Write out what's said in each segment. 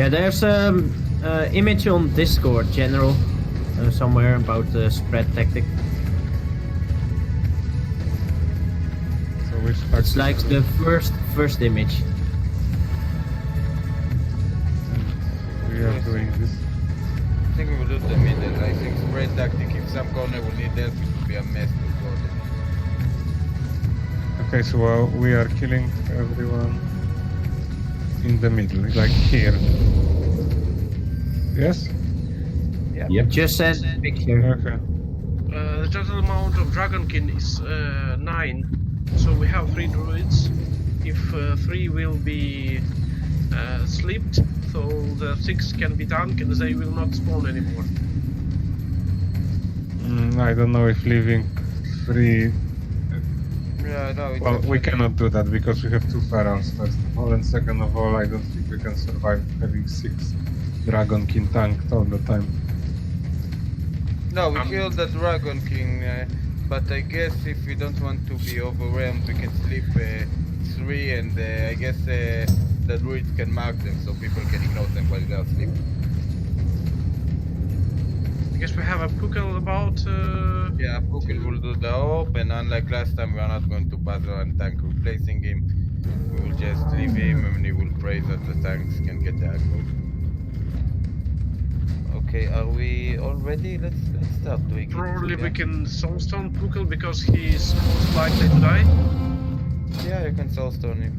Yeah, there's image on Discord, general, somewhere about the spread tactic. So which It's like the first image. We are doing this. I think we will do the middle. I think spread tactic. If some corner will need help, it will be a mess to go there. Okay, so we are killing everyone in the middle, like here. Yes? Yep. Just send a picture. Okay. The total amount of Dragonkin is 9, so we have 3 druids. If 3 will be sleeped, so the 6 can be tanked and they will not spawn anymore. I don't know if leaving 3. Yeah, no. Well, we cannot do that because we have 2 ferals first of all, and second of all, I don't think we can survive having 6 Dragonkin tanked all the time. No, we killed the Dragon King, but I guess if we don't want to be overwhelmed, we can sleep 3, and I guess the druids can mark them so people can ignore them while they are asleep. I guess we have a Pukel about. Yeah, Pukel will do the orb, and unlike last time, we are not going to bother on tank replacing him. We will just leave him, and he will pray that the tanks can get the aggro. Okay, are we all ready? Let's start doing it. Probably we can soulstone Pukel because he is most likely to die. Yeah, you can soulstone him.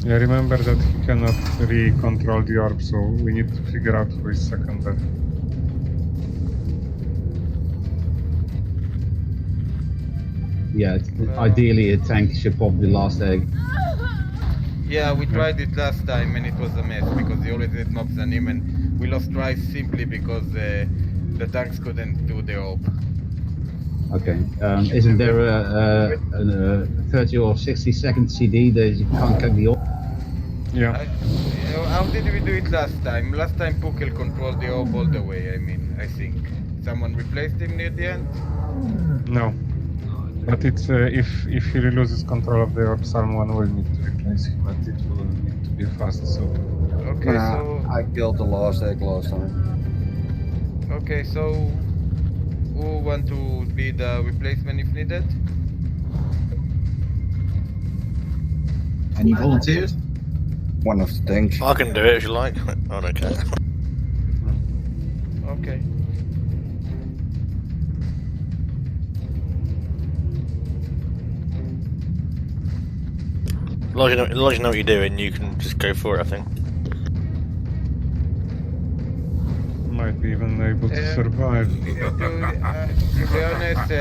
Yeah, remember that he cannot re-control the orb, so we need to figure out who is secondary. Yeah, ideally a tank should pop the last egg. Yeah, we tried it last time and it was a mess because he always had mobs on him, and we lost twice simply because the tanks couldn't do the orb. Okay, isn't there a 30 or 60 second CD that you can't cut the orb? Yeah. How did we do it last time? Last time Pukel controlled the orb all the way, I think. Someone replaced him near the end? No. But it's if he loses control of the orb, someone will need to replace him, and it will need to be fast. So. Okay, so I killed the last egg last time. Okay, so who want to be the replacement if needed? Any volunteers? One of the things. I can do it if you like. I don't care. Okay. As long as you know what you're doing, you can just go for it, I think. Might be even able to survive. To be honest,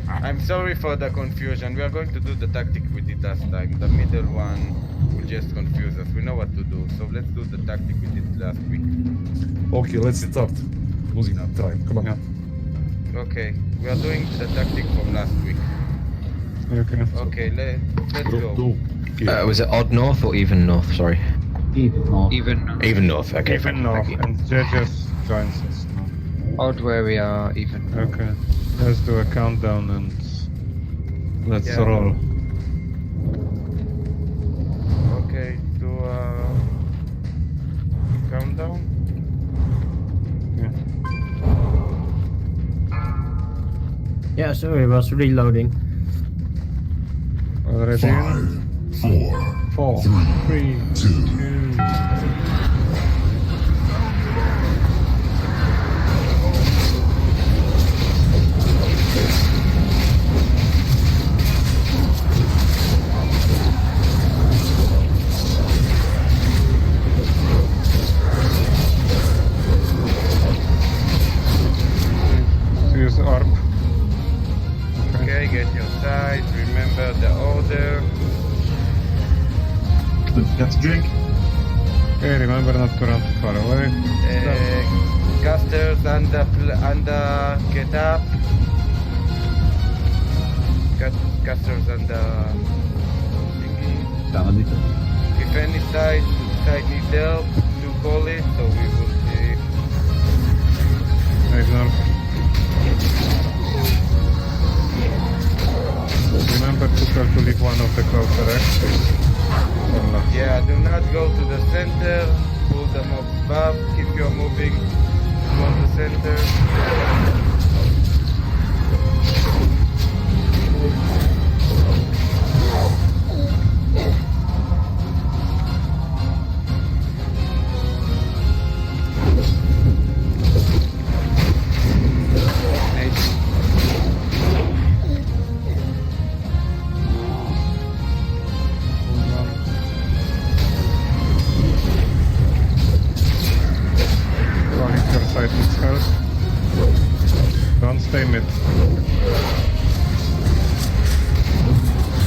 I'm sorry for the confusion. We are going to do the tactic we did last time. The middle one will just confuse us. We know what to do, so let's do the tactic we did last week. Okay, let's start. Losing our time. Come on. Yeah. Okay, we are doing the tactic from last week. Okay. Okay, let's go. Was it odd north or even north? Sorry. Even north. Even north. Okay, Even north, and Judges joins us now. Odd where we are. Even. Okay. Let's do a countdown and let's roll. Okay, do a countdown. Yeah, sorry, I was reloading. Already 5, 4, 3, 2. Use orb. Okay, get your size. Remember the order. Got to drink. Okay, remember not to run too far away. Casters under get up. Casters under thingy. If any side needs help, do call it, so we will see. Ignore. Remember to leave one of the closer exits. Yeah, do not go to the center. outside needs help. Don't stay mid.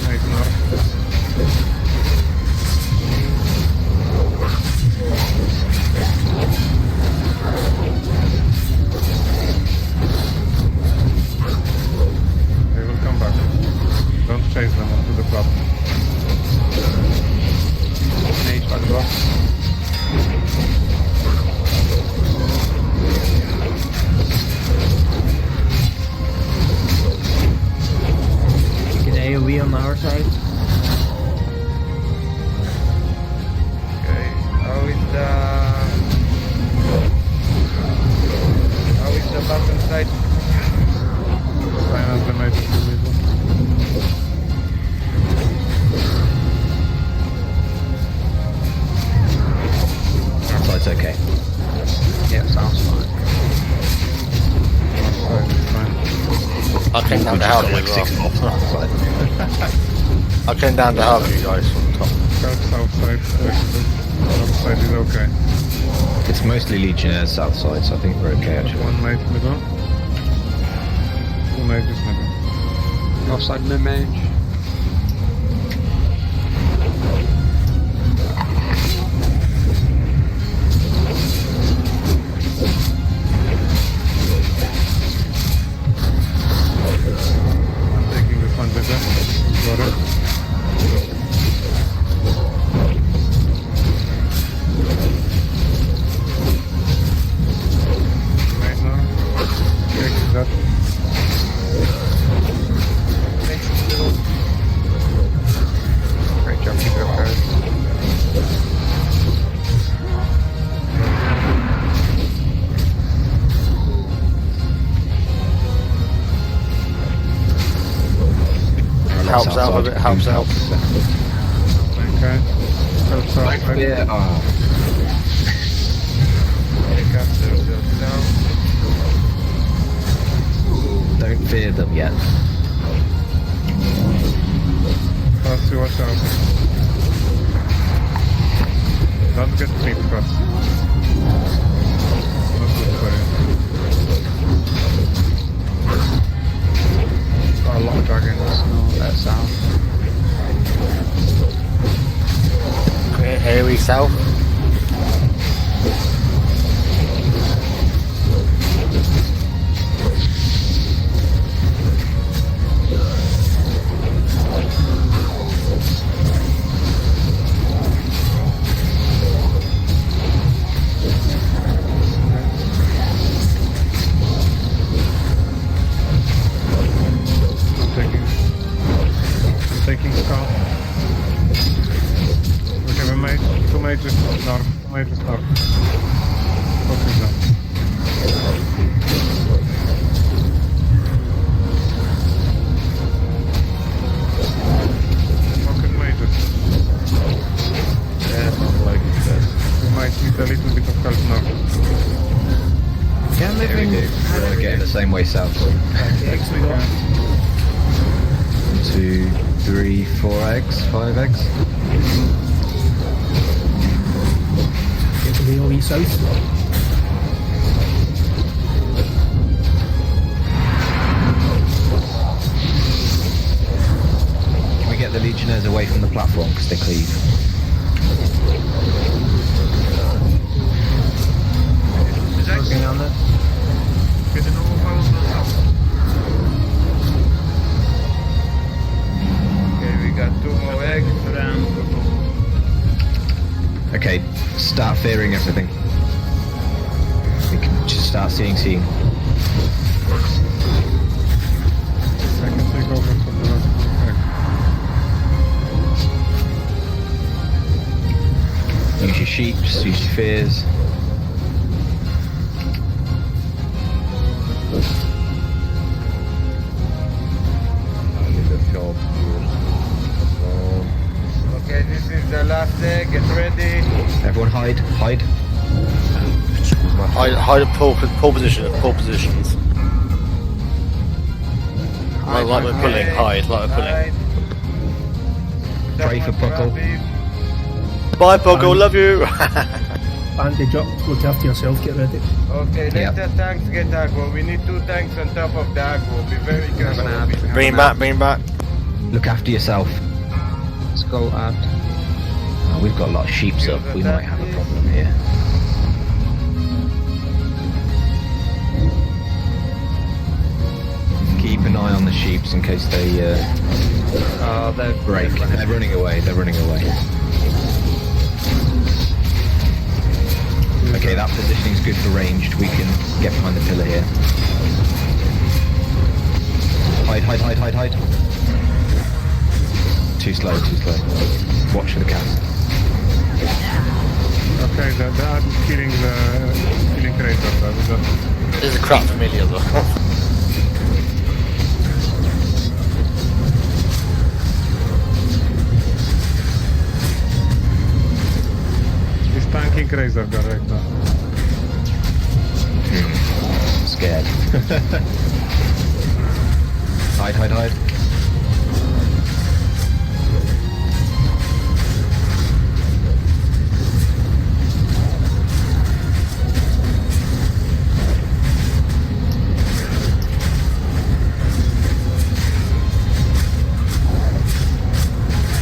Ignore. They will come back. Don't chase them onto the platform. Mage by the box. Get AoE on our side. Okay. How is the bottom side? Silence the mage in the middle. Outside's okay. Yeah, sounds fine. Outside is fine. I came down to help you as well. I came down to help you guys from the top. Help outside. Outside is okay. It's mostly Legionnaires south side, so I think we're okay actually. One mage middle. Two mages middle. Offside mid mage. I'm taking this one bigger. Got it. Right now. Taking that. Great job, keep it up, guys. Helps out a bit, helps out. Okay. Helps outside. Yeah. Oh. Capture yourself down. Don't fear them yet. Percy, watch out. Don't get creeped, Percy. Not good for you. Got a lot of dragons. No, that sound. AoE south. I'm taking skull. We have a mage, two mages north, two mages north. Focus them. Pocket mages. Yeah, sounds like it says. We might need a little bit of help now. Yeah, Yeah, we do. We're getting the same way south. So. X we got. 2, 3, 4 eggs, 5 eggs. Get the AoE south. Can we get the Legionnaires away from the platform because they cleave? Is that Working on that. getting overpowered now? Okay, we got two more eggs. Okay, start fearing everything. We can just start seeing. I can take over for the last egg. Use your sheeps, use your fears. I need the help here. Okay, this is the last egg. Get ready. Everyone hide, hide. Hide at pole positions. Like we're pulling, hide, like we're pulling. Pray for Buckle. Bye, Boggle, love you! Andy, look after yourself, get ready. Okay, let Yep. the tanks get aggro. We need 2 tanks on top of the aggro. Be very careful. Bring him back, bring him back. Look after yourself. Let's go add. Oh, we've got a lot of sheeps up. We might have a problem here. Keep an eye on the sheeps in case they They're break. They're running away. They're running away. Okay, that positioning is good for ranged. We can get behind the pillar here. Hide, hide, hide, hide, hide. Too slow, too slow. Watch for the cast. Okay, the ad is killing Razor. This is a crap familiar though. He's tanking Razor Guard right now. Scared. Hide, hide, hide.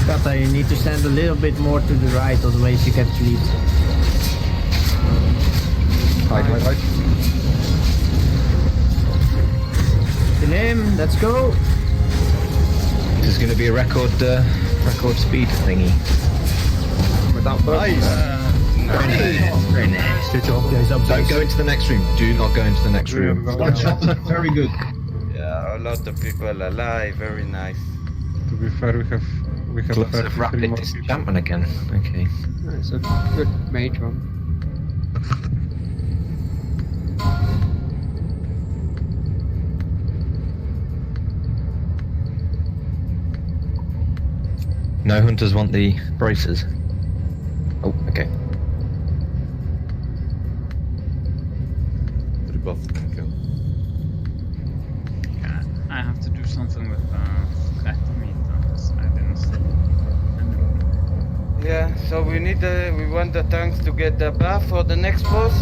Kata, you need to stand a little bit more to the right, otherwise you get lead. Hide, hide, hide. Kill him, let's go! This is going to be a record speed thingy. Without bugs. Very nice. Very nice. Good job, guys. Don't go into the next room. Do not go into the next room. Very good. Yeah, a lot of people alive. Very nice. To be fair, we have Lots of 33 rapid more people. disenchantment again. Okay. It's a good mage one. No hunters want the braces. Oh, okay. Rebuff kill. I have to do something with threat meter. I didn't see. Yeah, so we want the tanks to get the buff for the next boss.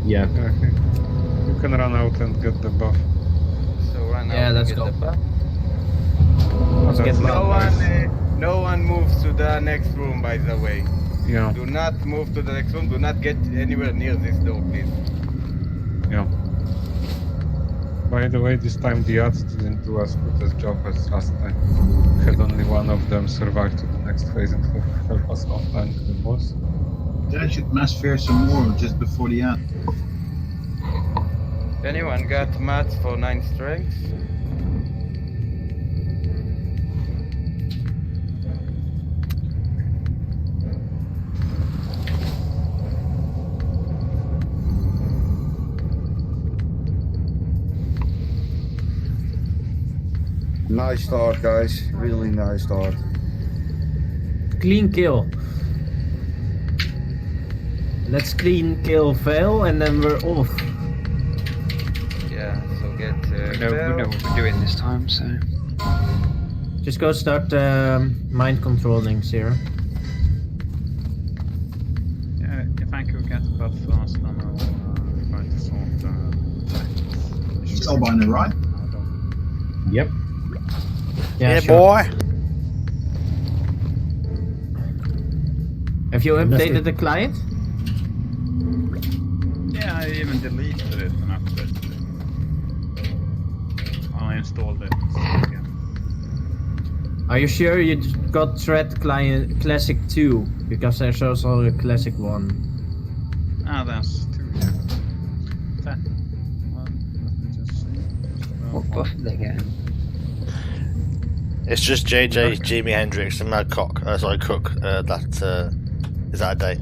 Yeah. Okay. You can run out and get the buff. So run Yeah, out let's and get go. the buff. Let's get No one moves to the next room, by the way. Yeah, Do not move to the next room. Do not get anywhere near this door, please. yeah. By the way, this time the ads didn't do as good a job as last time. Had only one of them survive to the next phase and help us outflank the boss. Yeah, I should mass fair some more just before the end. Anyone got mats for 9 strength? Nice start, guys. Really nice start. Clean kill. Let's clean kill fail and then we're off. Yeah, so get We know what we're doing this time, so. Just go start mind controlling, Sarah. Yeah, if I could get buff fast, then I'll try to sort Spellbinder, right? Yep. Yeah, sure. boy. Have you updated the client? Yeah, I even deleted it and updated it. I installed it again. Are you sure you got Thread Client Classic 2? Because there's also a Classic 1. Ah, that's 2, yeah. That. Well, let me just see. What buff are they getting? It's just JJ, Jimi Hendrix, and Mad Cock. Cook. Is that a day?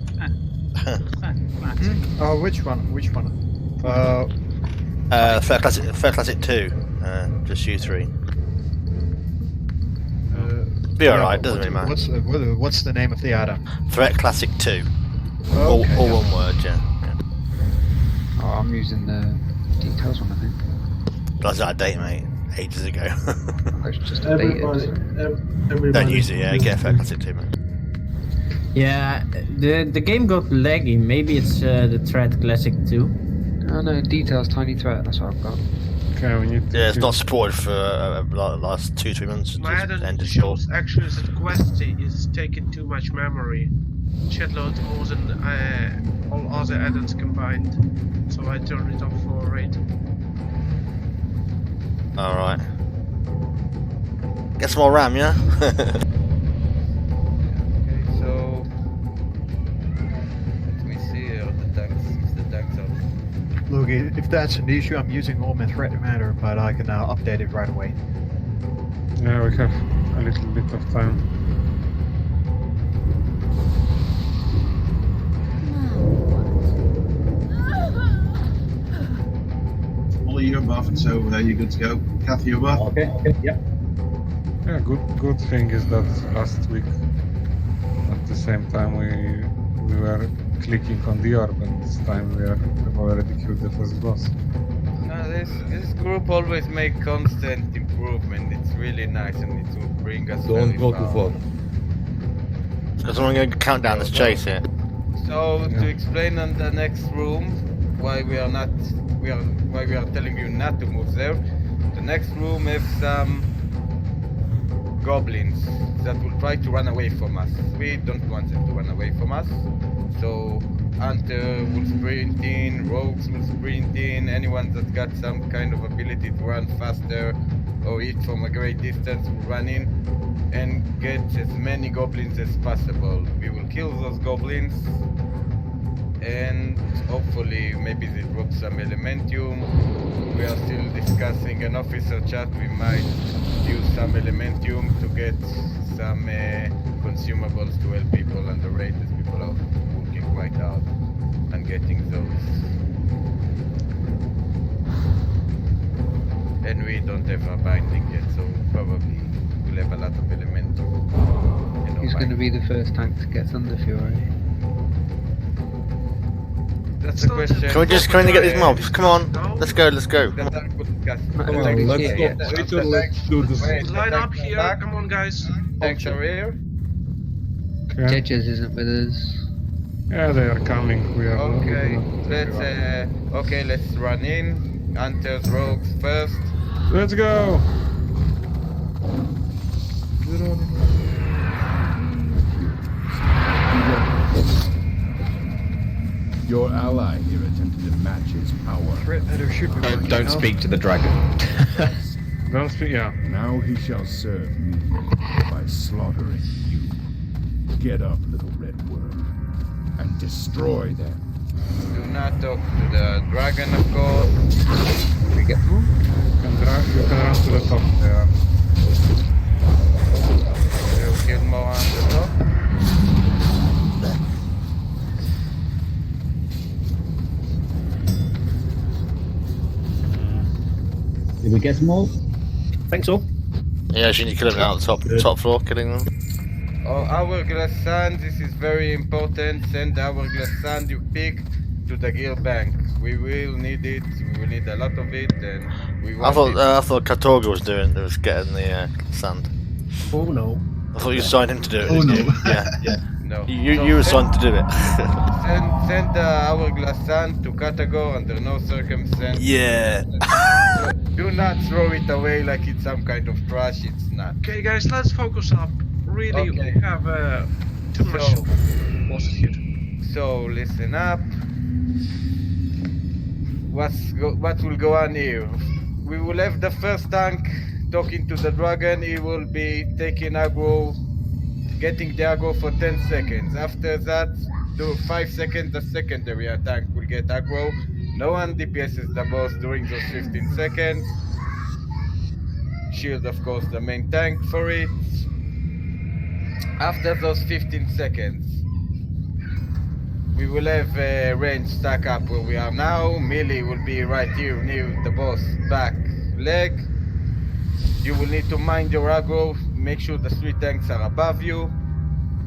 Oh, which one? Which one? Fair Classic 2. Just you 3. Be alright, doesn't really matter. What's the name of the add-on? Threat Classic 2. Oh, okay, all one word, yeah. Oh, I'm using the details one, I think. That's out of date, mate. Ages ago. It's just updated. Don't use it, yeah. Get a Fair Classic 2, mate. Yeah, the game got laggy. Maybe it's the Threat Classic 2. Oh no, details, tiny threat, that's what I've got. Okay, we need to Yeah, it's kill- not supported for the last 2-3 months. My It's add-on ended shows actually that Questy is taking too much memory. Shitloads more than all other add-ons combined. So I turned it off for raid. Alright. Get some more RAM, yeah? Okay, so let me see here the tanks. If the tanks are. Look, if that's an issue, I'm using all my threat matter, but I can update it right away. Yeah, we have a little bit of time. Molly, you're buffed, so you're good to go. Kathy, you're buffed. Okay, yeah. Yeah, good thing is that last week, at the same time we were clicking on the orb, and this time we've already killed the first boss. No, this group always make constant improvement. It's really nice, and it will bring us. Don't very go too far. So someone going to count down this chase here. So to explain on the next room why we are telling you not to move there. The next room has some goblins that will try to run away from us. We don't want them to run away from us. So Hunter will sprint in, rogues will sprint in, anyone that's got some kind of ability to run faster or hit from a great distance will run in and get as many goblins as possible. We will kill those goblins and hopefully maybe they drop some elementium. We are still discussing an officer chat. We might use some elementium to get some consumables to help people on the raid as people are working quite hard and getting those. And we don't have a binding yet, so probably we'll have a lot of elementium. Who's going to be the first tank to get Thunder Fury? That's the question. Can we just get these mobs? Come on, let's go. Let's Come on, let's go. Let's do this. Line up here, come on guys. Tanks are here. Okay. Judges isn't with us. Yeah, they are coming. We are. Okay, let's run in. Hunters, rogues first. Let's go. Your ally here attempted to match his power. Threat matter should be working Don't now. speak to the dragon. Don't speak. Yeah. Now he shall serve me by slaughtering you. Get up, little red worm, and destroy them. Do not talk to the dragon, of course. We get more? You can run to the top there. We'll kill more on the top. Did we get them all? Think so. Yeah, you need to kill them out the top floor, killing them. Oh, hourglass sand, this is very important. Send the hourglass sand you picked to the gear bank. We will need it. We will need a lot of it, and we I want thought Katorga was getting the sand. Oh no. I thought you signed him to do it. Oh, didn't no. you? Yeah. No. You were signed to do it. Send the hourglass sand to Katagor under no circumstance. Yeah. Do not throw it away like it's some kind of trash. It's not. Okay guys, let's focus up. Really, Okay. we have too much bosses here. So listen up. What will go on here? We will have the first tank talking to the dragon. He will be taking aggro, getting the aggro for 10 seconds. After that, do 5 seconds. The secondary tank will get aggro. No one DPSs the boss during those 15 seconds. Shield, of course, the main tank for it. After those 15 seconds, we will have a range stack up where we are now. Melee will be right here near the boss back leg. You will need to mind your aggro, make sure the 3 tanks are above you.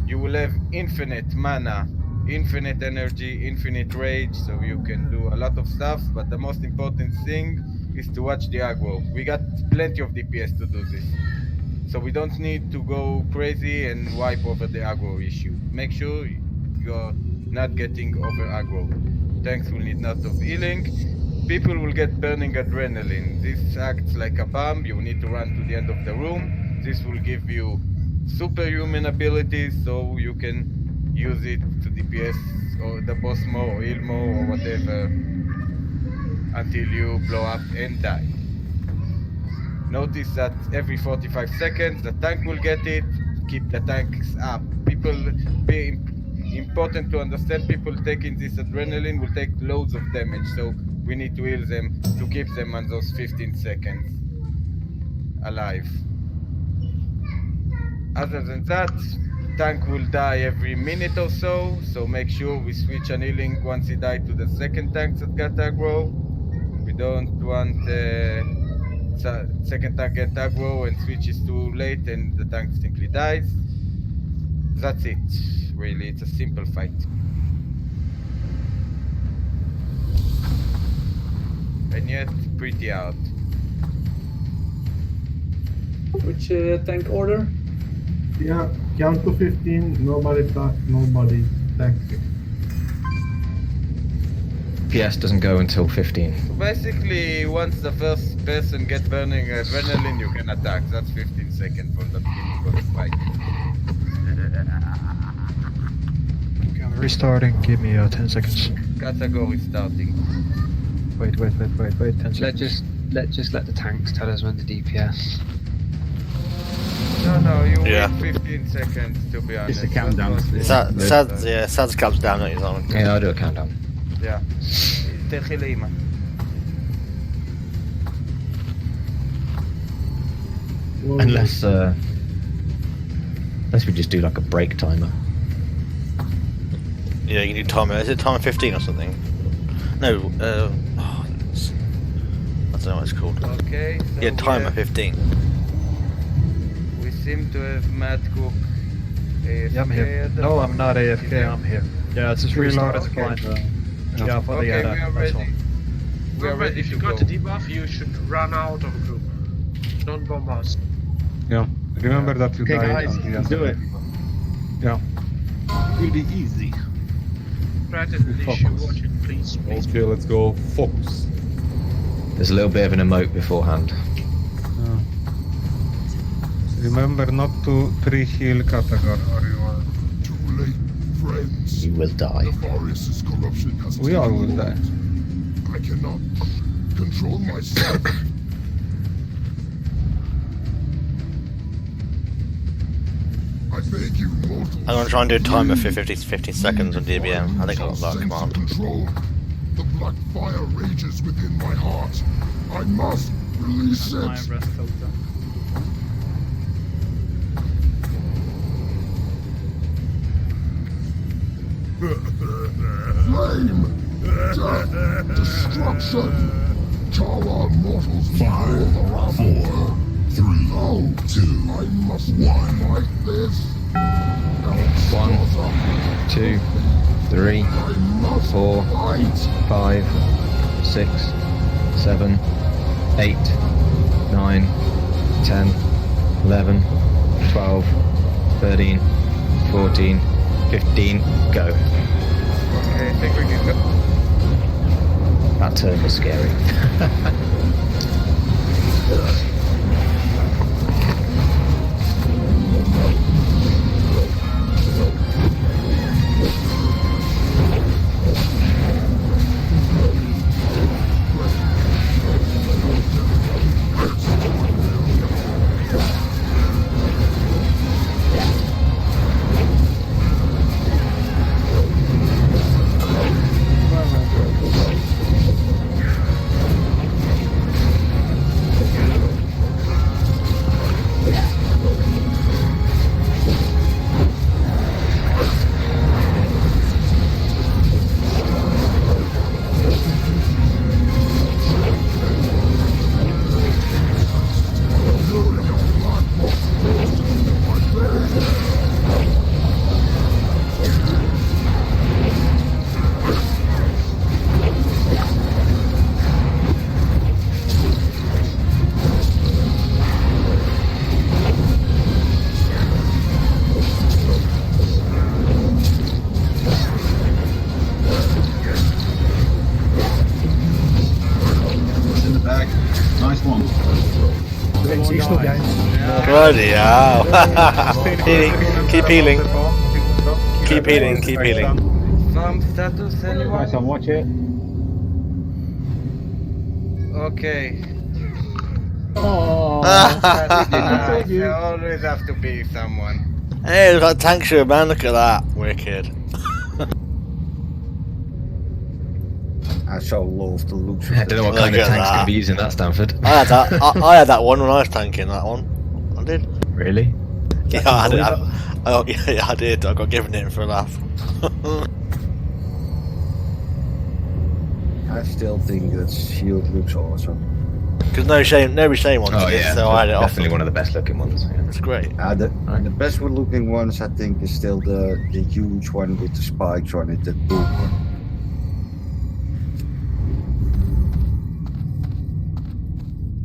You will have infinite mana, infinite energy, infinite rage, so you can do a lot of stuff, but the most important thing is to watch the aggro. We got plenty of DPS to do this. So we don't need to go crazy and wipe over the aggro issue. Make sure you're not getting over aggro. Tanks will need not of healing. People will get burning adrenaline. This acts like a bomb. You need to run to the end of the room. This will give you superhuman abilities, so you can use it to DPS or the boss more or heal more or whatever until you blow up and die. Notice that every 45 seconds the tank will get it. Keep the tanks up. Important to understand, people taking this adrenaline will take loads of damage, so we need to heal them to keep them on those 15 seconds alive. Other than that, tank will die every minute or so, so make sure we switch on healing once he died to the second tank that got aggro. We don't want second tank get aggro and switches too late and the tank simply dies. That's it, really, it's a simple fight. And yet, pretty hard. Which tank order? Yeah, count to 15, nobody tank. PS doesn't go until 15. So basically, once the first person gets burning adrenaline, you can attack. That's 15 seconds from the beginning of the fight. Okay, I'm restarting. Give me 10 seconds. Category starting. Wait, 10 seconds. Let's just let the tanks tell us when the DPS. No, you wait 15 seconds to be honest. Just a countdown. Sad's counts down, not his own. Yeah, I'll do a countdown. Yeah. תלכי לאמא. Unless we just do like a break timer. Yeah, you can do timer. Is it timer 15 or something? No, I don't know what it's called. Okay. So Yeah, timer 15. We seem to have Mad Cook. AFK Yeah, I'm here. No, I'm not AFK, I'm here. Yeah, it's just restarted again. Yeah, for the Okay, we are that's all. ready. We are ready If to you got go. the debuff, you should run out of group. Don't bomb us. Yeah. Remember that you Okay, die guys, at the let's end. do it. Yeah. Will be easy. Strategy Focus. issue, watch it, please. Okay, let's go. Focus. There's a little bit of an emote beforehand. Remember not to pre-heal category or you will... Too late, friends. You will die. Nefarious' corruption has We all will taken die. hold. I cannot control myself. I beg you, mortals. I'm gonna try and do a timer for 15 seconds on DBM. I think I'll that command. Control. The black fire rages within my heart. I must release My it. breath filter. Flame! Death! Destruction! Tara mortals before the rabble. 3, 2, I must one like this. 1, 2, 3, 4, 5, 6, 7, 8, 9, 10, 11, 12, 13, 14, 15, go. Okay, I think we can go. That turn was scary. last one. Sensational, guys. Bloody hell. Keep healing. Keep healing, keep healing. Farm status, Guys, anyone? I'll watch it. Okay. Oh, Nice. There always have to be someone. Hey, look at tank shirt, man. Look at that. Wicked. I so love the looks. I don't know what kind Look of at tank's that. going to be using that, Stanford. I had that. I had that one when I was tanking that one. I did. Really? Yeah, I did. Yeah, I did. I got given it for a laugh. I still think that shield looks awesome. Because nobody shame wants it, so I had it off. Definitely one of the best looking ones. Yeah. It's great. The best looking ones, I think, is still the huge one with the spikes on it, the blue one.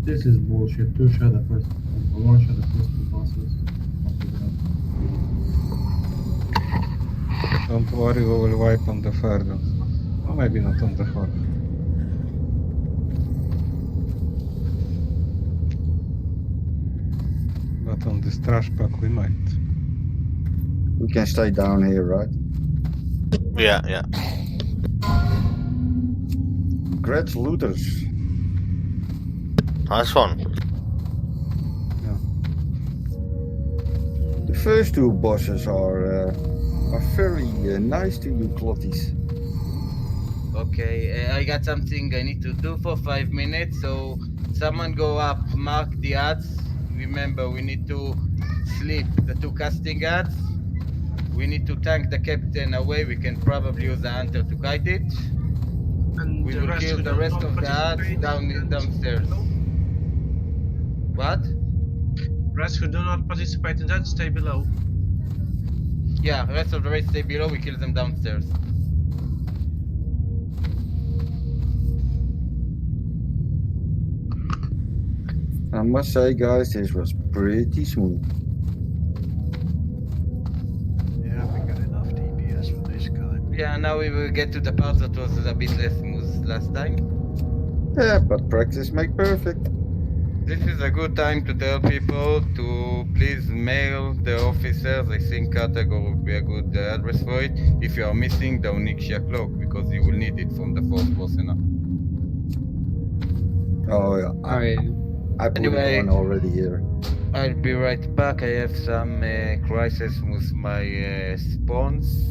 This is bullshit. Two shot the first, one shot the first two bosses. Don't worry, we will wipe on the third. Or maybe not on the fourth. But on this trash pack we might. We can stay down here, right? Yeah, yeah. Congrats, looters. Nice one. The first two bosses are very nice to you, Clotties. Okay, I got something I need to do for 5 minutes, so someone go up, mark the ads. Remember, we need to sleep the two casting ads. We need to tank the captain away. We can probably use the hunter to kite it. And We the will rest kill who the do rest not of the ads participate downstairs. What? Rest who do not participate in that stay below. Yeah, rest of the race stay below. We kill them downstairs. I must say, guys, this was pretty smooth. Yeah, we got enough DPS for this guy. Yeah, now we will get to the part that was a bit less smooth last time. Yeah, but practice make perfect. This is a good time to tell people to please mail the officers. I think Cartago would be a good address for it. If you are missing the Onyxia cloak, because you will need it from the fourth person up. Oh yeah, I put Anyway, it on already here. I'll be right back. I have some crisis with my spawns.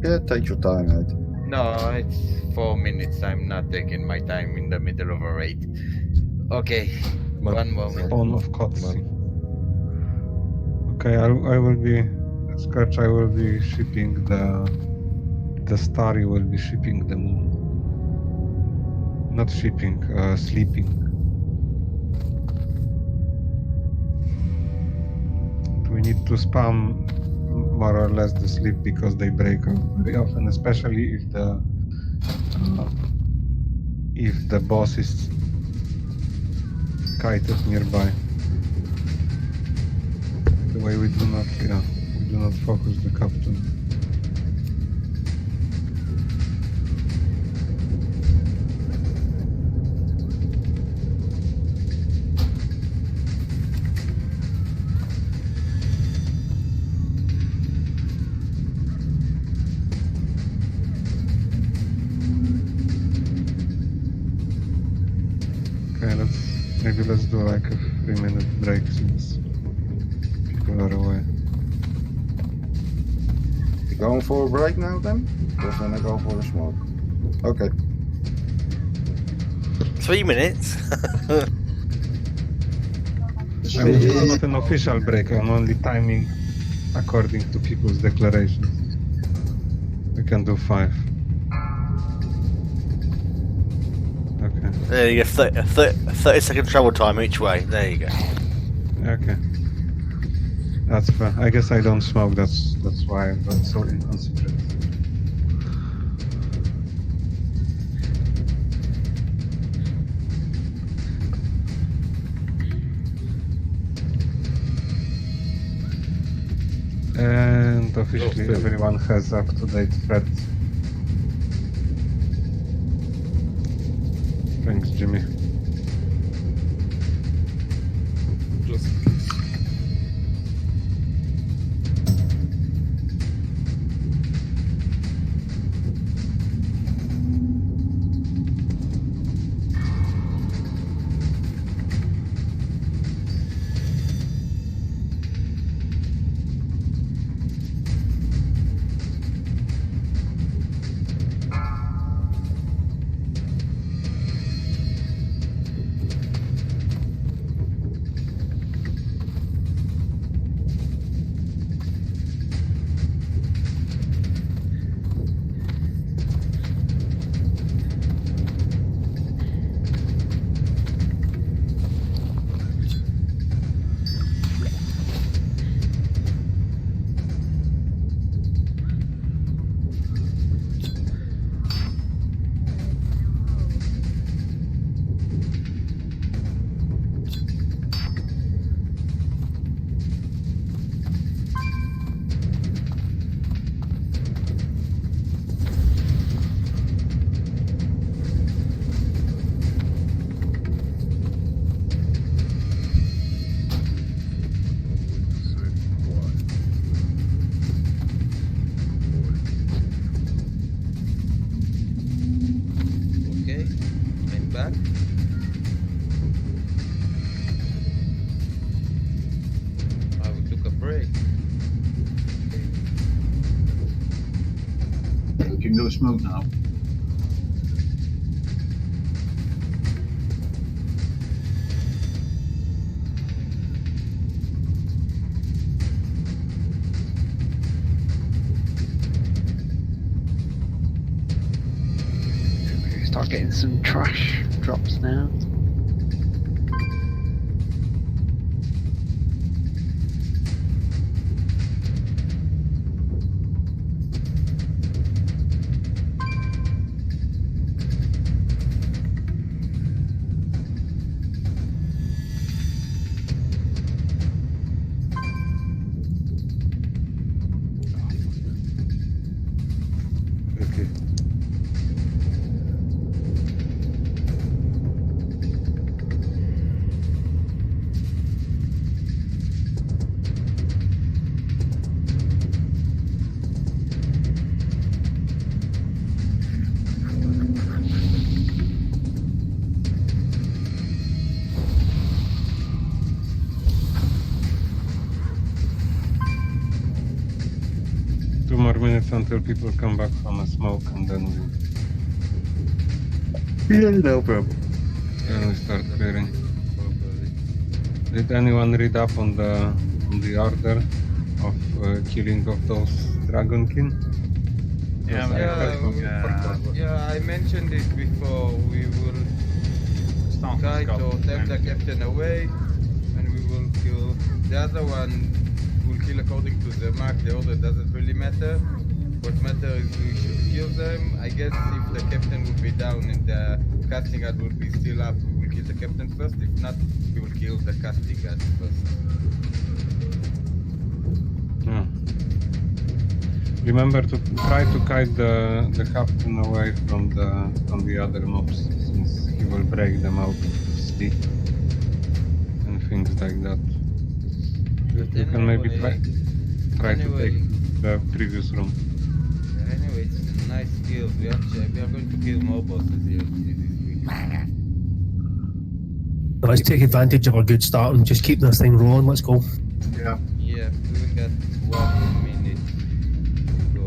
Yeah, take your time, mate. No, it's 4 minutes. I'm not taking my time in the middle of a raid. Okay, one moment. Spawn of cutscene. Okay, I will be Scratch. I will be shipping the Starry will be shipping the moon. Not shipping, sleeping. We need to spam more or less the sleep because they break out very often, especially if the boss is kited nearby. The way we do not focus the captain. Okay, let's do like a 3-minute break since people are away. You going for a break now then? Or then I go for a smoke? Okay. 3 minutes. I'm not an official break, I'm only timing according to people's declarations. We can do 5. Okay. There you go. 30-second travel time each way. There you go. Okay. That's fair. I guess I don't smoke, that's why I'm not so inconsiderate. And officially everyone has up-to-date thread. Thanks, Jimmy. I'm back. We took a break. We can go smoke now. Start getting some trash drops now. Okay. Two more minutes until people come back from a smoke, and then Yeah, no problem. we start clearing. Did anyone read up on the order of killing of those Dragonkin? Yeah, Because I heard from I mentioned it before. We will try to take the captain away, and we will kill the other one. We'll kill according to the mark. The order doesn't really matter. What matters is we should kill them. I guess if the captain will be down and the casting guard will be still up, we will kill the captain first. If not, we will kill the casting guard first. Yeah. Remember to try to kite the captain away from the other mobs, since he will break them out of sleep and things like that. You can maybe try to take the previous room. Anyway, it's a nice kill. We are going to kill more bosses here this week. Let's take advantage of our good start and just keep this thing rolling. Let's go. Yeah. Yeah, we got 1 minute to go.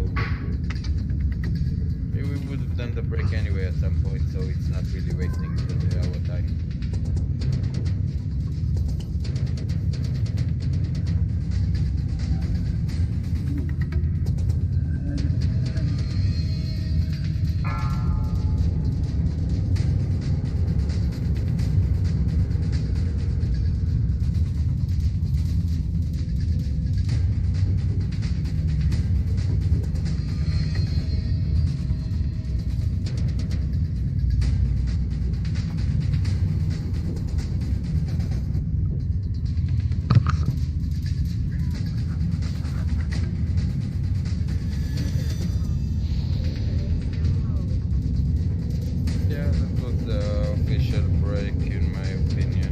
We would have done the break anyway at some point, so it's not really wasting our time. Yeah, that was the official break in my opinion.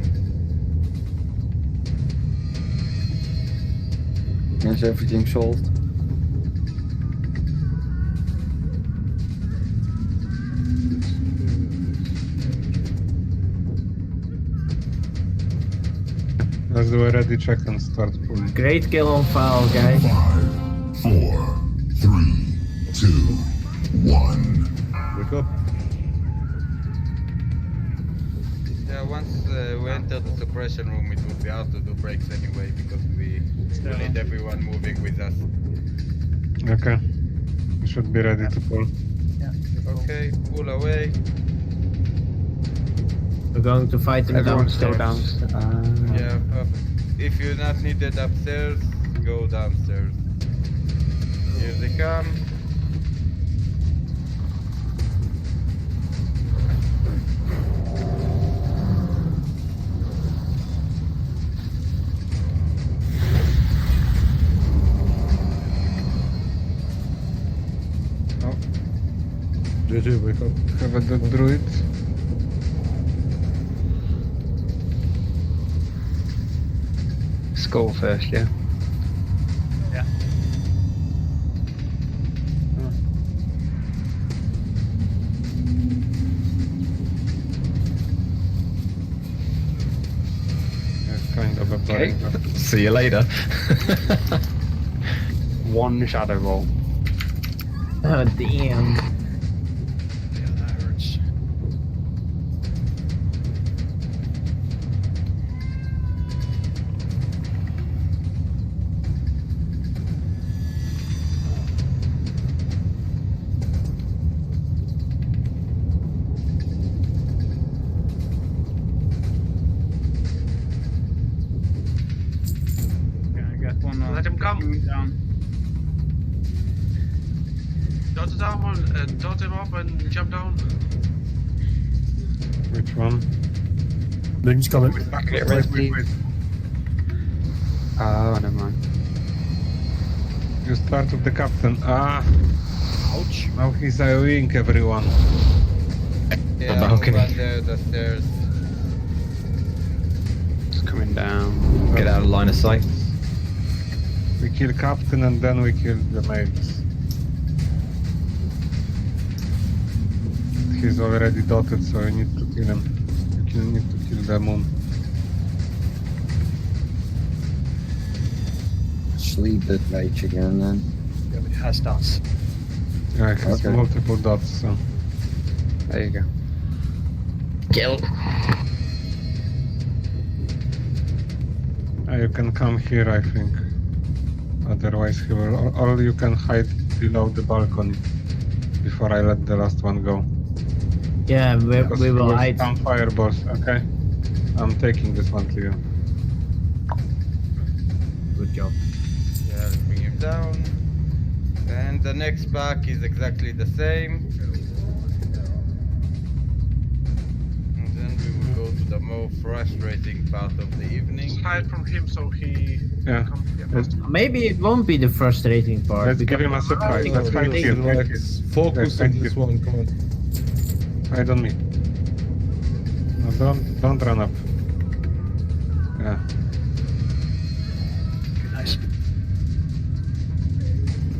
Is everything solved? Let's do a ready check and start pulling. Great kill on file, guys. 5, 4, 3, 2, 1. Wake up. Yeah, once we enter the suppression room, it will be hard to do breaks anyway because we need everyone moving with us. Okay. We should be ready to pull. Okay, pull away. We're going to fight them Everyone's still downstairs. Yeah, perfect. If you're not needed upstairs, go downstairs. Here they come. Oh. JJ, wake up. Have a dead druid. Skull first, yeah. Yeah. preparing. See you later. One shadow roll. Oh, damn. Yeah, that hurts. Can I get one? Let him come. Down. Dot him up and jump down. Which one? Moon's coming. Get ready. Oh, never mind. You start with the captain. Ah! Ouch. Now he's AoEing everyone. Yeah, balcony. move under the stairs. It's coming down. Get out of line of sight. We kill captain and then we kill the mates. He's already dotted, so you need to kill him. You need to kill the moon. Sleep that mage again then. Yeah, but it has dots. Yeah, it has Okay. multiple dots, so. There you go. Kill. You can come here, I think. Otherwise he will, or you can hide below the balcony before I let the last one go. Yeah, Because we he will hide. Spam fireballs, okay? I'm taking this one to you. Good job. Yeah, let's bring him down. And the next pack is exactly the same. And then we will go to the more frustrating part of the evening. Hide from him so he Yeah. come here. Maybe it won't be the frustrating part. Let's give because him a surprise. Let's hide here. Relax. Focus on this one. Come on. Hide on me. No, don't run up. Yeah. Nice.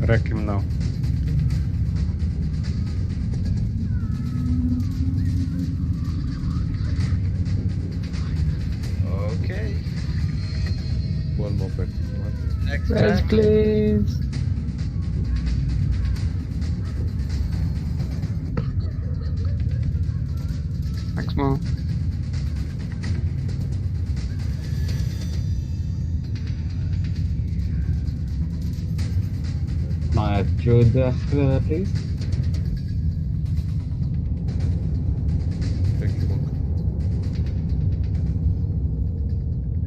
Wreck him now. Okay. One more pack. Next Res, pack. please. Thanks, Mo. My druid please. Thank you, Monk.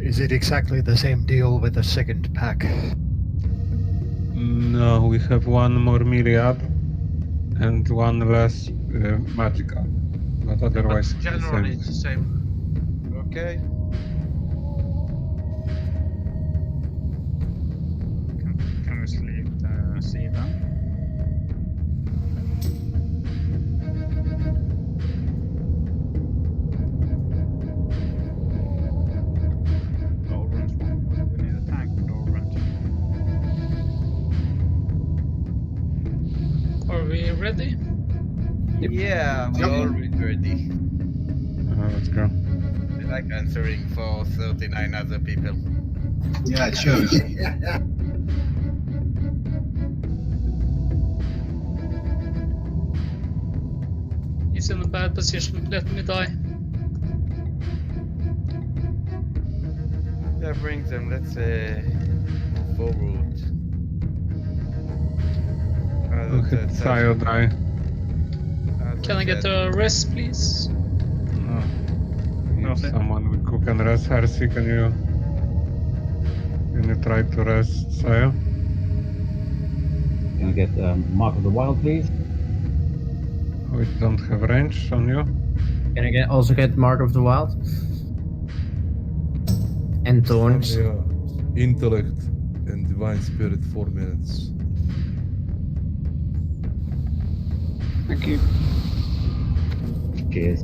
Is it exactly the same deal with the second pack? No, we have one more myriad and one less magical. But otherwise it's the Generally, same. it's the same. Okay. Can we sleep the sea then? Overrun one. We need a tank for the overrun. Are we ready? Yeah, we're already ready. Let's go. I like answering for 39 other people. Yeah, it shows. He's in a bad position. Let me die. Yeah, bring them. Let's move forward. Look at Sayo die. Can I get a rest, please? No. Need Okay. someone who can rest. Hersey, can you try to rest Sayo? Can I get Mark of the Wild, please? We don't have range on you. Can I also get Mark of the Wild? And Thorns. Yeah. Intellect and Divine Spirit 4 minutes. Thank you. Cheers.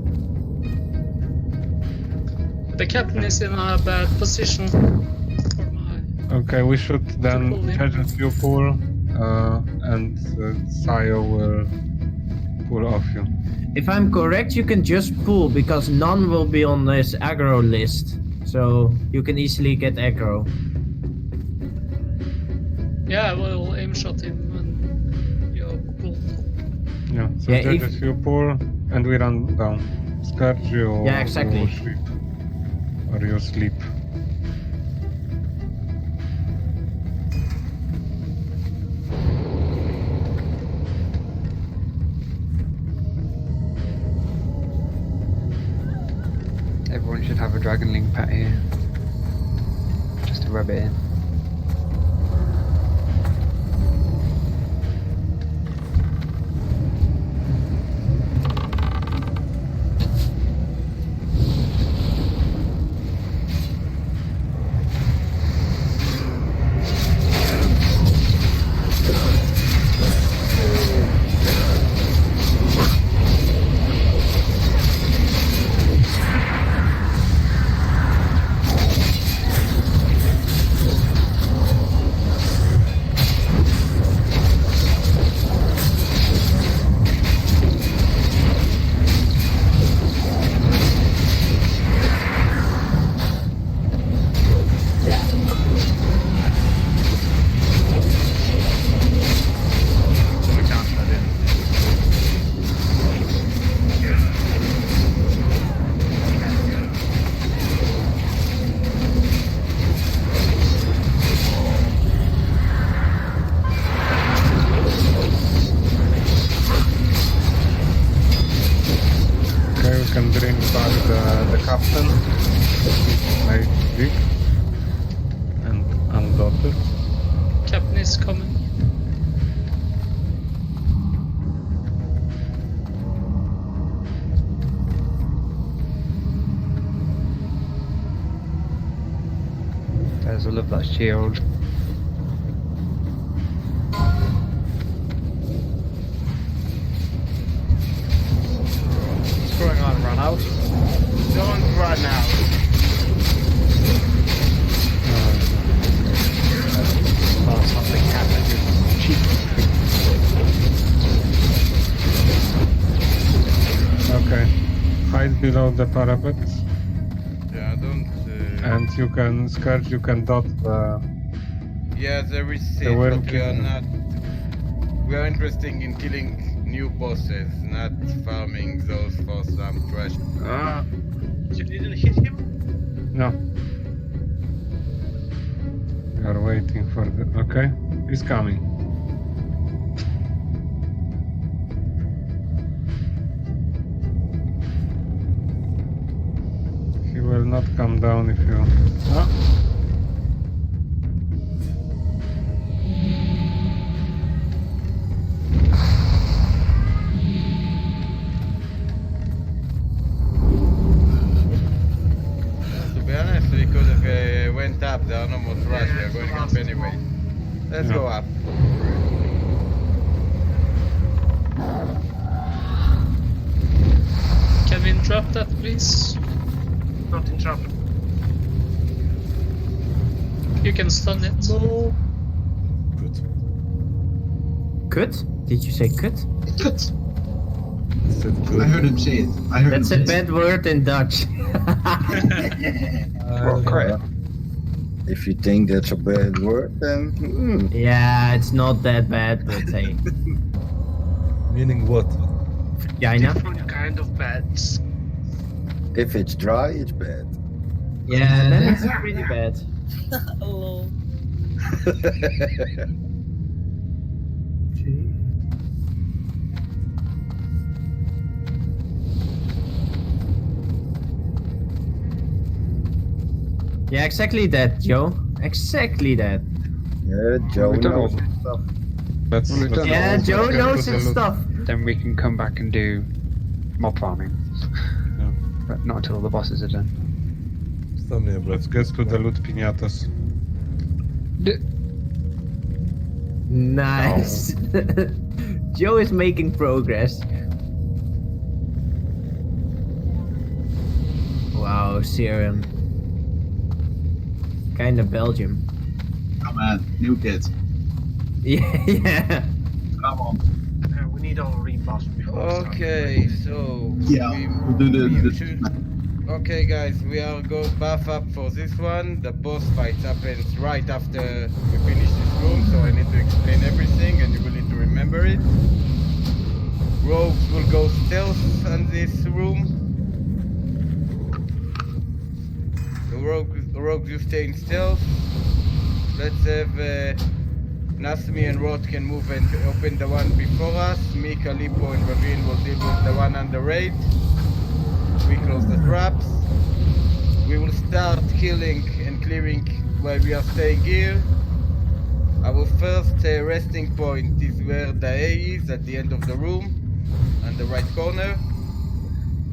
The captain is in a bad position. For my... Okay, we should then pull him. judge if you pull, and Sayo will pull off you. If I'm correct, you can just pull because none will be on this aggro list. So you can easily get aggro. Yeah, we'll aim shot him and you pull. Yeah, so Yeah, judges you pull and we run down. Scourge you Yeah, exactly. you sleep. Or you sleep. Everyone should have a Dragonling pet here. Just to rub it in. So we can't let in. Okay, we can bring back the captain. Like Vic. And undotted. Captain is coming. There's all of that shield. What's going on? Run out? Don't run out. Oh, something happened. Cheap. Okay. Hide below the parapet. Yeah, don't. And you can Scourge, you can dot the Yeah, there is The safe, worm but we are king. not. We are interested in killing new bosses, not farming those for some trash. You didn't hit him? No. We are waiting for the okay. He's coming. He will not come down if you To be honest, we could have went up. There are no more trash. We are going up anyway. Let's Yeah. go up. Can we interrupt that, please? Not interrupt. You can stun it. Good. Cut? Did you say cut? Cut. Said good. I heard him say it. I heard That's a him say bad word in Dutch. Well, correct. If you think that's a bad word, then Yeah, it's not that bad, but hey. Meaning what? Vagina? Different kind of bats. if it's dry, it's bad. Yeah, that's pretty bad. Hello. Yeah, exactly that, Joe. Exactly that. Yeah, Joe We've done knows all- his stuff. let's, Well, we've let's done Yeah, all- Joe get knows to the his loot. stuff. Then we can come back and do mob farming. Yeah. But not until the bosses are done. Stop me, bro. Let's get to the loot pinatas. Nice. Joe is making progress. Wow, Serum. Kinda Belgium. Come on, new kids. Yeah, yeah. Come on. We need our rebuff before we start. Okay, so Yeah, we, we'll do we the should. Okay guys, we are go buff up for this one. The boss fight happens right after we finish this room, so I need to explain everything and you will need to remember it. Rogues will go stealth on this room. Rogues, you stay in stealth. Let's have Nasmi and Rod can move and open the one before us. Me, Calippo and Ravine will deal with the one under raid. We close the traps. We will start killing and clearing while we are staying here. Our first resting point is where the A is, at the end of the room, on the right corner.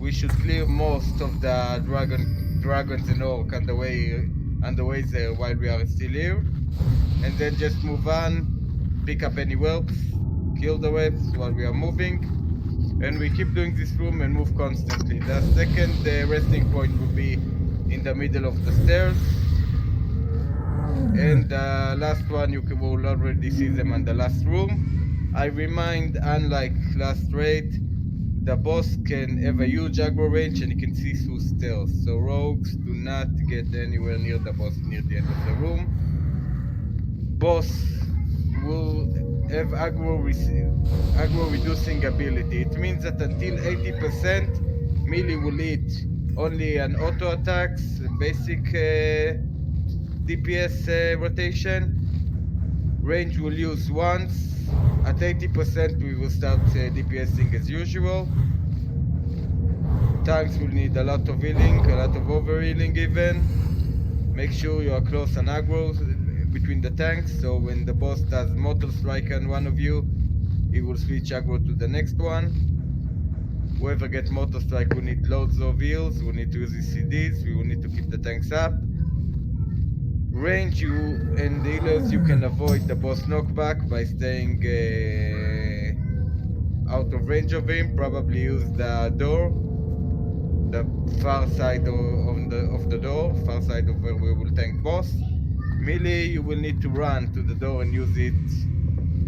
We should clear most of the dragons and orc on the way there while we are still here. And then just move on, pick up any whelps, kill the whelps while we are moving. And we keep doing this room and move constantly. The second resting point will be in the middle of the stairs. And the last one, you will already see them on the last room. I remind, unlike last raid, the boss can have a huge aggro range and he can see through stealth. So rogues do not get anywhere near the boss near the end of the room. Boss will have aggro reducing ability. It means that until 80%, melee will hit only an auto attacks, basic DPS rotation. Range will use once. At 80%, we will start DPSing as usual. Tanks will need a lot of healing, a lot of over healing even. Make sure you are close on aggro between the tanks, so when the boss does mortal strike on one of you, he will switch aggro to the next one. Whoever gets mortal strike will need loads of heals, we need to use his CDs, we will need to keep the tanks up. Range, you and healers, you can avoid the boss knockback by staying out of range of him. Probably use the door, the far side of the door, far side of where we will tank boss. Melee, you will need to run to the door and use it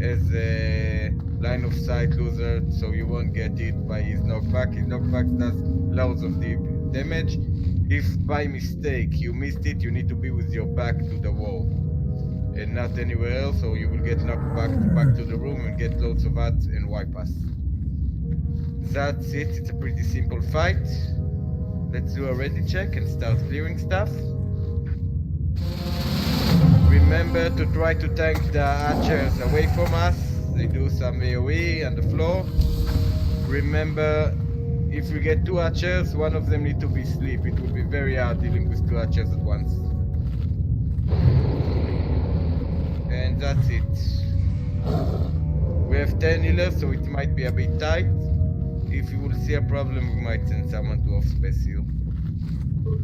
as a line of sight loser, so you won't get hit by his knockback. His knockback does loads of damage. If by mistake you missed it, you need to be with your back to the wall and not anywhere else, or you will get knocked back to the room and get loads of ads and wipe us. That's it. It's a pretty simple fight. Let's do a ready check and start clearing stuff. Remember to try to tank the archers away from us. They do some AoE on the floor. Remember, if we get 2 archers, one of them need to be asleep. It will be very hard dealing with 2 archers at once. And that's it. We have 10 healers, so it might be a bit tight. If you will see a problem, we might send someone to off-space heal.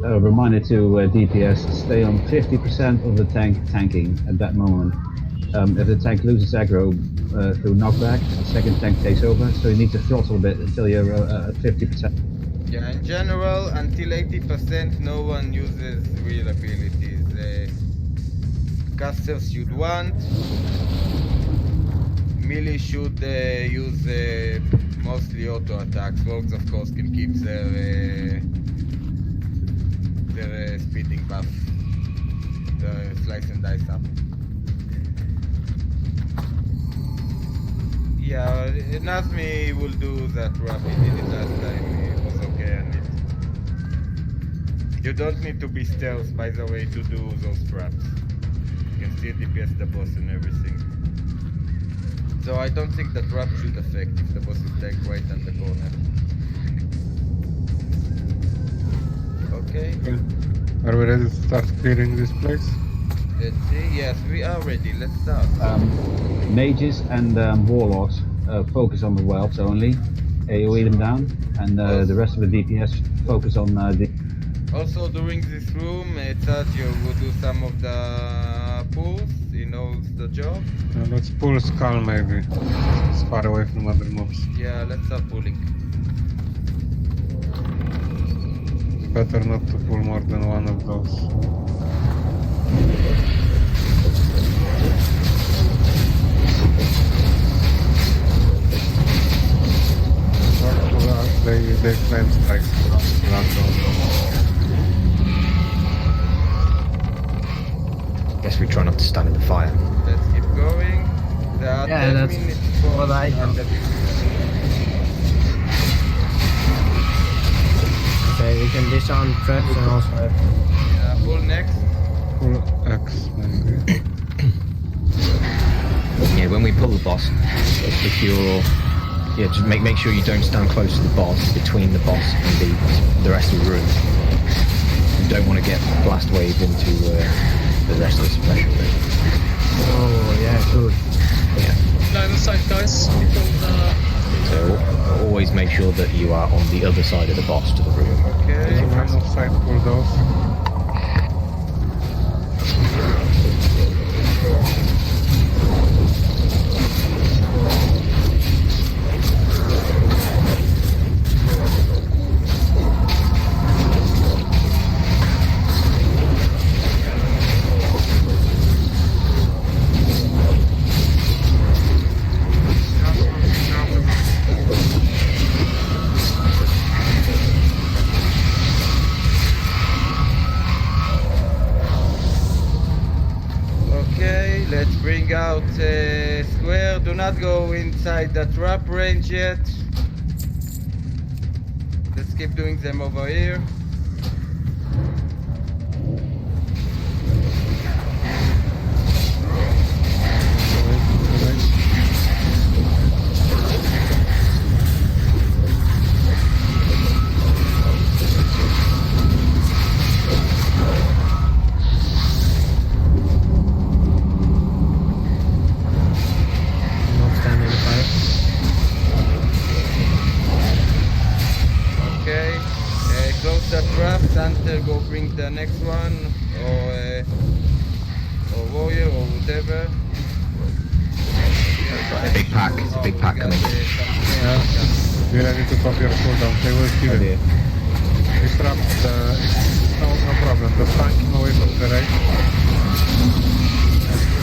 Reminder to DPS, stay on 50% of the tanking at that moment. If the tank loses aggro through knockback, the second tank takes over, so you need to throttle a bit until you're at 50%. Yeah, in general, until 80%, no one uses real abilities. Casters should want. Melee should use mostly auto attacks. Rogues, of course, can keep their speeding buff, the slice and dice up. Yeah, Nazmi will do that rap. He did it last time. It was okay on it. You don't need to be stealth, by the way, to do those traps. You can still DPS the boss and everything. So I don't think the trap should affect if the boss is tagged right on the corner. Okay. Are we ready to start clearing this place? Let's see. Yes, we are ready. Let's start. Mages and warlocks focus on the whelps only. AoE them down, and the rest of the DPS focus on the... Also during this room, Tadzio will do some of the pulls. He knows the job. Let's pull Skull maybe. It's far away from other mobs. Yeah, let's start pulling. It's better not to pull more than one of those. They claim strikes. Guess we try not to stand in the fire. Let's keep going. There are 10 that's minutes for what I do. Okay, we can disarm traps and also have... Pull next. Full X, maybe. Yeah, when we pull the boss, if you're... Yeah, just make sure you don't stand close to the boss, between the boss and the rest of the room. You don't want to get blast waved into the rest of the suppression room. Oh, yeah, good. Yeah. Line of sight, guys. So always make sure that you are on the other side of the boss to the room. Okay. Line of sight bulldoze. Okay, let's bring out square. Do not go inside the trap range yet. Let's keep doing them over here. Not stand in the fire. Okay, close the trap. Hunter, go bring the next one, or warrior, or whatever. A big pack. It's a big pack coming. Yeah. Be ready to pop your cooldown. They will kill it. Disrupt the... No problem. The flanking away from the right.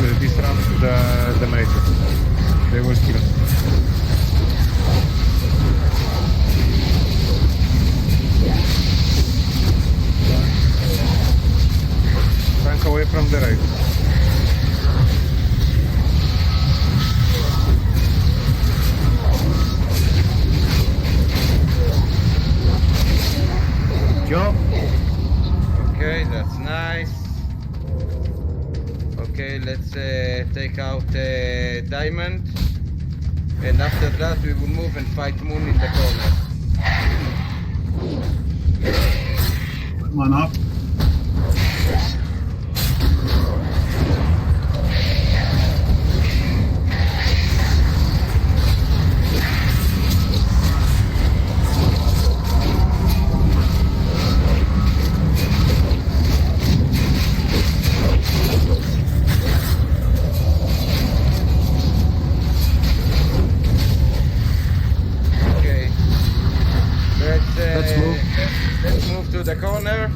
And disrupt the major. They will kill it. Flank away from the right. Job. Okay, that's nice. Okay, let's take out Diamond. And after that, we will move and fight Moon in the corner. Come on up. Okay. Let's move. Let's move to the corner.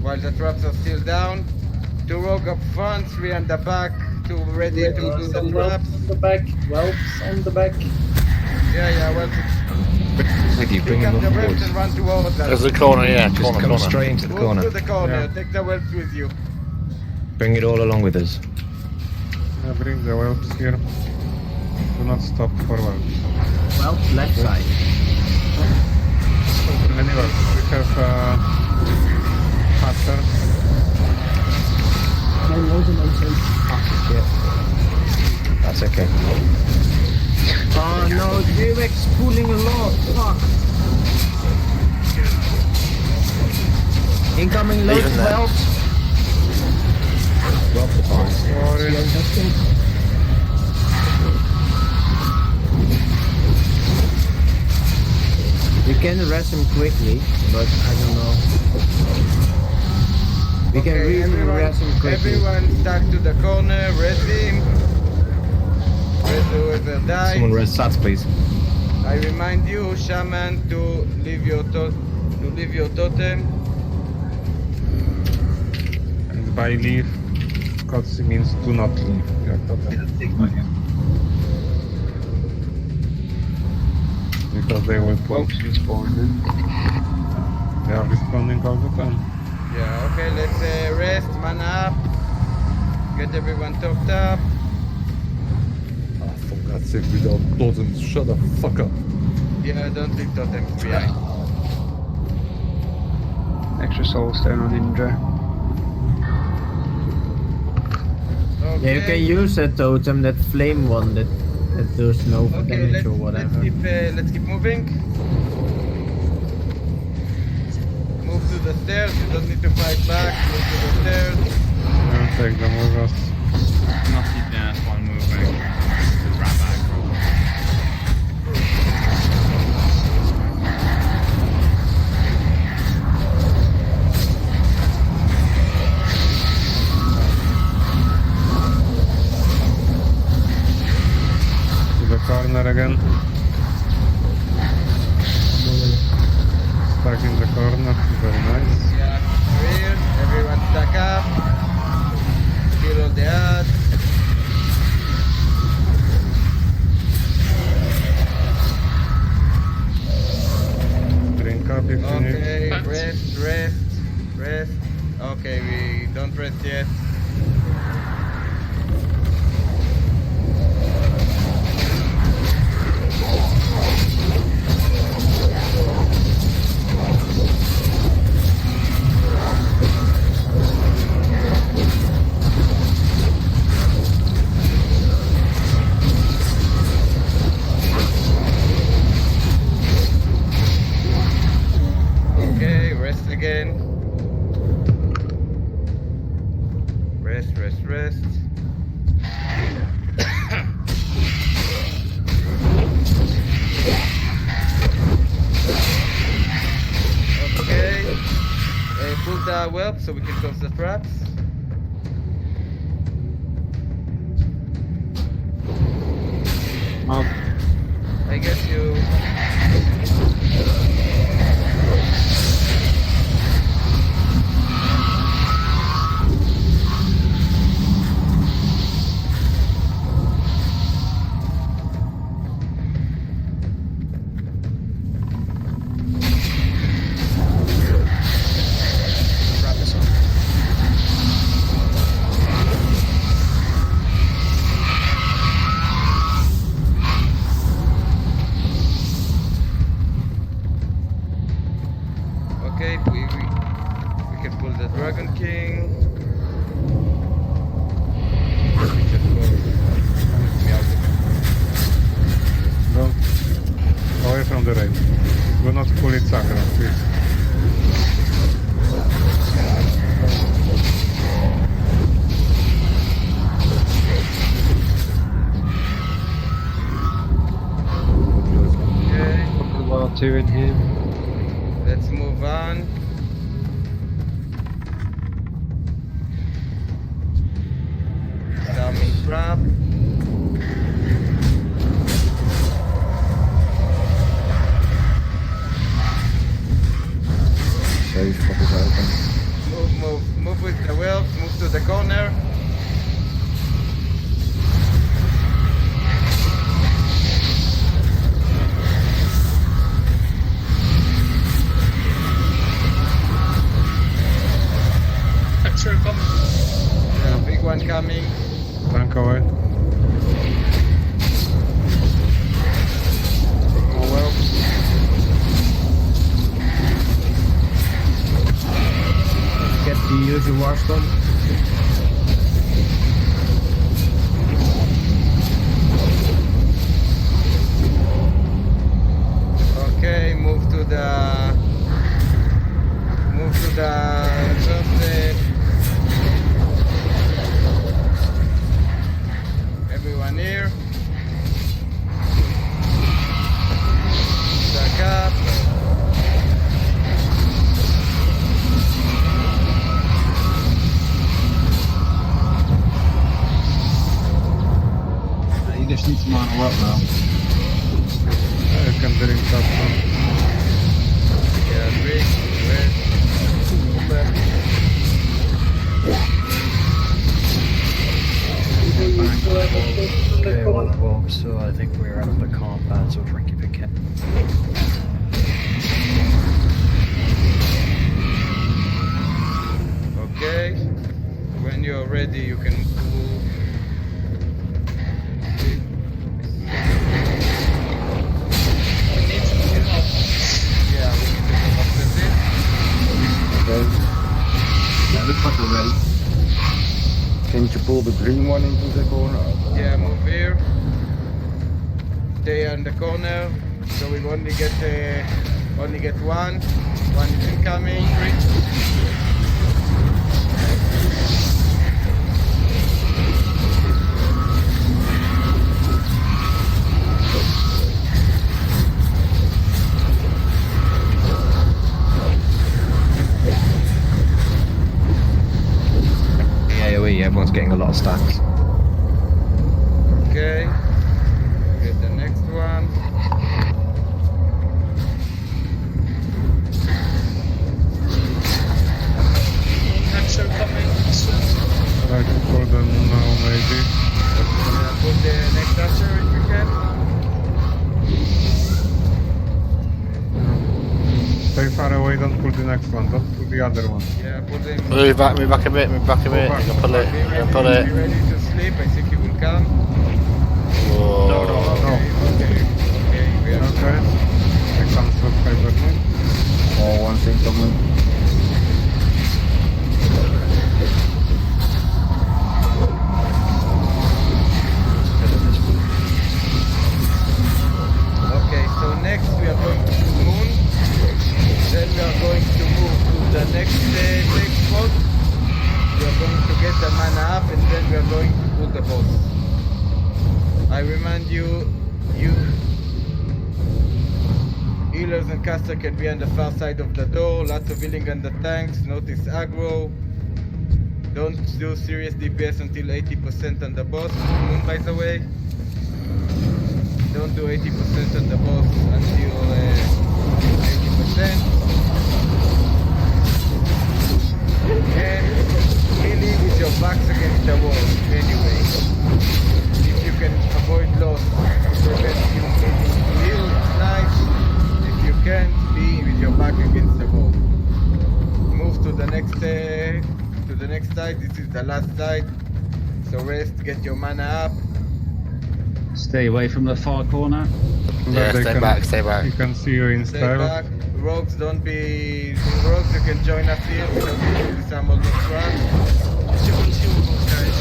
While the traps are still down. 2 rogue up front, 3 on the back, 2 ready to do the traps. On the back, whelps on the back. Yeah, well, Thank you. Bring pick him up up the whelps towards. and run towards us. There's the corner, yeah. Just Corner, come corner. straight into the Move corner. to the corner, Yeah. take the whelps with you. Bring it all along with us. Bring the whelps here. Do not stop for whelps. Well, left side. Many whelps. We have Hunter. That's okay. Oh no, Durex pulling a lot. Fuck. Incoming loads Even of that. help. Drop the fire. We can arrest him quickly, but I don't know. We can really arrest him quickly. Everyone stuck to the corner, rest him. Rest whoever dies. Someone res sats, please. I remind you, Shaman, to leave your totem. And by leave, Kotsi means do not leave your totem. because they will put. Wolves respawn then. They are responding all the time. Yeah, okay, let's rest, man up. Get everyone topped up. Ah, for God's sake, without totems, shut the fuck up. Yeah, don't leave totems behind. Extra soul stone on Indra. Yeah, you can use that totem, that flame one that does no damage or whatever. Let's keep moving. Move to the stairs, you don't need to fight back. Move to the stairs. I'll take them with us. Not keeping that one moving. Grab aggro. To the corner again. Stuck in the corner. Very nice. Yeah, rear. Everyone stack up. Kill all the odds. Drink up if you need. Okay, rest. Okay, we don't rest yet. Okay, rest again. Rest. Okay. Pull the whelp so we can close the traps. I guess you. Wrap this up. Okay, we can pull the Dragon King. We just go. Me out. Don't. Away from the raid. Do not pull it sacro, please. Okay, Put the wild 2 in here. let's move on. Dummy trap. Safe, what is open. Move with the whelps, move to the corner. Extra coming. Yeah, big one coming. Tank away. More whelps. Get to use your Warstone. Okay, move to the first. Everyone here. Stack up. ready, you can move. We need to move up. Yeah, we need to move up to this. Okay. Yeah, looks like we're ready. Can you pull the green one into the corner? Yeah, move here. Stay on the corner. So we only get one. One is incoming. AoE, everyone's getting a lot of stacks. Okay. Get the next one. Hacker coming soon. Try to pull them now, maybe. Put the next archer if you can. Stay far away, don't pull the next one, don't pull the other one. Yeah, put them. Move back a bit, You can pull it, you can pull Be it. ready to sleep. I think he will come. Whoa. No. Okay. We are Okay. I cancel Hibernate. Oh, one thing coming. Okay, so next we are going to Moon. Then we are going to move to the next safe spot. We are going to get the mana up and then we are going to pull the boss. I remind you, healers and caster can be on the far side of the door. Lots of healing on the tanks. Notice aggro. Don't do serious DPS until 80% on the boss. Moon, by the way. Don't do 80% on the boss until 80%. And melee with your backs against the wall anyway. If you can avoid loss, prevent you needing to heal, it's nice. If you can't, be with your back against the wall. Move to the next side. This is the last side. So rest, get your mana up. Stay away from the far corner. Yeah, They stay back. You can see you in Stay style. back. Rogues, don't be rogues. You can join us here because we will disarm all the traps. You will heal those guys.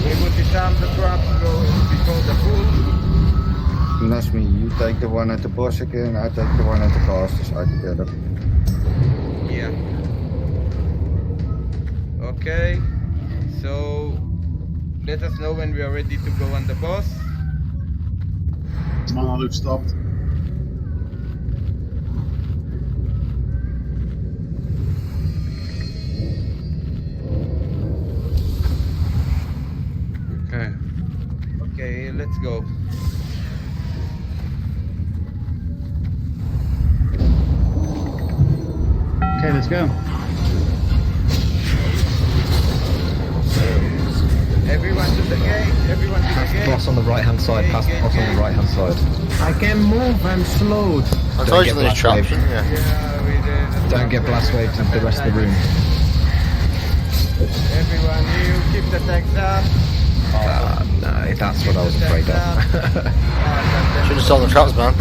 We will disarm the traps before the pool. Nasmi, you take the one at the boss again, I take the one at the caster side together. Yeah. Okay. So let us know when we are ready to go on the boss. Mana loop stopped. Okay. Okay, let's go. Okay, let's go. Everyone to the gate. Everyone to the Past the gate. boss on the right hand side, past the boss on the right hand side. I can move, I'm slowed. I Don't told you get there's blast traps, wave. didn't you? Yeah, we did. Don't get blast wave to the rest of the room. Everyone, you keep the tanks up. No, that's what I was afraid of. Should have sold the traps, man.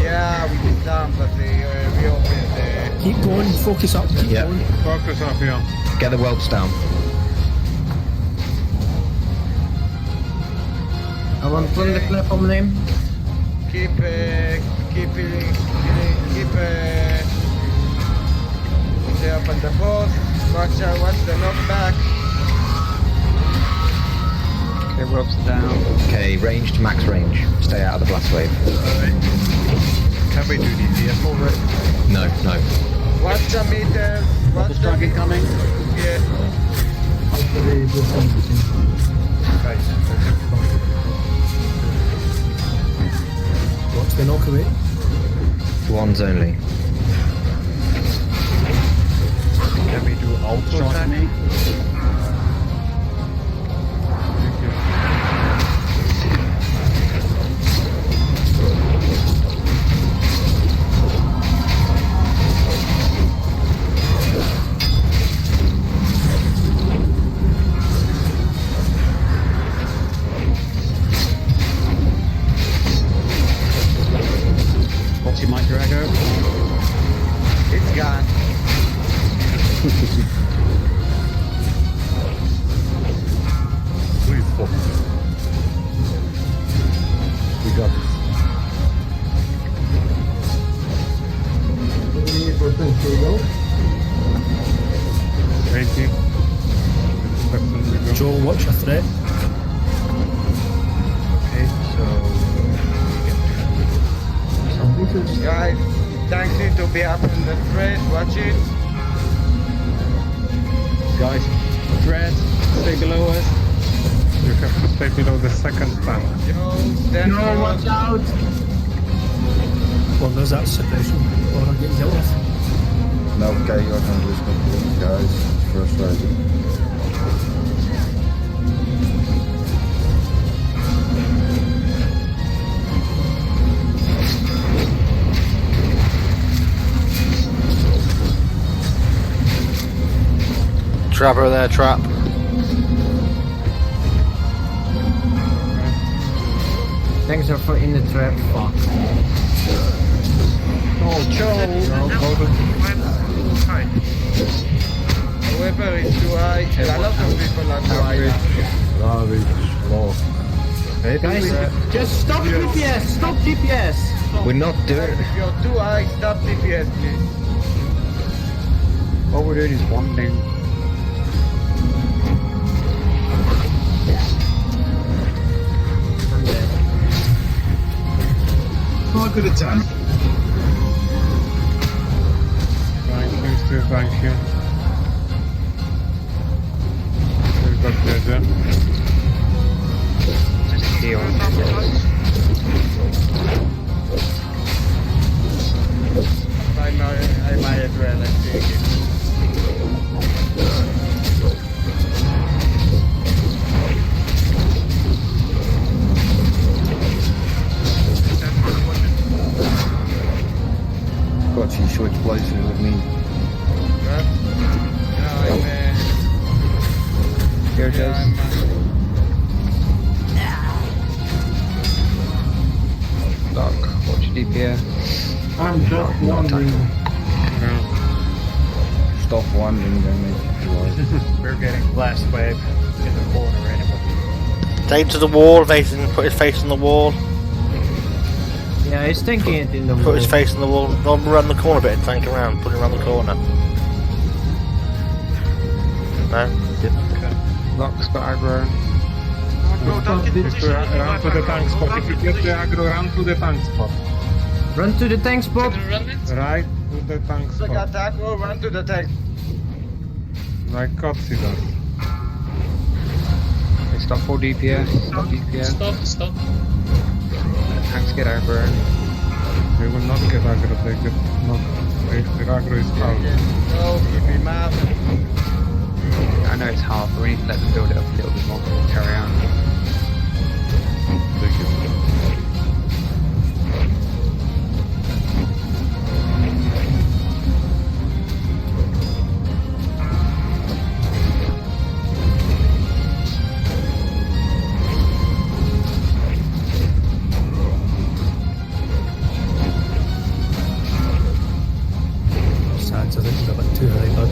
Yeah, we disarmed, but they reopened. Keep going, focus up, keep Yeah. going. Focus up here. Get the whelps down. I want to pull the clip on him. Keep stay up on the boss. Watch the knockback. Okay, ropes down. Okay, range to max range. Stay out of the blast wave. Can we do DPS already? No. Watch the meters. Watch the Strike incoming. Yeah. Watch the knock away. Ones only. Can we do auto Shot attack? me. It's gone. Please focus. We got this. Joel, what's your threat? Okay, so Guys, tanks need to be up in the thread. Watch it. Guys, thread, stay below us. You have to stay below the second tank. Yo, stand No, watch out! Well, there's that suppression. Or I'm getting dealt with. No, chaos on this complete, guys. It's frustrating. Trapper there, trap. Thanks for in the trap. Fuck. oh, Joel. However, it's too high. A lot of people are too high now. Guys, just stop GPS! Stop GPS! We're not doing If you're too high, stop DPS, please. All we're doing is wandering. Oh, good attack. Thank you. We've got the Just heal. I might as well take it. God, she switched places with me. What? No, I'm Here it is. Doc, watch your DPS. I'm just wondering. Stop wandering, then if you like. We're getting blast wave in the corner anyway. Take him to the wall, facing, put his face on the wall. Yeah, he's tanking it in the wall. Put his face on the wall. Don't run the corner a bit and tank around. Put him around the corner. No? Doc's got aggro. run to the tank spot. If you get the aggro, run to the tank spot. Run to the tank spot. Right to the tank I spot. got aggro, run to the tank. Like Kotzi does. Okay, stop full DPS. Stop DPS. Stop. Tanks get aggro. They will not get aggro. They get not. Their aggro is out. No, keep him up. I know it's hard, but we need to let them build it up a little bit more before we carry on. Sad, I think you're a bit too high, bud.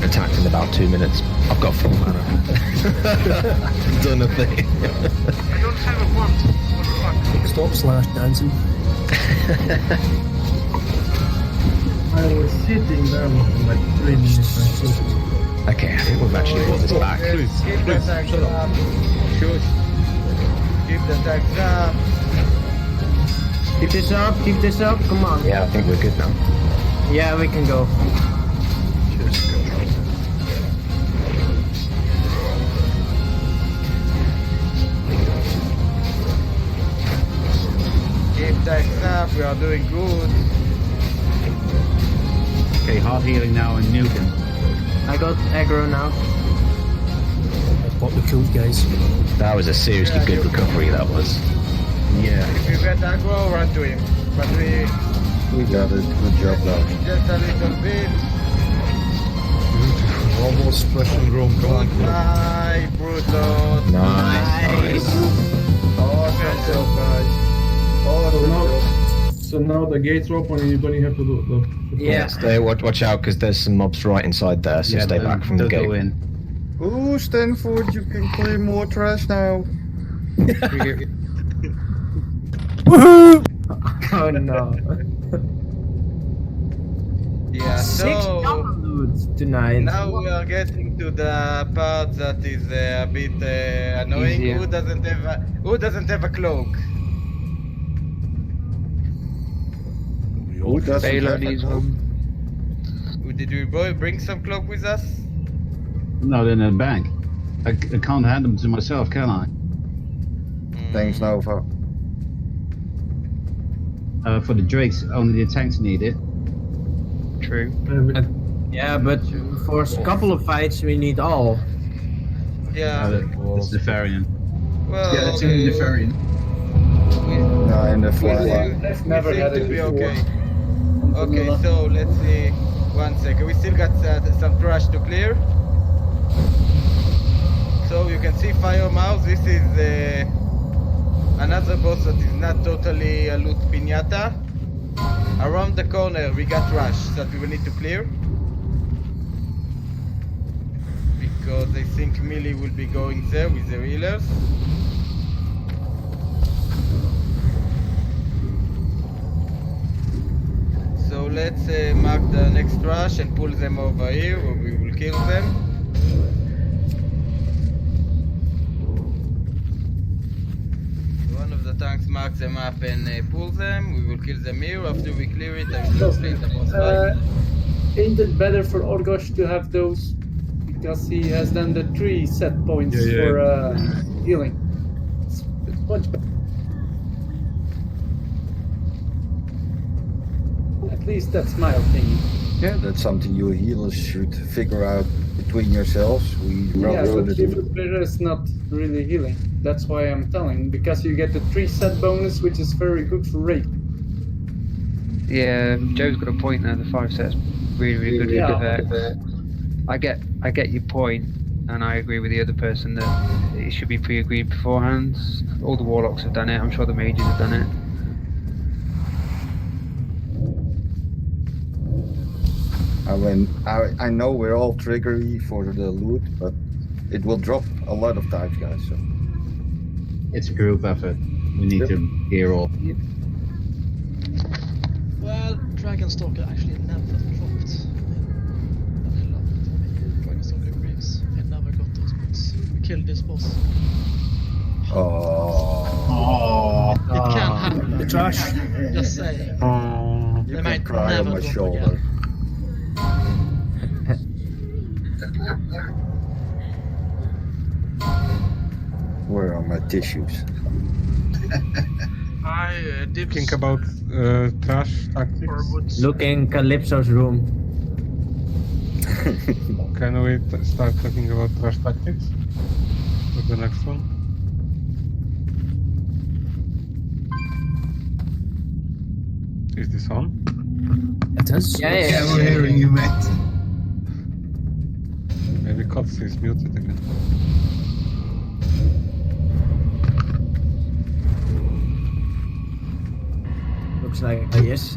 attacked in about 2 minutes. I've got full mana. Done a thing. I don't have a wand. What the fuck? Stop slash dancing. I was sitting there for like 3 minutes. Okay, I think we've actually got this back. Keep the tanks up. Keep the tanks up. Keep this up, come on. Yeah, I think we're good now. Yeah, we can go. Keep tanks up, we are doing good. Okay, half healing now and Newton. I got aggro now. What we killed, guys. That was a seriously good recovery, that was. Yeah. If you get aggro, run to him. But we got it. Good job, though. just a little bit. Almost splash and roam. Nice, Bruto. Nice. Awesome job, guys. Awesome job. So So now the gates are open and you don't even have to do the Yeah. Stay, watch out, because there's some mobs right inside there, so stay back from the Go gate. in. Ooh, Stanford, you can clear more trash now. Oh no. Yeah, 6 so downloads tonight. now we are getting to the part that is a bit annoying. Easier. Who doesn't have a cloak? Who doesn't Baylor have a needs cloak? one. Did we boy bring some cloak with us? No, they're in the bank. I can't hand them to myself, can I? Thanks, Nova. For the Drakes, only the tanks need it. True. Yeah, but for a couple of fights we need all. Yeah. It's the variant. Well, Yeah, it's okay. only the variant. No, in the We fly. seem to be okay. Okay, so let's see. 1 second. We still got some trash to clear. So you can see Fire Mouse. This is another boss that is not totally a loot piñata. Around the corner we got trash that we will need to clear. Because I think Millie will be going there with the healers. So let's mark the next trash and pull them over here where we will kill them. One of the tanks marks them up and pull them. We will kill them here. After we clear it, I will complete the boss fight. Ain't it better for Orgosh to have those? Because he has then the 3 set points for healing. It's much better. At least that's my opinion. Yeah, that's something you healers should figure out between yourselves. We Yeah, rather but do. Better is not really healing. That's why I'm telling, because you get the 3 set bonus, which is very good for raid. Yeah, Joe's got a point there. The 5 set's really good Yeah. for Vex. I get your point, and I agree with the other person that it should be pre-agreed beforehand. All the warlocks have done it. I'm sure the mages have done it. I know we're all triggery for the loot, but it will drop a lot of times, guys. So. It's a group effort. We need to hear all. Well, Dragonstalker actually never dropped Dragonstalker Graves. I never got those boots. We killed this boss. Oh. It can happen. The trash. Just saying. You They can might cry on never my drop shoulder. again. Where are my tissues? I did Think about trash tactics. Look in Calypso's room. Can we start talking about trash tactics for the next one? Is this on? It is. Yeah, we're hearing you, mate. Maybe Kotze is muted again. Looks like yes.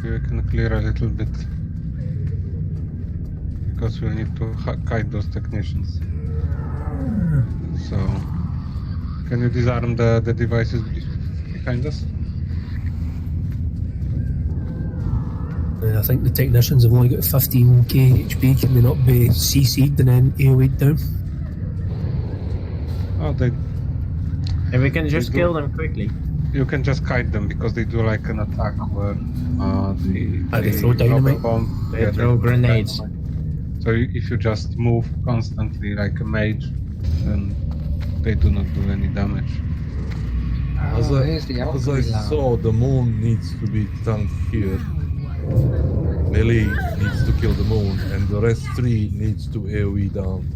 We can clear a little bit because we need to kite those technicians. So, can you disarm the devices behind us? I think the technicians have only got 15k HP. Can they not be CC'd and then AoE'd down? Oh, they. And we can just They do- kill them quickly. You can just kite them because they do like an attack where They throw dynamite. bomb. They throw grenades. So if you just move constantly like a mage, then they do not do any damage. As here's the I alchemy lab. saw, the moon needs to be tanked here. Melee needs to kill the moon, and the rest 3 needs to AoE down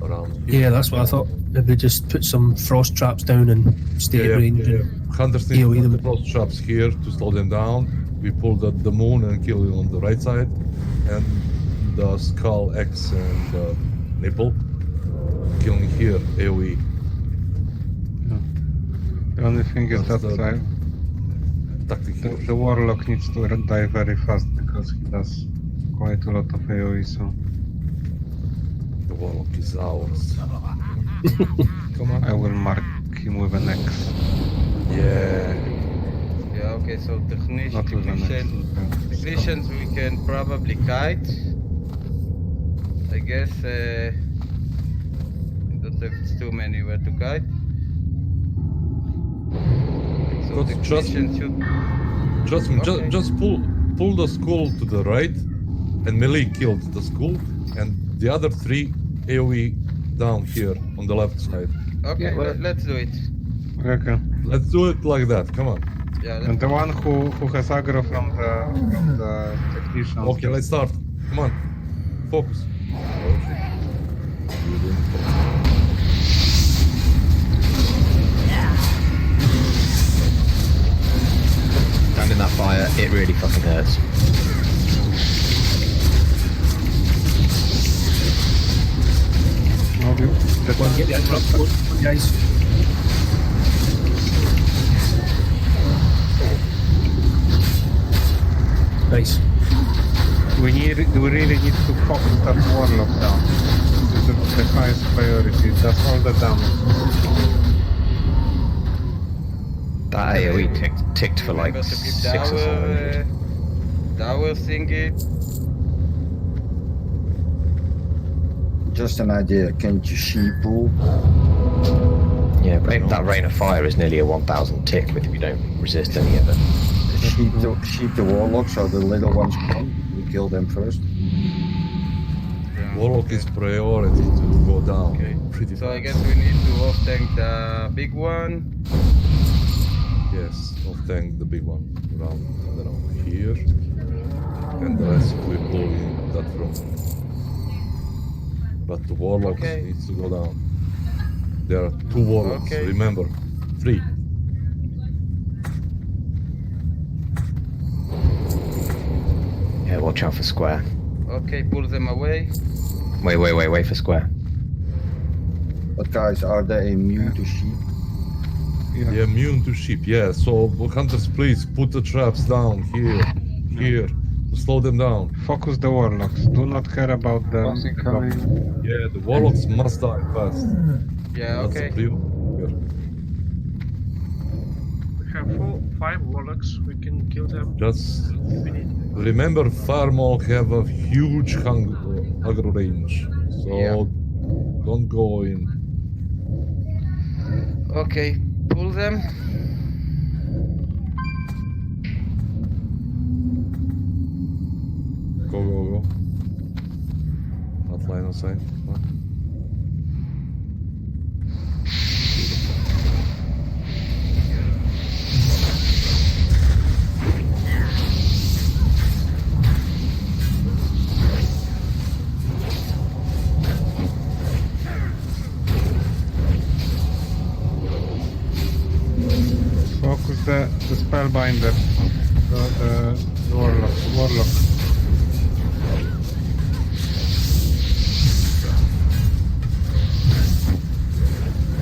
around here. Yeah, that's what I thought. Maybe just put some frost traps down and stay at range. And Hunters need AoE to put them. the frost traps here to slow them down. We pull the moon and kill it on the right side, and the skull X and the nipple killing here AoE. The only thing is That's that the tactic here. the warlock needs to die very fast because he does quite a lot of AoE. So The warlock is ours. Come on. I will mark him with an X. Yeah. Yeah, okay, so Not with an X. technicians we can probably kite. I guess I don't know if it's too many where to kite. So Trust technicians should... Trust me, Okay. just pull the skull to the right, and melee killed the skull, and the other 3 AoE down here on the left side. Okay, let's do it. Okay. Let's do it like that. Come on. Yeah, And the one who has aggro from the technician. Okay, let's start. Come on. Focus. Stand in that fire, it really fucking hurts. Get the interrupt, guys. Nice. We really need to focus that warlock down. This is the highest priority. That's all the damage. That AoE ticked for like Remember to keep 6 or 700. Tower thingy. Just an idea. Can't you sheep pool? Yeah, that rain of fire is nearly a 1000 tick if you don't resist any of it. Sheep the warlock so the little ones come. We kill them first. Warlock is priority to go down. Pretty So I fast. guess we need to off tank the big one. Yes, I'll tank the big one around, I don't know, here. And the rest we pull in that room. But the warlock needs to go down. There are 2 warlocks, Okay. remember. 3. Yeah, watch out for square. Okay, pull them away. Wait for square. But guys, are they immune to sheep? Yeah, immune to sheep, yeah. So, hunters, please put the traps down here, to slow them down. Focus the warlocks. Do not care about them. Yeah, the warlocks must die fast. Yeah, That's okay. a priority. We have 5 warlocks. We can kill them. Just if we need. remember, Farmall have a huge aggro range, so don't go in. Okay, pull them. Go. Not line of sight. Focus the spellbinder. The warlock.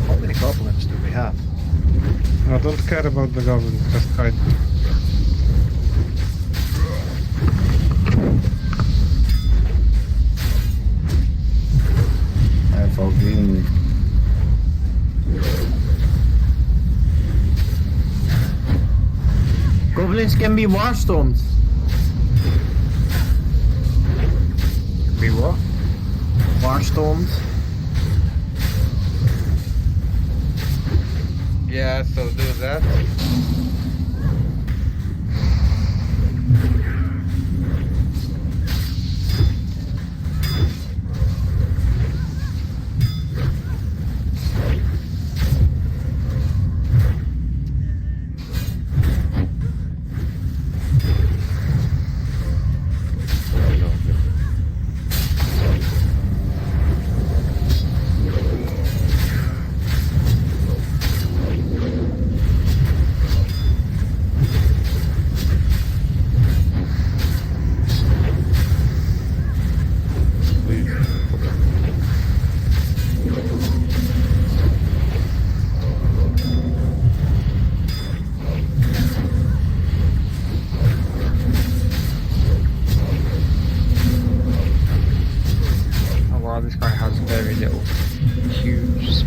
How many goblins do we have? I don't care about the goblins, just hide them. And for green. Goblins can be warstormed. Be what? Warstormed. Yeah, so do that.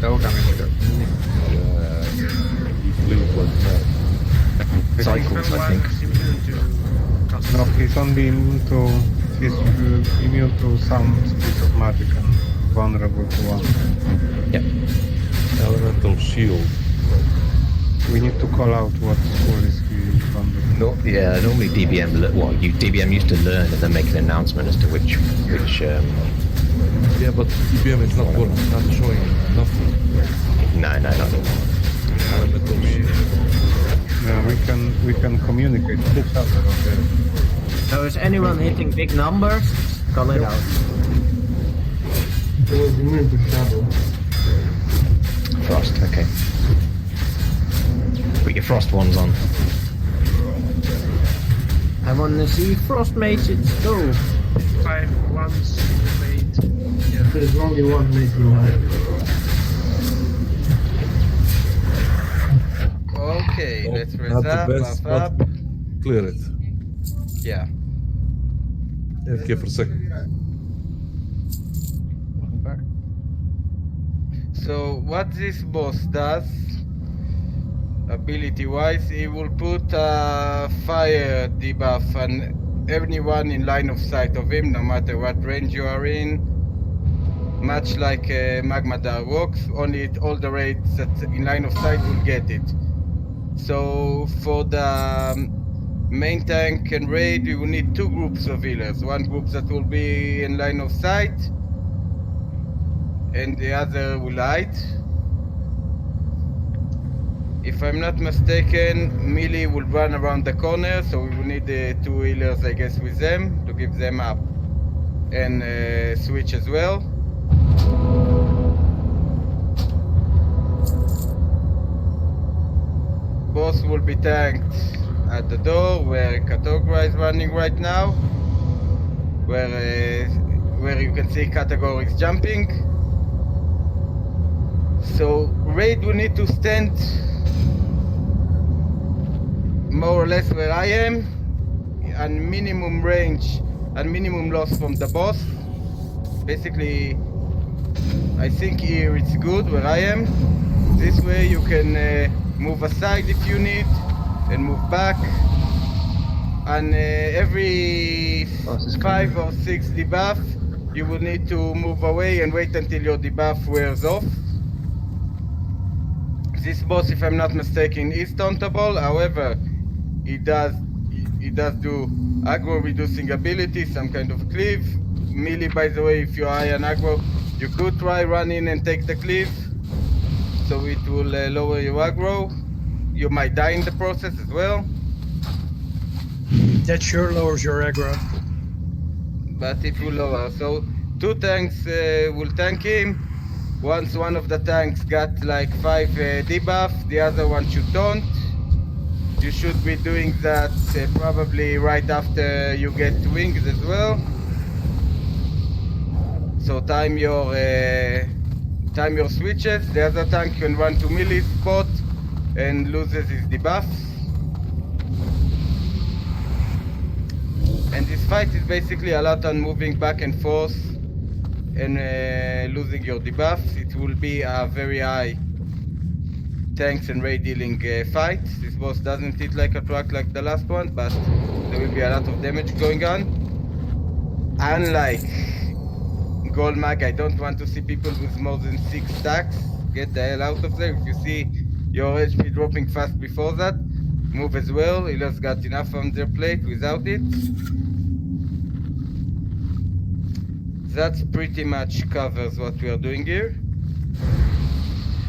spell damage reduction. Yeah, he bleeds like mad. Cycles, I think. No, he's only immune to immune to some speed of magic and vulnerable to one. Yep. Elemental shield. We need to call out what school is he vulnerable. No, yeah, normally DBM. DBM used to learn and then make an announcement as to which. Yeah, but DBM is not showing nothing. No, not anymore. Elemental shield. Yeah, we can communicate with each other. Okay. So is anyone hitting big numbers? Call it out. It was immune to shadow. Frost, okay. Put your frost ones on. I want to see frost mages go. 5 ones made. Yeah. There's only one mate alive. Okay, let's Not the reserve, best, buff up. but clear it. Yeah. Okay, for a second. So what this boss does, ability-wise, he will put a fire debuff on anyone in line of sight of him, no matter what range you are in. Much like Magma Dar works, only all the raids that in line of sight will get it. So for the main tank and raid, we will need 2 groups of healers. One group that will be in line of sight, and the other will hide. If I'm not mistaken, melee will run around the corner, so we will need 2 healers, I guess, with them to give them up and switch as well. Boss will be tanked at the door where Katogra is running right now, where you can see categories jumping. So raid will need to stand more or less where I am, and minimum range and minimum loss from the boss. Basically, I think here it's good where I am. This way you can move aside if you need, and move back. And every 5 or 6 debuff, you will need to move away and wait until your debuff wears off. This boss, if I'm not mistaken, is tauntable. However, he does do aggro reducing ability, some kind of cleave. Melee, by the way, if you're high on aggro, you could try run in and take the cleave, so it will lower your aggro. You might die in the process as well. That sure lowers your aggro. But it will lower. So 2 tanks will tank him. Once one of the tanks got like 5 debuff, the other one should taunt. You should be doing that probably right after you get wings as well. So time your switches. The other tank can run to melee spot and loses his debuffs. And this fight is basically a lot on moving back and forth and losing your debuffs. It will be a very high tanks and raid dealing fight. This boss doesn't hit like a truck like the last one, but there will be a lot of damage going on. Unlike Gold Mag, I don't want to see people with more than 6 stacks. Get the hell out of there. If you see your HP dropping fast before that, move as well. Healers got enough on their plate without it. That pretty much covers what we are doing here.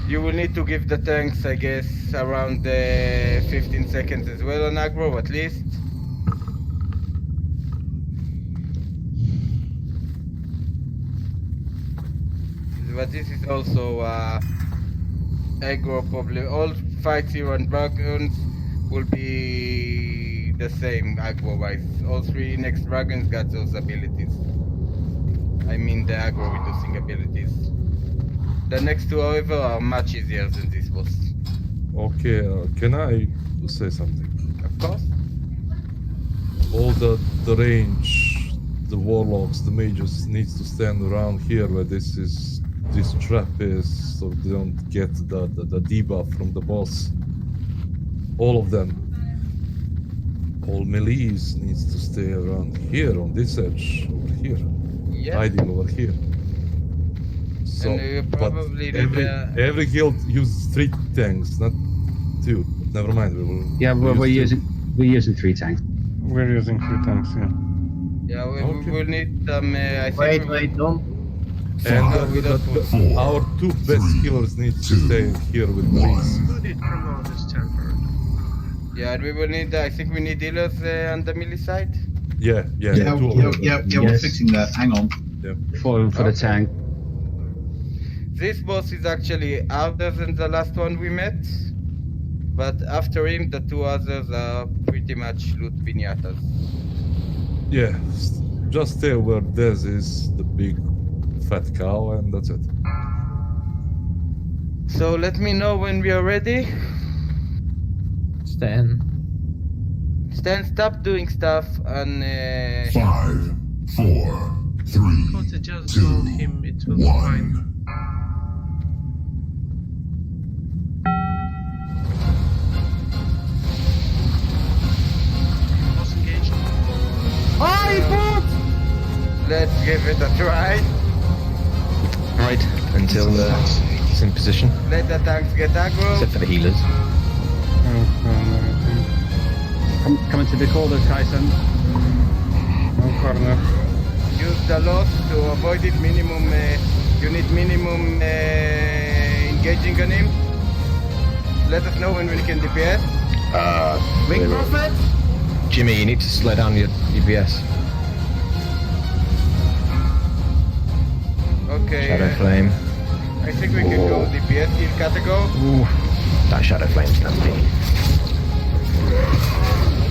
You will need to give the tanks, I guess, around 15 seconds as well on aggro, at least. But this is also aggro problem. All fights here on dragons will be the same aggro-wise. All 3 next dragons got those abilities. I mean the aggro reducing abilities. The next 2, however, are much easier than this boss. Okay, can I say something? Of course. All the range, the warlocks, the mages needs to stand around here where this is this trap is, so they don't get the debuff from the boss. All of them. All melees needs to stay around here on this edge over here, hiding over here. So, And you but probably need every guild uses 3 tanks, not 2. But never mind, we will. Yeah, we're using 3 tanks. We're using 3 tanks, yeah. Yeah, we will need some. I think Wait, don't. And our 2 best healers need to stay here with melees. Who did promote this temper? Yeah, and we will need. I think we need healers on the melee side. Yeah, we're fixing that. Hang on. Yeah. For the tank. This boss is actually harder than the last one we met, but after him, the 2 others are pretty much loot pinatas. Yeah, just stay where Dez is, the big fat cow, and that's it. So let me know when we are ready. Stan, stop doing stuff and. 5, 4, 3, But to just 2, load him, it will be fine. 1. Boss engaged. Oh, he pulled! Let's give it a try. Right, until it's in position. Let the tanks get aggro. Except for the healers. Coming to the corner, Tyson. One corner. Use the loss to avoid it. Minimum. You need minimum engaging on him. Let us know when we can DPS. Wing Prophet. Jimmy, you need to slow down your DPS. Okay. Shadow Flame. I think we can go DPS. Heal Katago. Ooh, that Shadow Flame's nasty.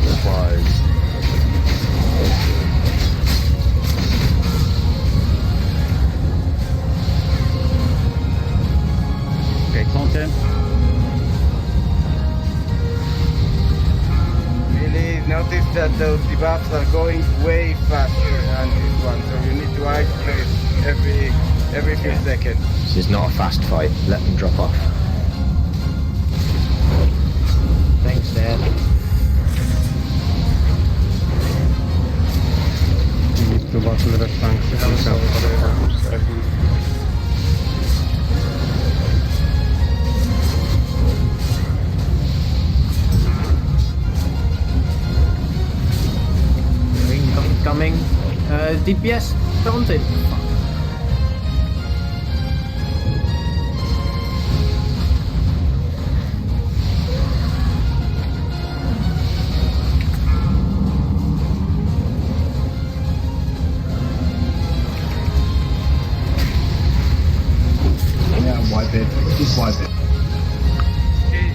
Surprise. Okay, content. Really notice that those debuffs are going way faster on this one, so you need to isolate every few seconds. This is not a fast fight. Let them drop off. Thanks, Dad. We need to battle the tanks if we can. Coming. DPS, don't it? Yeah, wipe it. Just wipe it. Okay,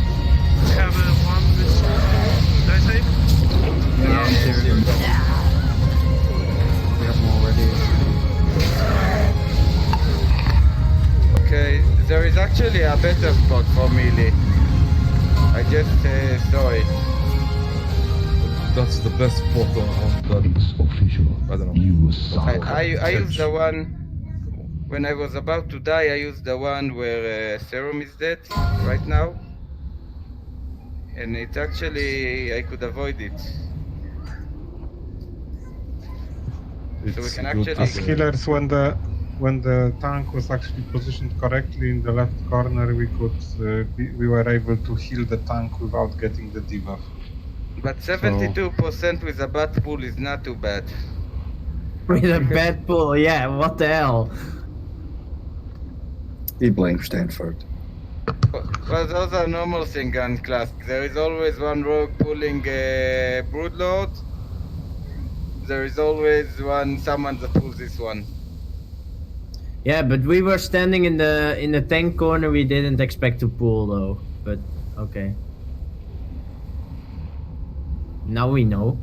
we have one with sword. Did I save? We have more ready. Okay, there is actually a better spot for melee. I just saw it. That's the best spot on that. I don't know. I used the one when I was about to die. I used the one where Serum is dead right now, and it's actually I could avoid it. So we can actually. As healers, when the tank was actually positioned correctly in the left corner, we were able to heal the tank without getting the debuff. But 72% with a bat pool is not too bad. With a bad pull, yeah, what the hell? He blames Stanford. Well, those are normal thing gun class. There is always one rogue pulling a broodlord. There is always someone that pulls this one. Yeah, but we were standing in the tank corner. We didn't expect to pull though. But okay. Now we know.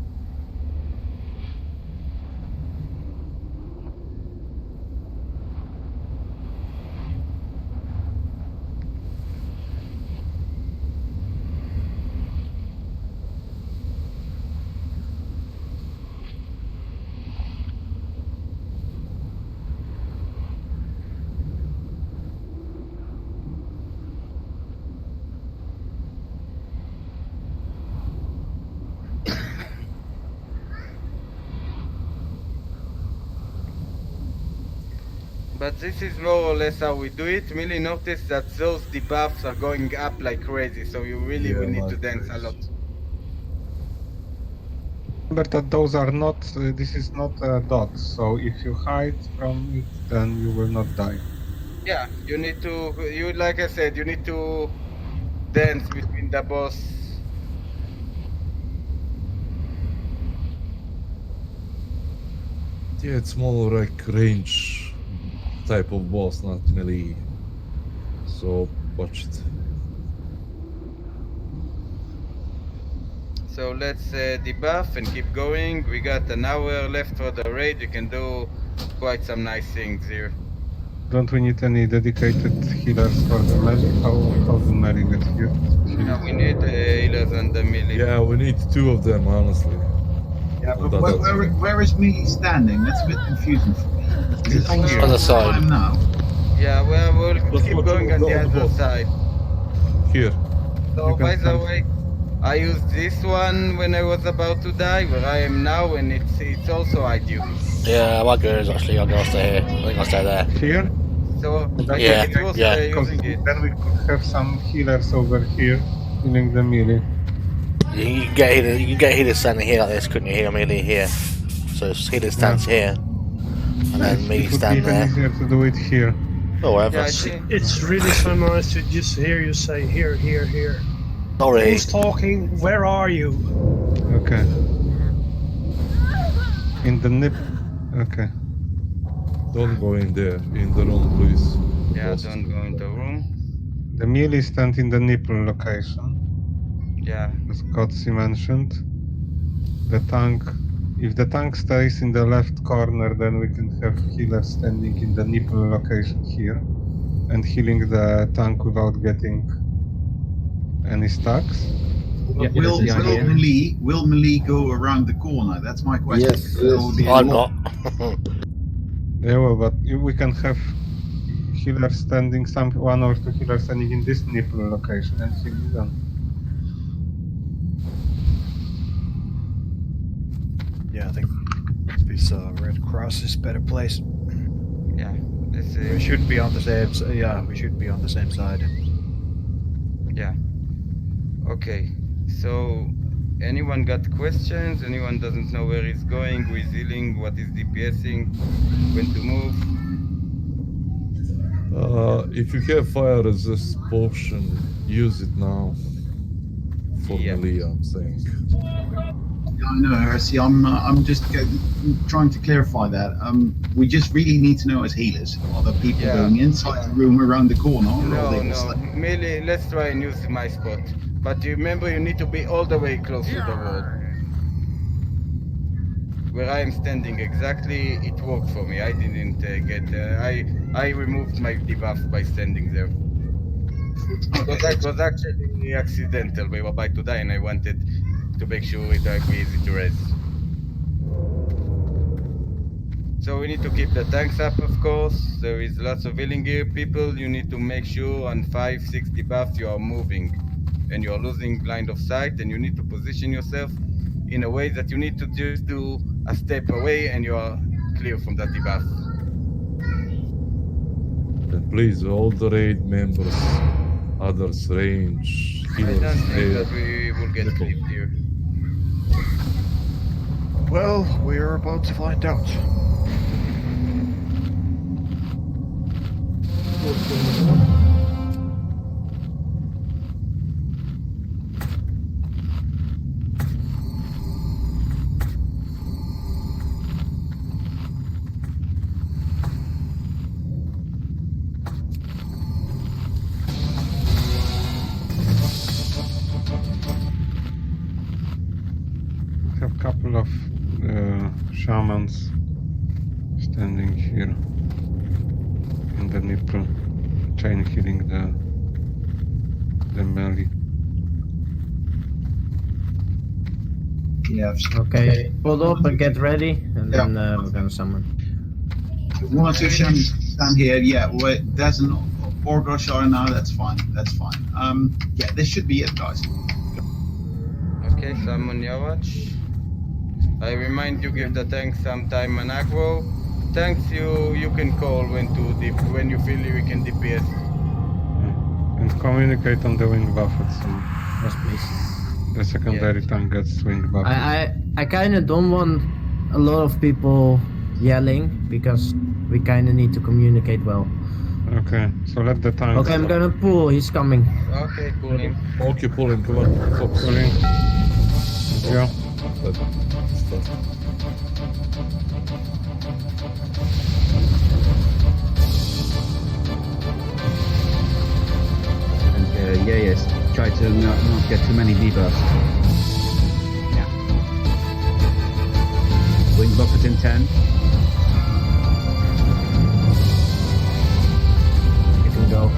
But this is more or less how we do it. Really notice that those debuffs are going up like crazy, so you really will need to dance a lot. Remember that those are not, this is not a dot, so if you hide from it, then you will not die. Yeah, you need to, like I said, you need to dance between the boss. Yeah, it's more like range type of boss, not melee. So watch it. So let's debuff and keep going. We got an hour left for the raid. You can do quite some nice things here. Don't we need any dedicated healers for the melee? How do melee get here? No, we need healers on the melee. Yeah, we need 2 of them, honestly. Yeah, but where is me standing? That's a bit confusing for me. Is it on the Other side. time now? Yeah, well, we'll keep going on the other side. Here. So, by the way, I used this one when I was about to die, where I am now, and it's also ideal. Yeah, my good is actually I'm gonna stay here. I think I'll stay there. Here? So, Yeah, it was yeah. using it. Then we could have some healers over here healing the melee. You can get healers standing here like this, couldn't you? Heal melee here. So healer stands here, and then melee It would be stand even there. easier to do it here. Or whatever. It's really so nice to just hear you say here, here, here. Sorry. Who's talking? Where are you? Okay. In the nip. Okay. Don't go in there, in the room, please. Yeah, don't go in the room. The melee stand in the nipple location. Yeah. As Kotzi mentioned. The tank. If the tank stays in the left corner, then we can have healer standing in the nipple location here and healing the tank without getting any stacks. Will melee go around the corner? That's my question. Yes, Because there will be a I'm lot- not. Yeah, well, but we can have healers standing, 1 or 2 healers standing in this nipple location and healing them. Yeah, I think this red cross is better place. Yeah, let's see. We should be on the same. Yeah, we should be on the same side. Yeah. Okay. So, anyone got questions? Anyone doesn't know where he's going, who is healing, what is DPSing, when to move? If you have fire resist potion, use it now. For melee, I'm saying. I know, Hersey. I'm just trying to clarify that. We just really need to know as healers, are the people going inside the room around the corner? Or are they No. Melee, let's try and use my spot. But you remember, you need to be all the way close to the wall. Where I am standing exactly, it worked for me. I didn't I removed my debuff by standing there. It was actually accidental. We were about to die and I wanted to make sure it would be easy to rest. So we need to keep the tanks up, of course. There is lots of healing gear. People, you need to make sure on 5-6 debuffs you are moving and you are losing line of sight, and you need to position yourself in a way that you need to just do a step away and you are clear from that debuff. And please, all the raid members, others, range, I healers, don't think there. that we will get clipped here. Well, we're about to find out. Have a couple of shamans standing here in the nipple, chain healing the melee. Yeah. Okay, pull up and get ready, and then we're gonna summon. 1 or 2 shamans stand here. Yeah, well, there's an Orgosh now. That's fine. That's fine. Yeah, this should be it, guys. Okay, summon your watch. I remind you, give the tank some time and aggro. Tanks, you can call when you feel you can DPS. And communicate on the wing buffet, so Yes, please. the secondary tank gets wing buffet. I kind of don't want a lot of people yelling because we kind of need to communicate well. Okay, so let the tank. Okay, I'm gonna pull. He's coming. Okay, pull him. Okay, pull him. Come on, Fox. Pulling. Yeah. And yes, try to not get too many debuffs. Yeah. Wing buffet in 10. You can go.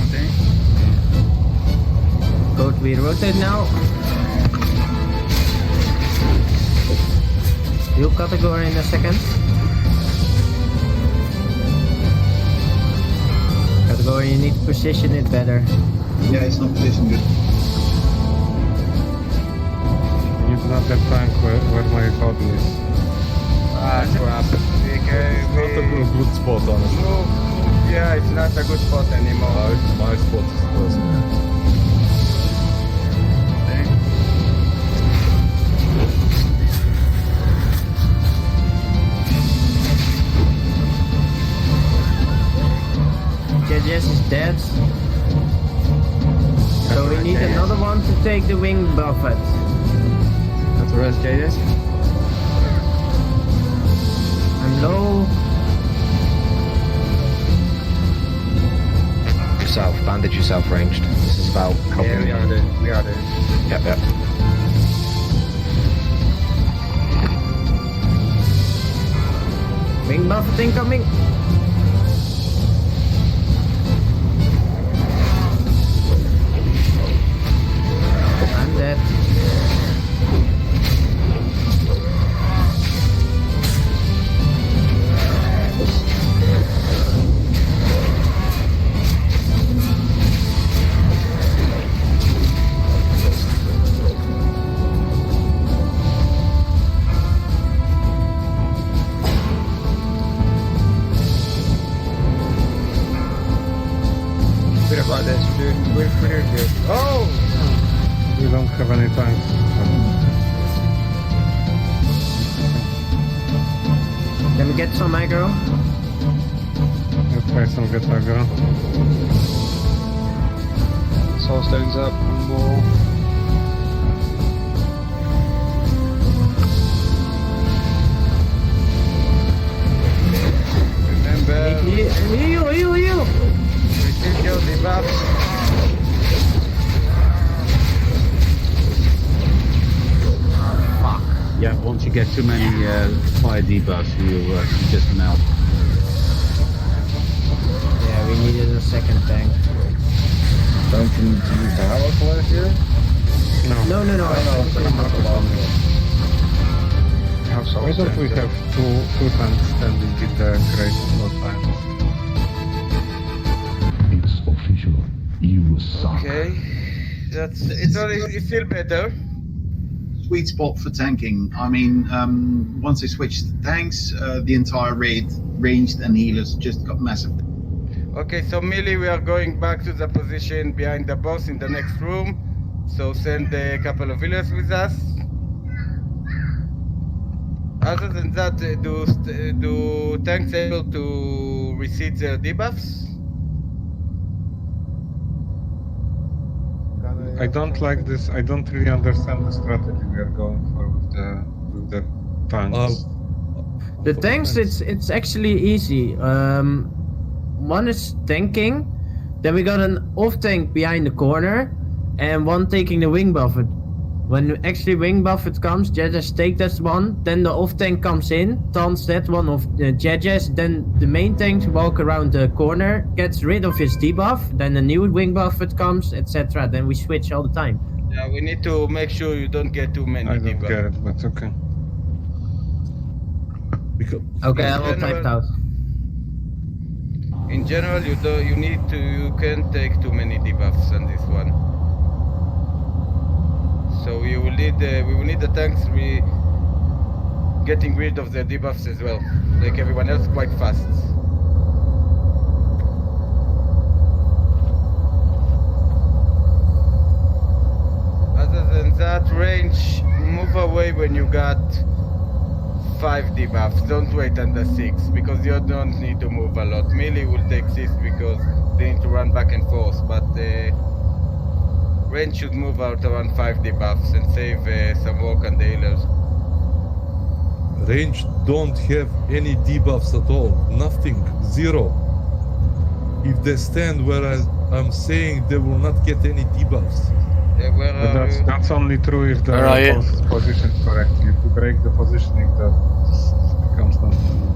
Okay. Go. We rotate now. You category in a second. Category, you need to position it better. Yeah, it's not positioned good. It's not the tank where my body is. Ah, crap. Not a good spot, honestly. Yeah, it's not a good spot anymore. My spot is personally. JJS is dead. So we need another one to take the wing buffet. That's the rest, JJS. I'm low. Yourself, bandage yourself ranged. This is about helping. Yeah, we are doing. Yep. Wing buffet incoming. I'm dead. We don't like this. We're doing good. Oh! We don't have any tanks. Can we get some aggro? Okay, some get aggro. Soul stones up on wall. Remember, You. receive your debuff. Yeah, once you get too many fire debuffs, you just melt. Yeah, we needed a second tank. Don't you need to use the Howard Lair here? No. Why don't we have two tanks standing in the crate all times? It's official. You suck. Okay, it's still better. Sweet spot for tanking. I mean, once they switched to tanks, the entire raid, ranged and healers, just got massive. Okay, so melee, we are going back to the position behind the boss in the next room. So send a couple of healers with us. Other than that, do tanks able to receive their debuffs? I don't like this. I don't really understand the strategy we are going for with the tanks. The tanks, it's actually easy. One is tanking, then we got an off tank behind the corner, and one taking the wing buffet. When actually wing buffet comes, Judges take that one, then the off tank comes in, taunts that one of the Judges, then the main tank walk around the corner, gets rid of his debuff, then the new wing buffet comes, etc. Then we switch all the time. Yeah, we need to make sure you don't get too many I don't debuffs. get it, but okay. Okay, I will type it out. In general, you can't take too many debuffs on this one. So we will need the tanks getting rid of the debuffs as well, like everyone else, quite fast. Other than that, range, move away when you got 5 debuffs. Don't wait under 6 because you don't need to move a lot. Melee will take 6 because they need to run back and forth, but range should move out around 5 debuffs and save some work on the healers. Range don't have any debuffs at all. Nothing. Zero. If they stand where I'm saying, they will not get any debuffs. But that's only true if the Where are you? boss is positioned correctly. If you break the positioning, that becomes nothing.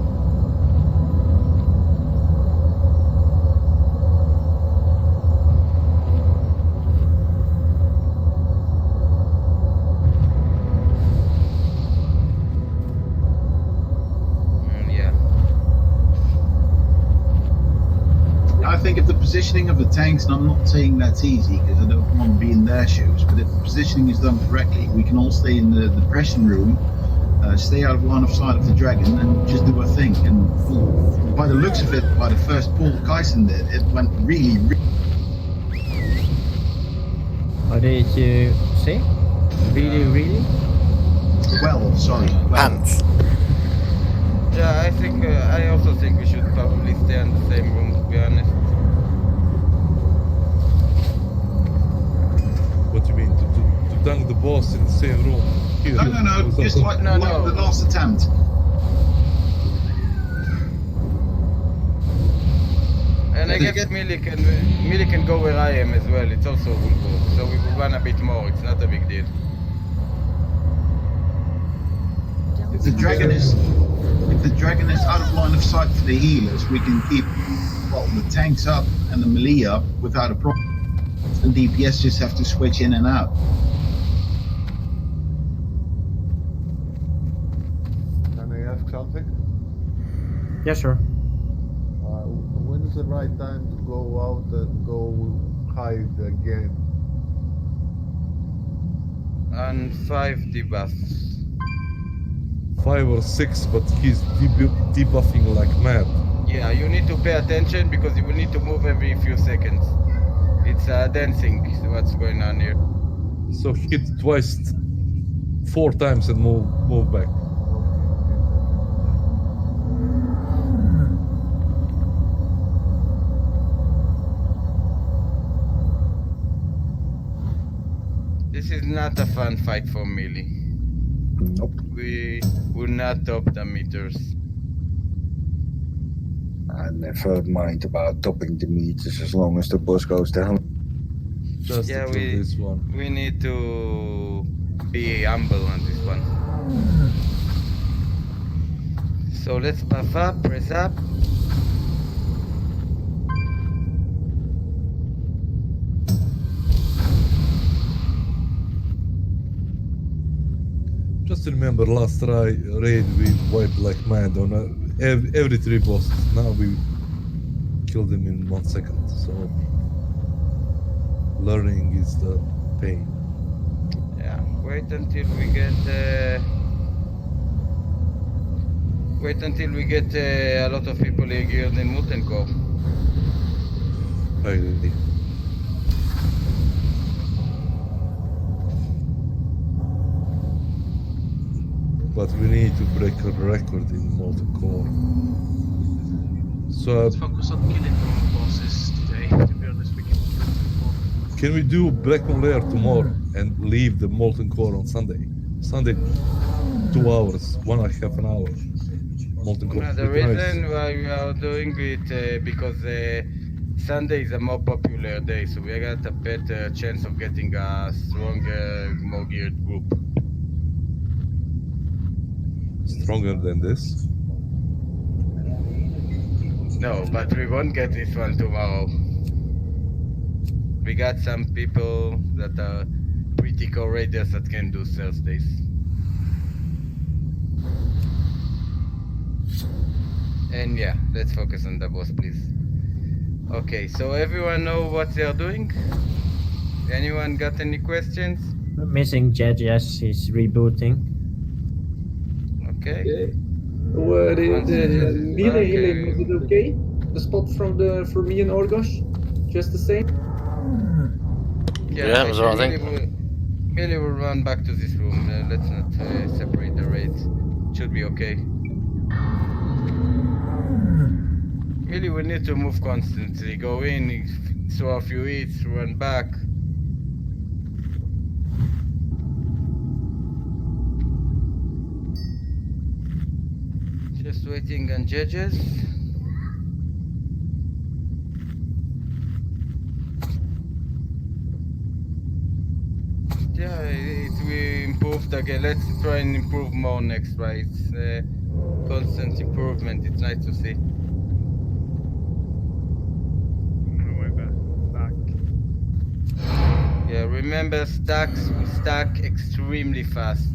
I think if the positioning of the tanks, and I'm not saying that's easy because I don't want to be in their shoes, but if the positioning is done correctly, we can all stay in the depression room, stay out of line of sight of the dragon, and just do our thing. And by the looks of it, by the first pull Kaisen did, it went really, What did you say? Really? well. Sorry. Pants. Yeah, I also think we should probably stay in the same room, to be honest. What do you mean? To dunk the boss in the same room? Here, No. Just like the last attempt. And I guess Millie can go where I am as well. It's also Wolfo, so we will run a bit more. It's not a big deal. If the dragon is out of line of sight for the healers, we can keep the tanks up and the melee up without a problem. And DPS just have to switch in and out. Can I ask something? Yes, sir. When is the right time to go out and go hide again? And 5 debuffs. 5 or 6, but he's debuffing like mad. Yeah, you need to pay attention because you will need to move every few seconds. It's dancing, what's going on here. So hit twice, 4 times and move back. This is not a fun fight for melee. Nope. We will not top the meters. I never mind about topping the meters as long as the boss goes down. Just Yeah, to kill this one. we need to be humble on this one. So let's buff up, press up. Just remember last raid we wiped like mad on every 3 bosses. Now we killed them in 1 second. So learning is the pain. Yeah, wait until we get a lot of people here in Molten Core. I agree. But we need to break a record in Molten Core. So Let's focus on killing more bosses today. To be honest, we can kill 2 more. can we do BlackWing Lair tomorrow and leave the Molten Core on Sunday? Sunday, 2 hours, 1.5 hour. Molten Core. The reason why we are doing it because Sunday is a more popular day, so we got a better chance of getting a stronger, more geared group. Stronger than this? No, but we won't get this one tomorrow. We got some people that are pretty core raiders that can do Thursdays. And yeah, let's focus on the boss, please. Okay, so everyone know what they're doing? Anyone got any questions? Missing Jet, yes, he's rebooting. Okay. The melee healing, is it okay? The spot for me and Orgosh? Just the same? Yeah, that was all right, I think. Melee will run back to this room. Let's not separate the raids. Should be okay. Melee will need to move constantly. Go in, throw a few hits, run back. Just waiting on judges. Yeah, we improved again. Let's try and improve more next, right? It's constant improvement. It's nice to see. Yeah, remember stacks will stack extremely fast.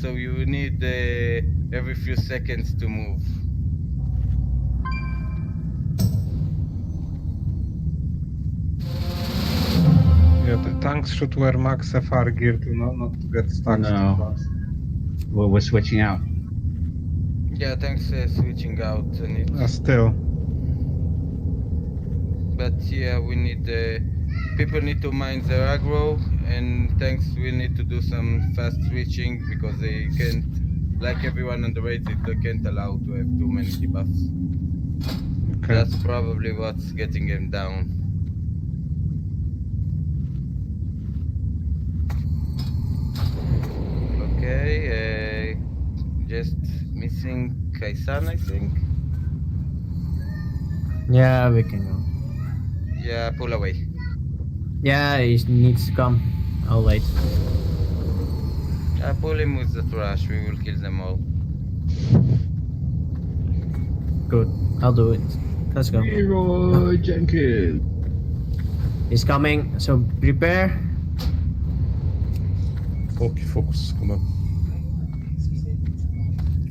So you need every few seconds to move. Yeah, the tanks should wear max FR gear to not to get stuck too fast. Well, we're switching out. Yeah, thanks switching out and it. Still. But yeah, we need people need to mind their aggro, and thanks we need to do some fast switching because they can't, like everyone on the raid, they can't allow to have too many debuffs. Okay. That's probably what's getting him down. Okay, just missing Kaisan, I think. Yeah, we can go. Yeah, pull away. Yeah, he needs to come. I'll wait. Pull him with the trash, we will kill them all. Good, I'll do it. Let's go. Leroy Jenkins. He's coming, so prepare. Okay, focus, come on.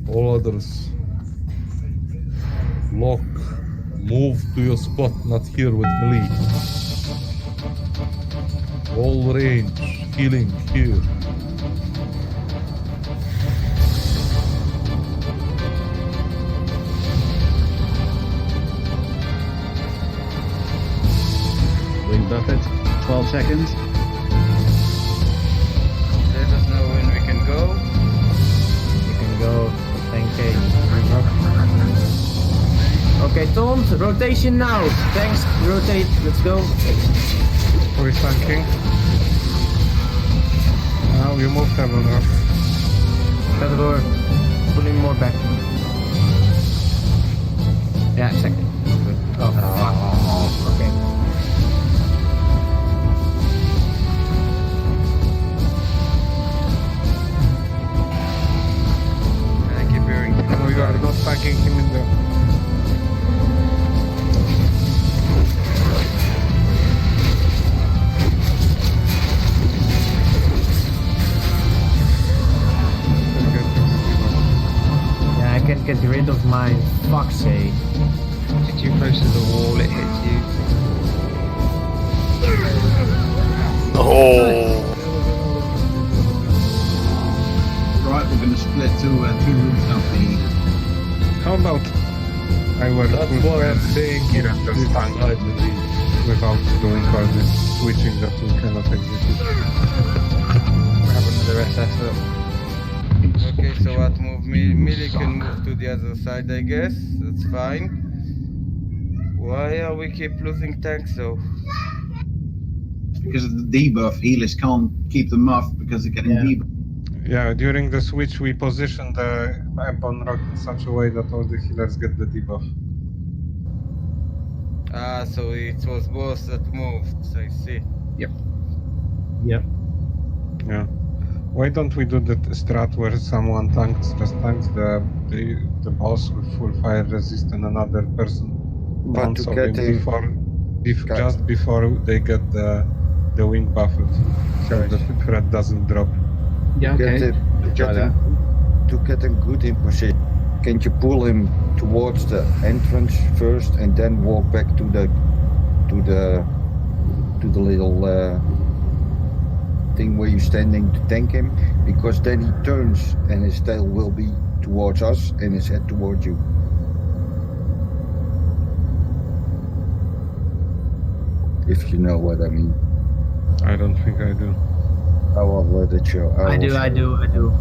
All others. Lock. Move to your spot, not here with melee. All range. Healing here. Wing buffet, 12 seconds. Let us know when we can go. You can go. Thank you. Okay, Tom, rotation now. Thanks, rotate. Let's go. Who is tanking? Now you moved heaven up. Pedalor, pulling more back. Yeah, exactly. Good. Oh, fuck. Okay. I keep hearing. No, you are not tanking him in the. Yeah, I can get rid of mine. Fuck's sake. If you're too close to the wall, it hits you. Oh. Right, we're going to split to two rooms now, please. How about I wear That's what I'm saying. here and just tank without doing all this switching that we cannot execute. We have another SS up. Okay, so what move? Melee can move to the other side, I guess. That's fine. Why are we keep losing tanks though? Because of the debuff, healers can't keep them off because they're getting debuff. Yeah, during the switch we position the Ebon Rock in such a way that all the healers get the debuff. Ah, so it was both that moved, I see. Yep. Yep. Yeah. Why don't we do the strat where someone tanks the boss with full fire resist and another person But bounce to off get him just before they get the wing buffet, so the threat doesn't drop. Yeah, okay. To get him good in position, can you pull him towards the entrance first and then walk back to the little thing where you're standing to tank him, because then he turns and his tail will be towards us and his head towards you. If you know what I mean. I don't think I do. I will let it show. I do.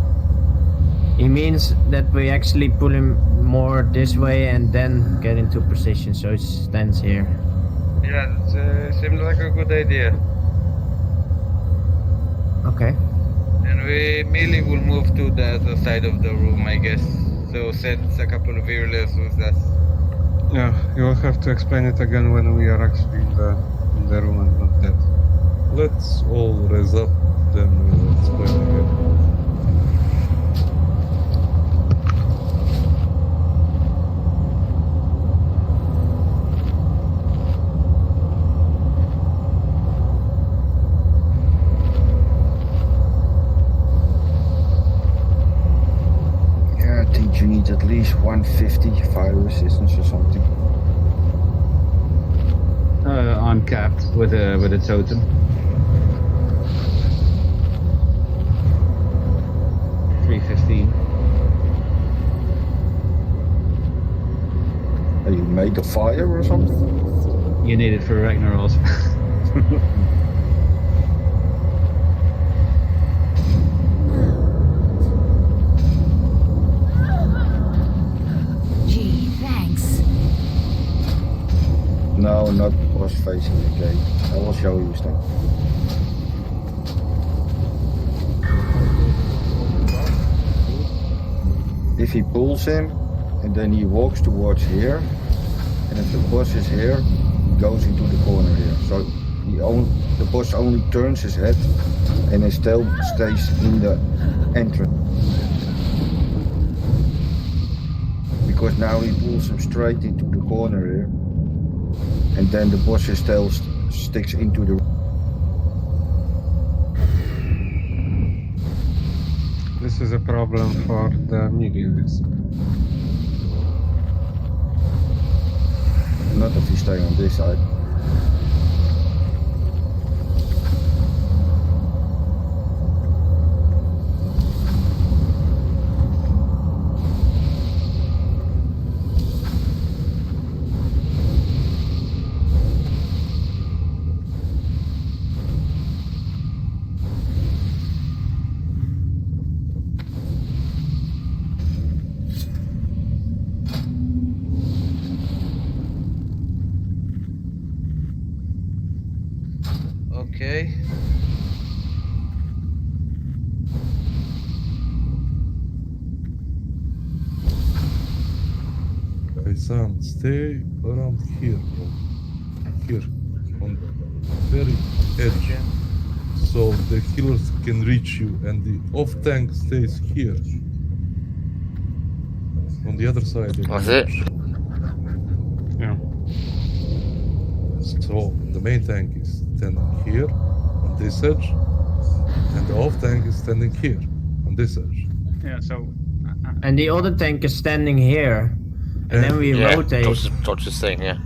It means that we actually pull him more this way and then get into position so he stands here. Yeah, that seems like a good idea. Okay. And we merely will move to the other side of the room, I guess. So send a couple of healers with us. Yeah, you will have to explain it again when we are actually in the room and not dead. Let's all raise up, then we'll explain again. Yeah, I think you need at least 150 fire resistance or something. I'm capped with a totem. $315. Are you made of fire or something? You need it for Ragnaros. Gee, thanks. No, not boss facing the gate. I will show you stuff. If he pulls him and then he walks towards here, and if the boss is here, he goes into the corner here. So the boss only turns his head and his tail stays in the entrance. Because now he pulls him straight into the corner here, and then the boss's tail sticks into the. This is a problem for the mediums. Not if you stay on this side. Okay. Okay, Sam, stay around here, bro. Here, on the very edge. So the healers can reach you, and the off-tank stays here. On the other side of That's the it. edge. Yeah. So the main tank is standing here on this edge, and the off tank is standing here on this edge. Yeah, so And the other tank is standing here. And then we rotate. Dodge this thing, yeah.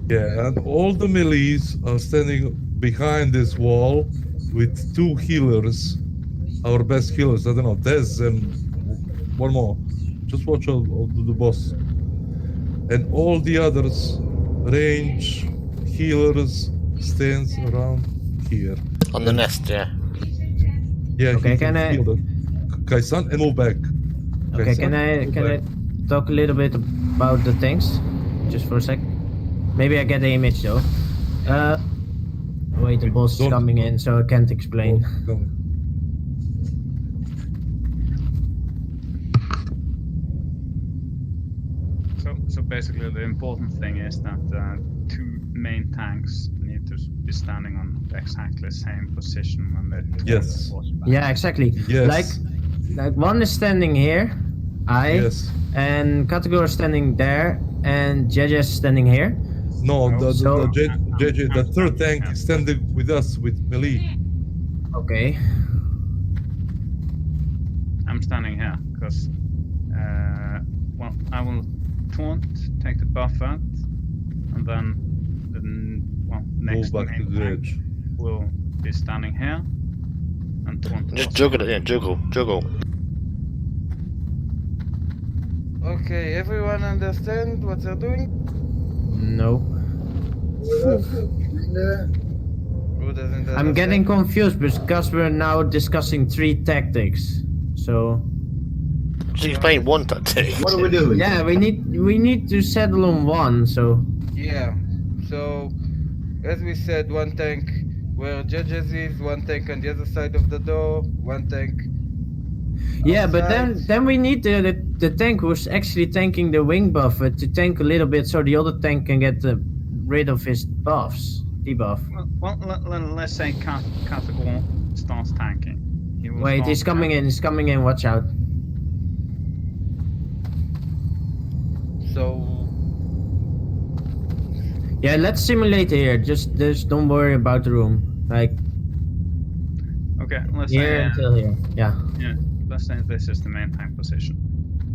Yeah, and all the melees are standing behind this wall with two healers, our best healers. I don't know, Des and one more. Just watch out the boss. And all the others, range healers, stands around here. On the nest, yeah. Yeah, Okay, he can I- heal them. Kaisan, and move back. Okay, Kaisan, can I talk a little bit about the tanks? Just for a sec. Maybe I get the image though. Wait, the boss is coming in, so I can't explain. So basically, the important thing is that two main tanks need to be standing on exactly the same position when they. Yes. Yeah, exactly. Yes. Like one is standing here, and Katago is standing there, and Jeje is standing here. No, the So- JJ, the third tank is standing with us with melee. Okay. I'm standing here because, well, I will taunt, take the buff out, and then the next back to main the tank edge. will be standing here, and Taunt. Just juggle it, yeah, juggle. Okay, everyone understand what they're doing? No. Who doesn't I'm getting confused because we're now discussing 3 tactics. So. Just explain one tactic. What are we doing? Yeah, we need to settle on one. So. Yeah. So, as we said, one tank where Judges is, one tank on the other side of the door, one tank. Yeah, but outside. then we need the tank who's actually tanking the wing buffer to tank a little bit so the other tank can get rid of his buffs, debuff. Well, let's say Cathagor starts tanking. He will Wait, start he's coming in, watch out. So. Yeah, let's simulate here. Just don't worry about the room. Like. Okay, let's here say until here. Yeah. Yeah, let's say this is the main tank position.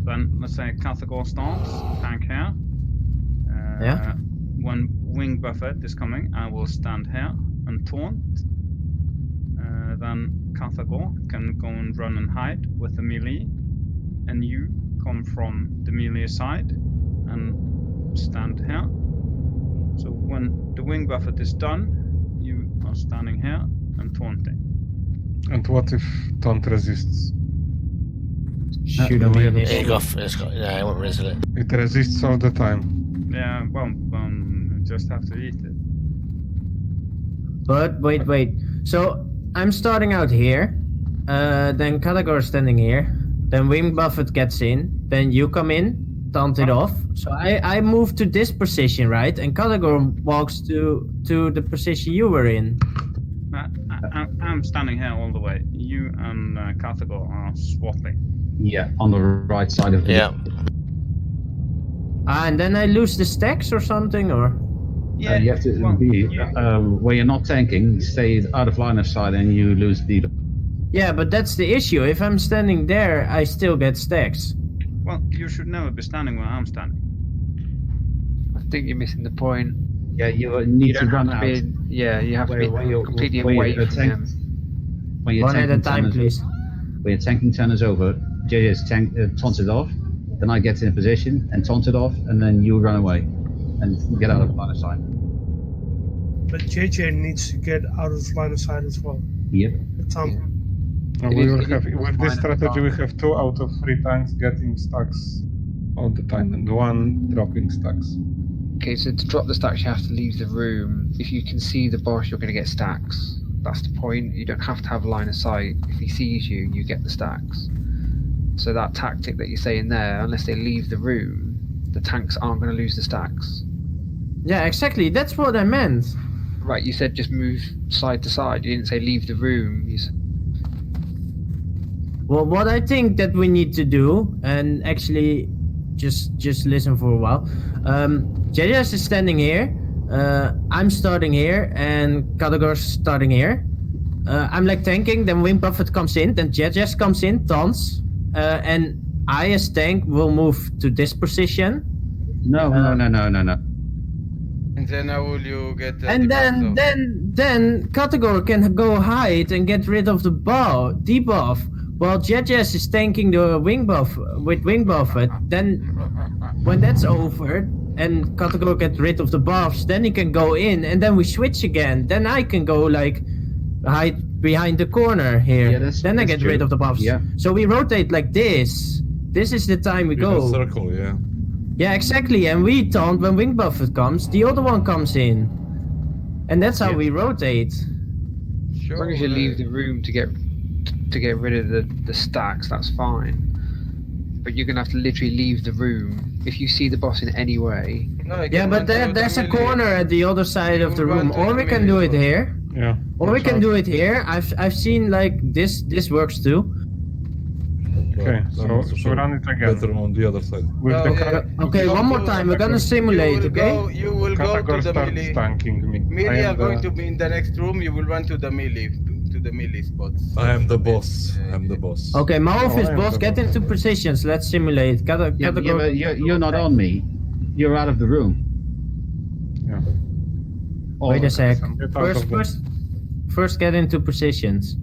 Then let's say Cathagor starts tank here. Yeah. When wing buffet is coming, I will stand here and taunt. Then Cathagor can go and run and hide with the melee, and you come from the melee side and stand here. So when the wing buffet is done, you are standing here and taunting. And what if Taunt resists? Shoot him with Yeah, yeah, I won't resist it. It resists all the time. Yeah, well, you just have to eat it. But wait. So I'm starting out here. Then Cathagor is standing here. Then Wing Buffett gets in. Then you come in, taunt it off. So I move to this position, right? And Cathagor walks to the position you were in. I'm standing here all the way. You and Cathagor are swapping. Yeah, on the right side of the... Yeah. And then I lose the stacks or something, or? Yeah, you have to be where you're not tanking, stay out of line of sight, and you lose the. Yeah, but that's the issue. If I'm standing there, I still get stacks. Well, you should never be standing where I'm standing. I think you're missing the point. Yeah, you need to run out. You have to be completely where away you're from tank- him. When you're One at a tanking time, turners- please. When your tanking turn is over, JJ's taunts it off. Then I get in a position and taunt it off, and then you run away and get out of line of sight. But JJ needs to get out of line of sight as well. Yep. We will have, with this strategy, we have 2 out of 3 tanks getting stacks all the time, and 1 dropping stacks. Okay, so to drop the stacks, you have to leave the room. If you can see the boss, you're going to get stacks. That's the point. You don't have to have line of sight. If he sees you, you get the stacks. So that tactic that you're saying there, unless they leave the room, the tanks aren't going to lose the stacks. Yeah, exactly. That's what I meant. Right, you said just move side to side. You didn't say leave the room. Well, what I think that we need to do, and actually just listen for a while. JJS is standing here. I'm starting here, and Cathagor's starting here. I'm like tanking, then Wing Buffett comes in, then JJS comes in, taunts, and I as tank will move to this position. No. And then how will you get the And then Cathagor can go hide and get rid of the debuff, while JJS is tanking the wing buff with Wing Buffet. Then when that's over and Cathagor gets rid of the buffs, then he can go in, and then we switch again. Then I can go like hide behind the corner here. Yeah, then I get true. rid of the buffs. Yeah. So we rotate like this. This is the time we In go. a circle, yeah. Yeah, exactly. And we taunt when Wing Buffet comes, the other one comes in. And that's how we rotate. As long as you leave the room to get rid of the stacks, that's fine. But you're gonna have to literally leave the room if you see the boss in any way. Yeah, but there's a corner at the other side of the room. Or we can do it here. Yeah. Or we can do it here. I've seen like this works too. Okay, so run it again. Better on the other side. Okay, one more time. We're gonna simulate, okay? You will go to the melee. Tanking me. Melee are going to be in the next room. You will run to the melee spots. I am the boss. I'm the boss. Okay, Maof is boss. Get into positions. Let's simulate. But you're not on me. You're out of the room. Yeah. Wait a sec. First get into positions.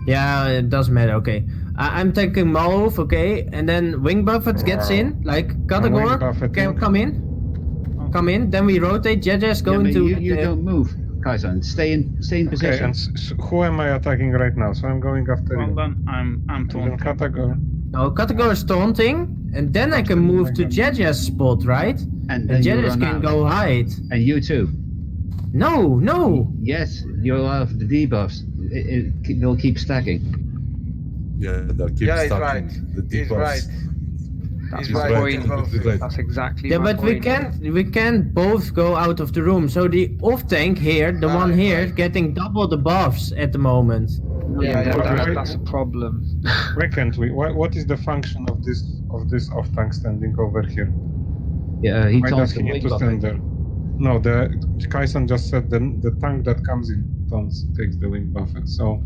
Yeah, it doesn't matter. Okay, I'm taking Maloof. Okay, and then Wing Buffett gets in. Like Wing Katagor Buffett can in. come in. Come in. Then we rotate. Jejes go Yeah, but into. you don't move, Kaisan. Stay in Okay, position. and who am I attacking right now? So I'm going after Well you. then, I'm And then taunting. Katagor. No, Katagor is taunting, and then I can move to Jejes spot, right? And then you Jejes run can out. go hide. And you too. No. Yes, you'll have the debuffs. They'll keep stacking. Yeah, they'll keep Yeah, he's stacking right. the He's debuffs. right. That's He's my right. point. Completely right. That's exactly Yeah, my but point. we can't both go out of the room. So the off tank here, the one here, is getting double the buffs at the moment. That's a problem. Why can't we? What is the function of this off tank standing over here? Yeah, he Why taunts does he the need Wing to stand Buffet. there? No, Kaisan just said the tank that comes in takes the Wing Buffet. So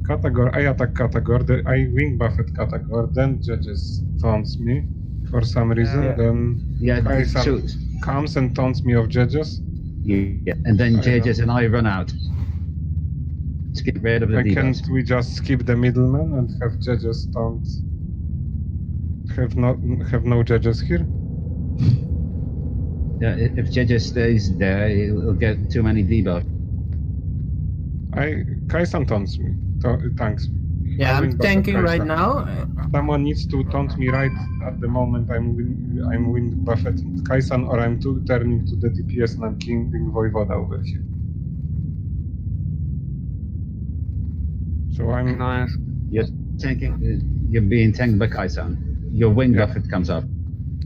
Katagor, I attack Katagor, I Wing Buffet Katagor, then Jejes taunts me for some reason, then Kaisan comes and taunts me of Jejes. Yeah, and then Jejes and I run out. To get rid of the debuffs. Can't we just skip the middleman and have Jejes taunt? Have no Jejes here? Yeah, if Jejes stays there, he'll get too many debuffs. Kaisan taunts me, tanks me. Yeah, I'm tanking right now. Someone needs to taunt me right at the moment I'm Wing Buffet Kaisan, or I'm turning to the DPS and I'm killing Voivoda over here. So I'm. You're tanking. You're being tanked by Kaisan. Your Wing Buffet comes up.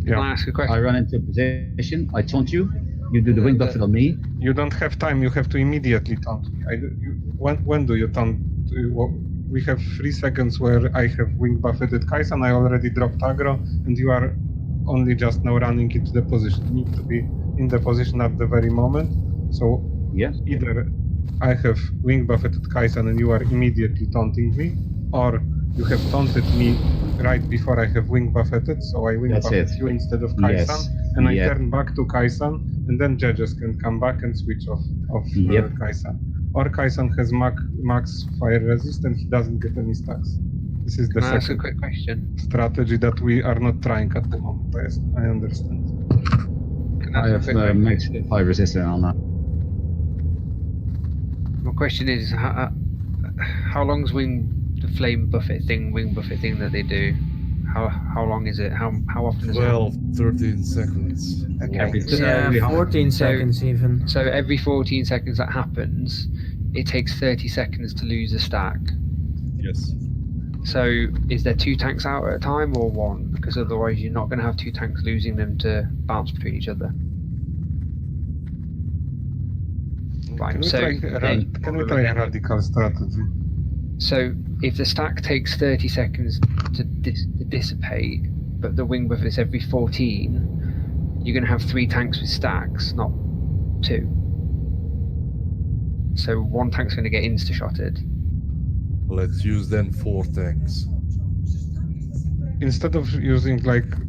Can I ask a question? I run into position. I taunt you. You do the Wing Buffet on me. You don't have time. You have to immediately taunt me. When do you taunt? We have 3 seconds where I have Wing Buffeted Kaisan. I already dropped aggro, and you are only just now running into the position. You need to be in the position at the very moment. So either I have Wing Buffeted Kaisan and you are immediately taunting me, or you have taunted me right before I have Wing Buffeted, so I Wing Buffet you instead of Kaisan, and I turn back to Kaisan, and then Jejes can come back and switch off Kaisan. Or Kaisan has max fire resist and he doesn't get any stacks. This is the Can I ask a second quick question? strategy that we are not trying at the moment. I understand. I have max fire resistance on that. My question is, how long's Wing Buffet thing that they do? How long is it? How often is 12, 13 seconds. Okay. 14 seconds even. So every 14 seconds that happens, it takes 30 seconds to lose a stack. Yes. So is there 2 tanks out at a time or 1? Because otherwise you're not going to have 2 tanks losing them to bounce between each other. Right, Can we try a radical strategy? So if the stack takes 30 seconds to dissipate, but the Wing Buffet is every 14, you're going to have 3 tanks with stacks, not 2. So 1 tank's going to get insta-shotted. Let's use then 4 tanks. Instead of using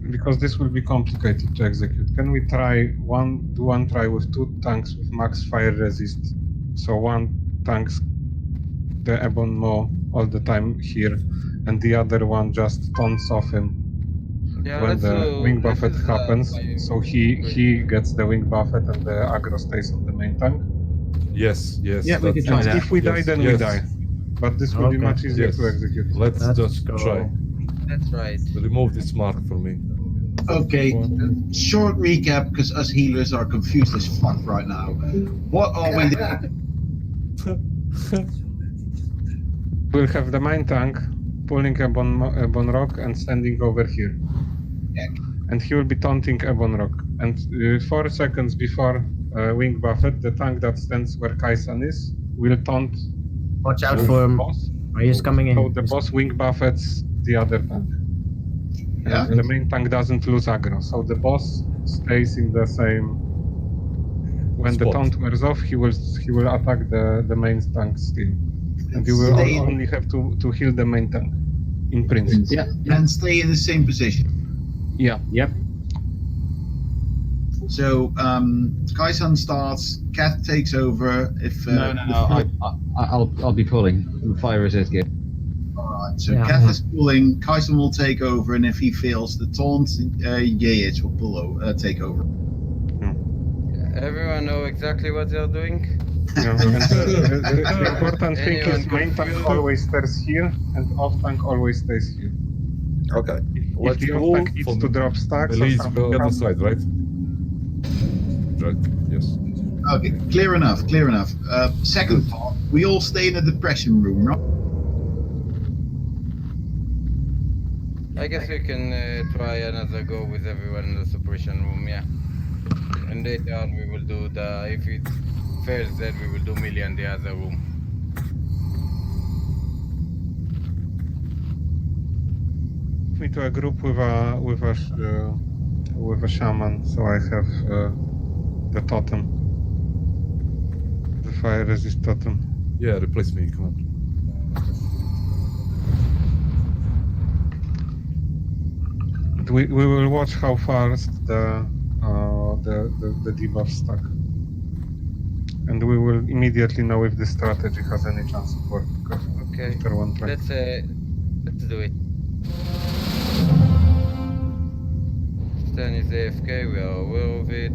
because this will be complicated to execute, can we try one try with 2 tanks with max fire resist? So 1 tanks the Ebon Maw all the time here, and the other one just taunts off him when the Wing Buffet happens. So he gets the Wing Buffet and the aggro stays on the main tank. Yes. Yeah, we can try that. If we die, then we die. But this will be much easier to execute. Let's just try. That's right. Remove this mark for me. Okay, short recap because us healers are confused as fuck right now. What are we doing? We'll have the main tank pulling Ebon Rock and standing over here. And he will be taunting Ebon Rock. And 4 seconds before Wing Buffet, the tank that stands where Kaisan is will taunt. Watch out for him. He's coming in. So the boss Wing Buffets the other tank. Yeah. And the main tank doesn't lose aggro, so the boss stays in the same. When the taunt wears off, he will attack the main tank still, and you will only have to heal the main tank, in principle. Yeah, and stay in the same position. Yeah. Yep. So Kaisan starts, Cat takes over. If No. I'll be pulling fire resist gear. Right, so Yeah, Kath yeah. is pulling, Kaisen will take over, and if he fails the taunt, Gaius will take over. Everyone know exactly what they're doing? Yeah. And the important thing Anyone is main tank confused? always stays here and off tank always stays here. Okay. If Let's the off move tank needs from to drop stacks or Melee something, the other side, right? Right, yes. Okay, clear enough. Second part, we all stay in the depression room, right? I guess we can try another go with everyone in the suppression room, yeah. And later on we will do if it fails, then we will do melee in the other room. me to a group with a shaman, so I have the totem, the fire resist totem. Yeah, replace me, come on. But we will watch how fast the debuff stack, and we will immediately know if the strategy has any chance of working. Okay, After one try. let's do it. Stan is AFK, we are aware of it.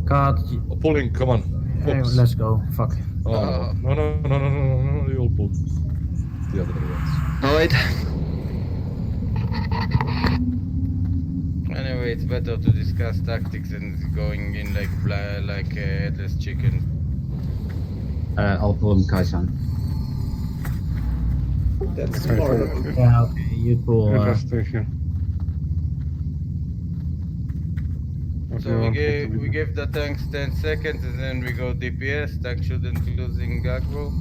God. Pulling, come on. Hey, Focus. let's go. Fuck. Oh, no, you all pulled the other ones. Hide. Anyway, it's better to discuss tactics than going in like headless chicken. I'll pull him, Kaisan. That's smart. Yeah, okay, you pull. Just stay here. What do you So want me to we do? give the tanks 10 seconds and then we go DPS. Tank shouldn't be losing aggro.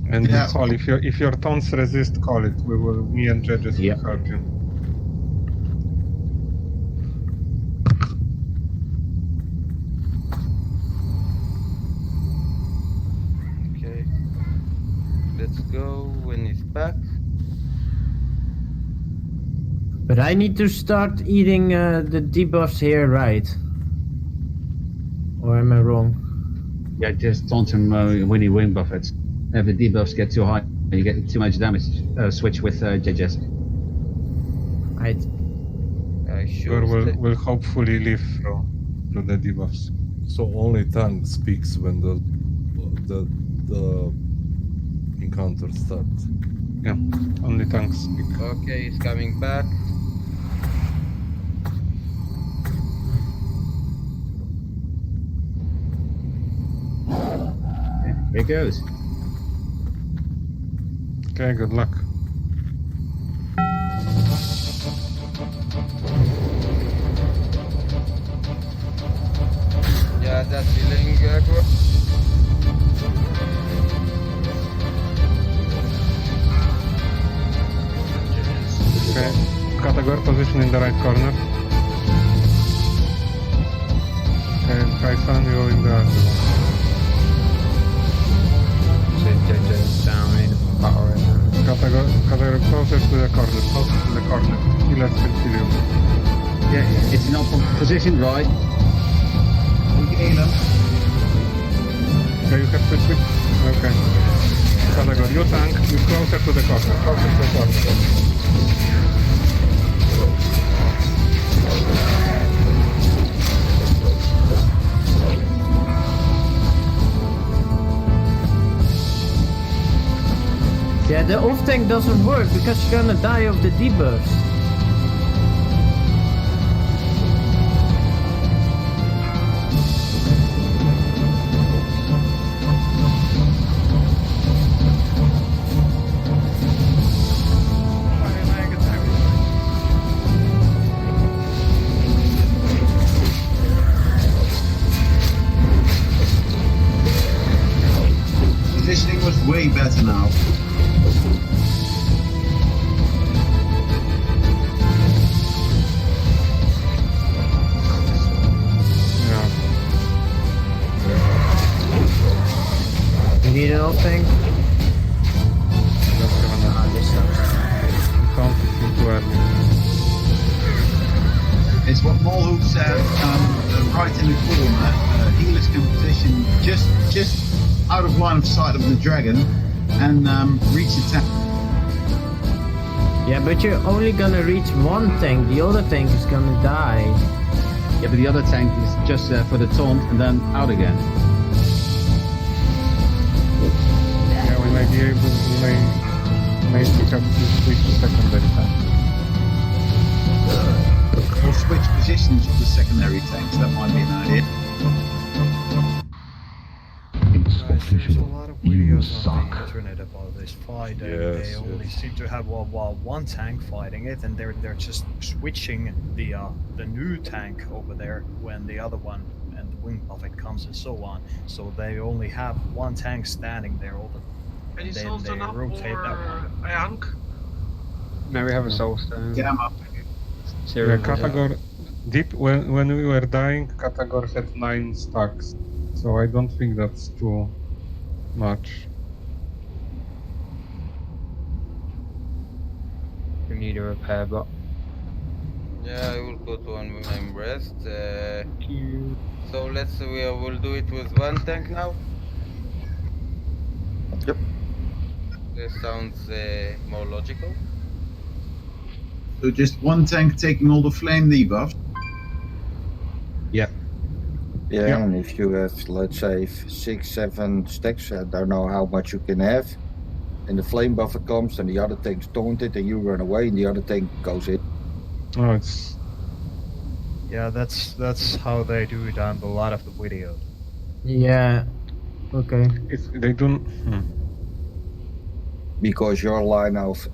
And Yeah. call if your taunts resist, call it. Me and judges will help you. Okay. Let's go when he's back. But I need to start eating the debuffs here, right? Or am I wrong? Yeah, just taunt him Winnie Wing buffets. If the debuffs get too high, you get too much damage, switch with JJS. Right. Or will hopefully live through the debuffs. So only tank speaks when the encounter starts. Yeah, only tanks speak. Okay, he's coming back. Here it goes. Okay, good luck. Yeah, that's healing aggro. Okay, category position in the right corner. Okay, Kaisan, you're in the other one. So JJ's down in the battle right now. Category closer to the corner, Healers can kill you. Yeah, it's not positioned right. Okay, you have to switch. Okay. Category, you tank, you closer to the corner. Yeah, the off tank doesn't work because you're gonna die of the debuffs. Positioning was way better now. You need an off tank? This It's what Molhoop said right in the corner. Healers can position just just out of line of sight of the dragon and reach the tank. Yeah, but you're only gonna reach one tank. The other tank is gonna die. Yeah, but the other tank is just for the taunt and then out again. Yeah, we may be able to have to switch to secondary tank. Or switch positions with the secondary tanks. That might be an idea. There's a lot of videos on the internet about this fight, and they only seem to have one tank fighting it, and they're just switching the new tank over there when the other one and the wing buffet comes and so on. So they only have one tank standing there over, Any and then souls they done up rotate that one. or Ayank? No, we have a soul stone. Get him up. Yeah, Katagor, deep when we were dying, Katagor had 9 stacks, so I don't think that's too much. We need a repair block. Yeah, I will put one main breast. So we'll do it with one tank now. Yep. This sounds more logical. So just one tank taking all the flame debuffs. Yeah. Yeah, and if you have, let's say, 6, 7 stacks, I don't know how much you can have, and the flame buffer comes and the other tank's taunted and you run away and the other tank goes in. Oh, it's... Yeah, that's how they do it on a lot of the videos. Yeah. Okay. They don't... Because your line of,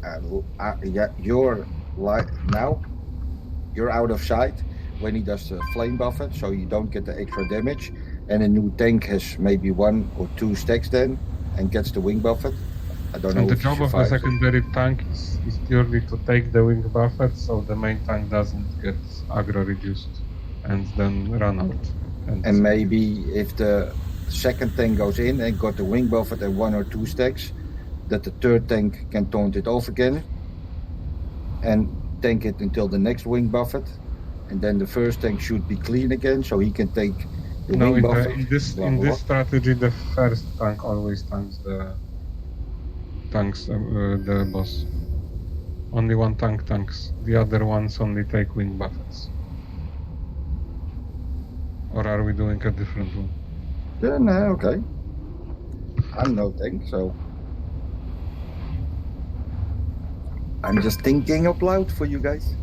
you're out of sight when he does the flame buffet, so you don't get the extra damage, and a new tank has maybe 1 or 2 stacks then, and gets the wing buffet. I don't know And the if job of the secondary tank is purely to take the wing buffet, so the main tank doesn't get aggro reduced, and then run out. And maybe if the second tank goes in and got the wing buffet and 1 or 2 stacks, that the third tank can taunt it off again, and tank it until the next wing buffet, and then the first tank should be clean again, so he can take the wing buffet. In this strategy, the first tank always tanks the boss. Only one tank tanks. The other ones only take wing buffets. Or are we doing a different one? Yeah, no, okay. I'm no tank, so I'm just thinking out loud for you guys.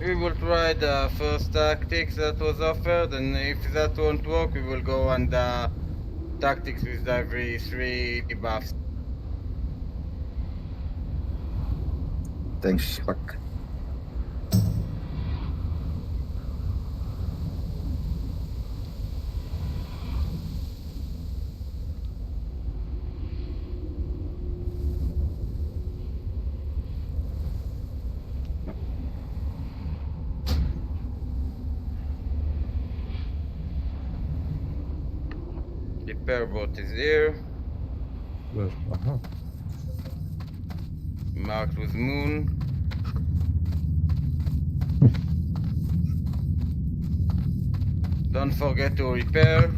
We will try the first tactics that was offered, and if that won't work, we will go on the tactics with every 3 debuffs. Thanks, Spuck. The pairboat is here, marked with moon. Don't forget to repair.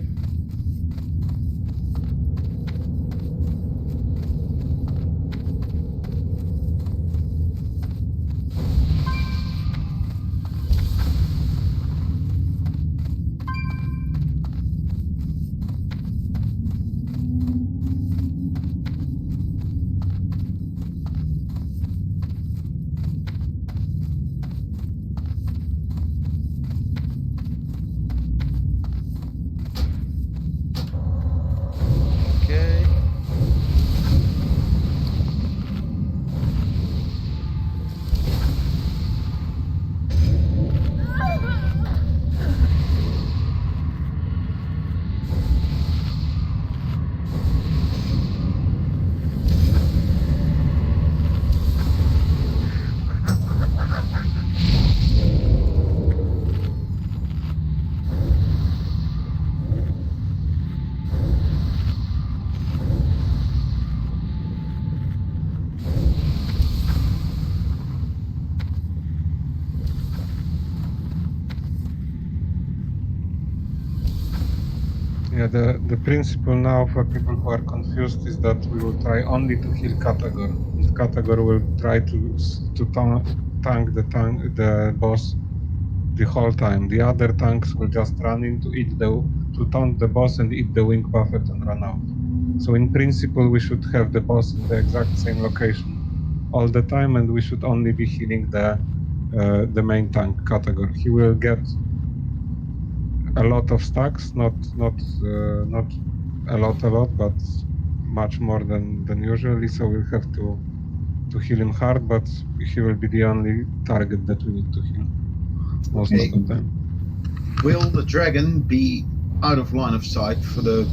Yeah, the principle now for people who are confused is that we will try only to heal Katagor. And Katagor will try to tank the boss the whole time. The other tanks will just run in to taunt the boss and eat the wing buffet and run out. So in principle, we should have the boss in the exact same location all the time, and we should only be healing the main tank Katagor. He will get a lot of stacks, not a lot, but much more than usually. So we'll have to heal him hard, but he will be the only target that we need to heal most of the time. Will the dragon be out of line of sight for the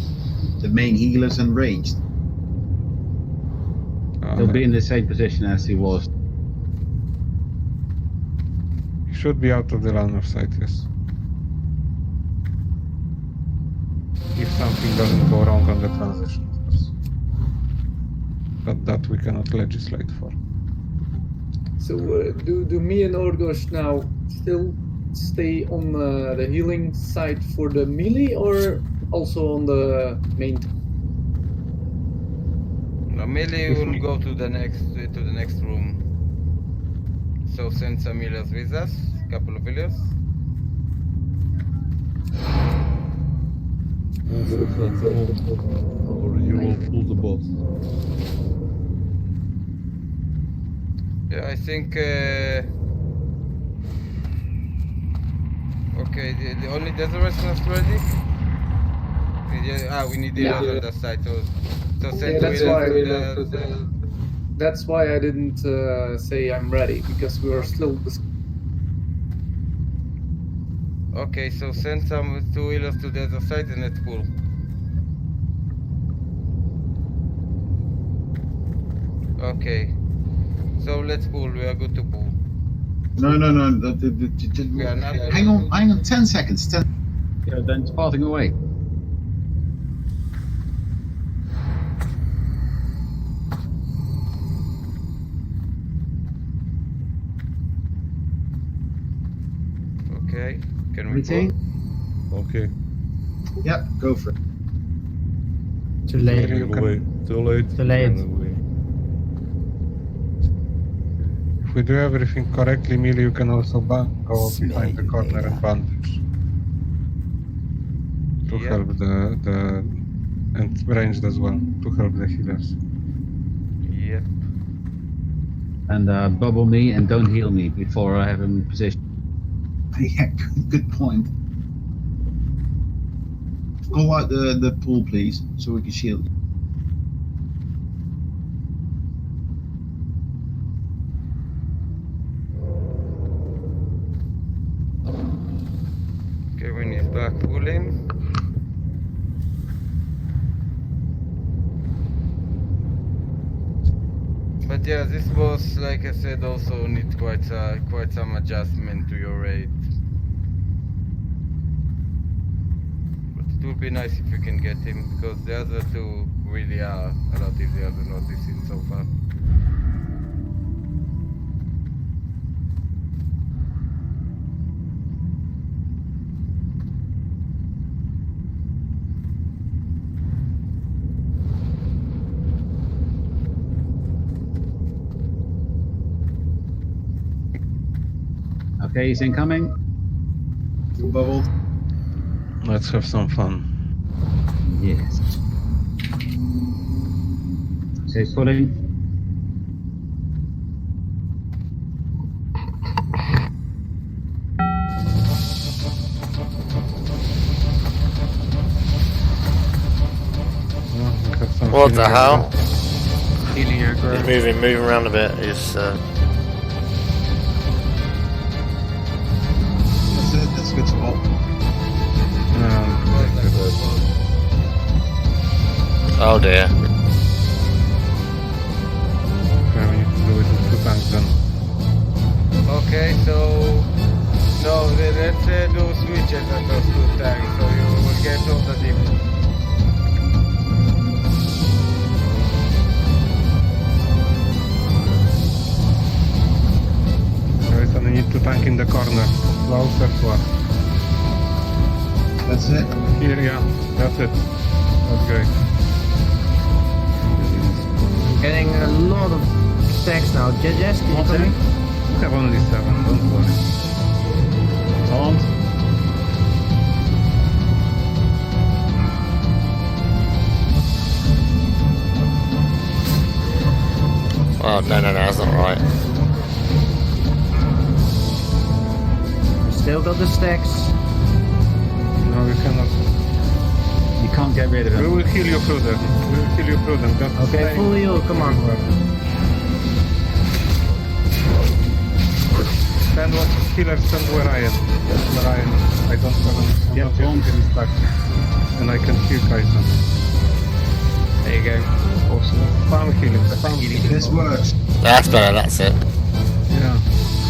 main healers and ranged? He'll be in the same position as he was. He should be out of the line of sight, yes. If something doesn't go wrong on the transition, of course. But that we cannot legislate for. So do me and Orgosh now still stay on the healing side for the melee, or also on the main? No, melee will go to the next room. So send some healers with us, couple of healers. Or you will pull the boss. Yeah, I think. Okay, the only the rest not ready. We need the healers on the side. So send that's why I didn't say I'm ready, because we are still. Okay, so send some 2 healers to the other side and let's pull. Okay, so let's pull. We are good to pull. No. Hang on 10 seconds. 10. Yeah, then it's parting away. Okay, can we pull? Okay. Yep, go for it. Too late. Too late. Too late. If we do everything correctly, Millie, you can also go behind the corner and bandage to help the and ranged as well to help the healers. Yep. And bubble me and don't heal me before I have him in position. Yeah, good point. Call out the pool, please, so we can shield. Okay, when he's back, pull him. But yeah, this boss, like I said, also needs quite some adjustment to your raid. But it would be nice if we can get him, because the other two really are a lot easier than what we've seen so far. Okay, he's incoming. You bubbled. Let's have some fun. Yes. So he's pulling. What the hell? Healing aggro. He's moving around a bit. He's That's a good spot. oh dear. Okay, we need to do it with 2 tanks then. Okay, so no, let's do switches at those 2 tanks, so you will get all the deep. Guys, I need to tank in the corner. Closer to us. That's it. Here, yeah, that's it. Okay. I'm getting a lot of stacks now. Jess, can you come in? We have only 7, don't worry. Taunt. Oh, no, that's not right. We still got the stacks. No, we cannot. You can't get rid of We him. will heal you through them. We will heal you through them. Just Okay, stay. full heal, come on. Stand what healer, stand where I am. That's where I am. I don't have Yeah, not yet any stack. And I can heal Kaisen. There you go. Awesome. Spam healing. This works. That's better, that's it. Yeah.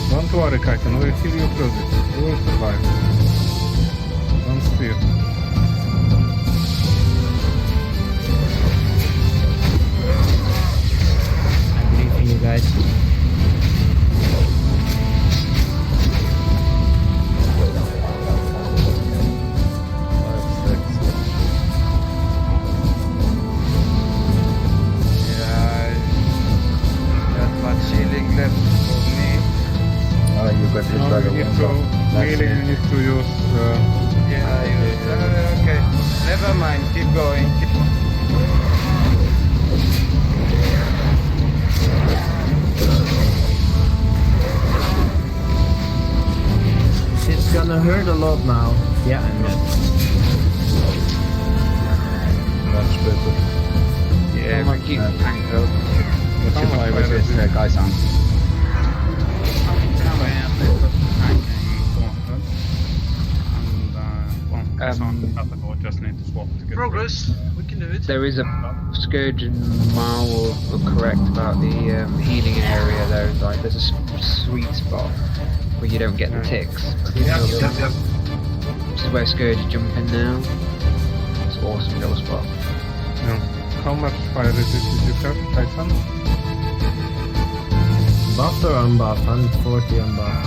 Don't worry, Kaisen. We'll heal you through this. You will survive. Don't fear. I believe in you guys. Not much healing left for me. You got this No, dragon we need wing to, buff. That's really, it. we need to use... Okay, never mind. Keep going. Shit's gonna hurt a lot now. Yeah, I'm dead. Much better. Yeah, we keep the tank up. What's your fire resist, Kaisan? Just need to swap to get Progress. We can do it. There is a Scourge and Mal were correct about the healing area though. Like there's a sweet spot where you don't get the ticks. This is where Scourge is jumping now. It's an awesome little spot. Yeah. How much fire resist did you have, Kaisen? Buffed or unbuffed? 140 unbuffed.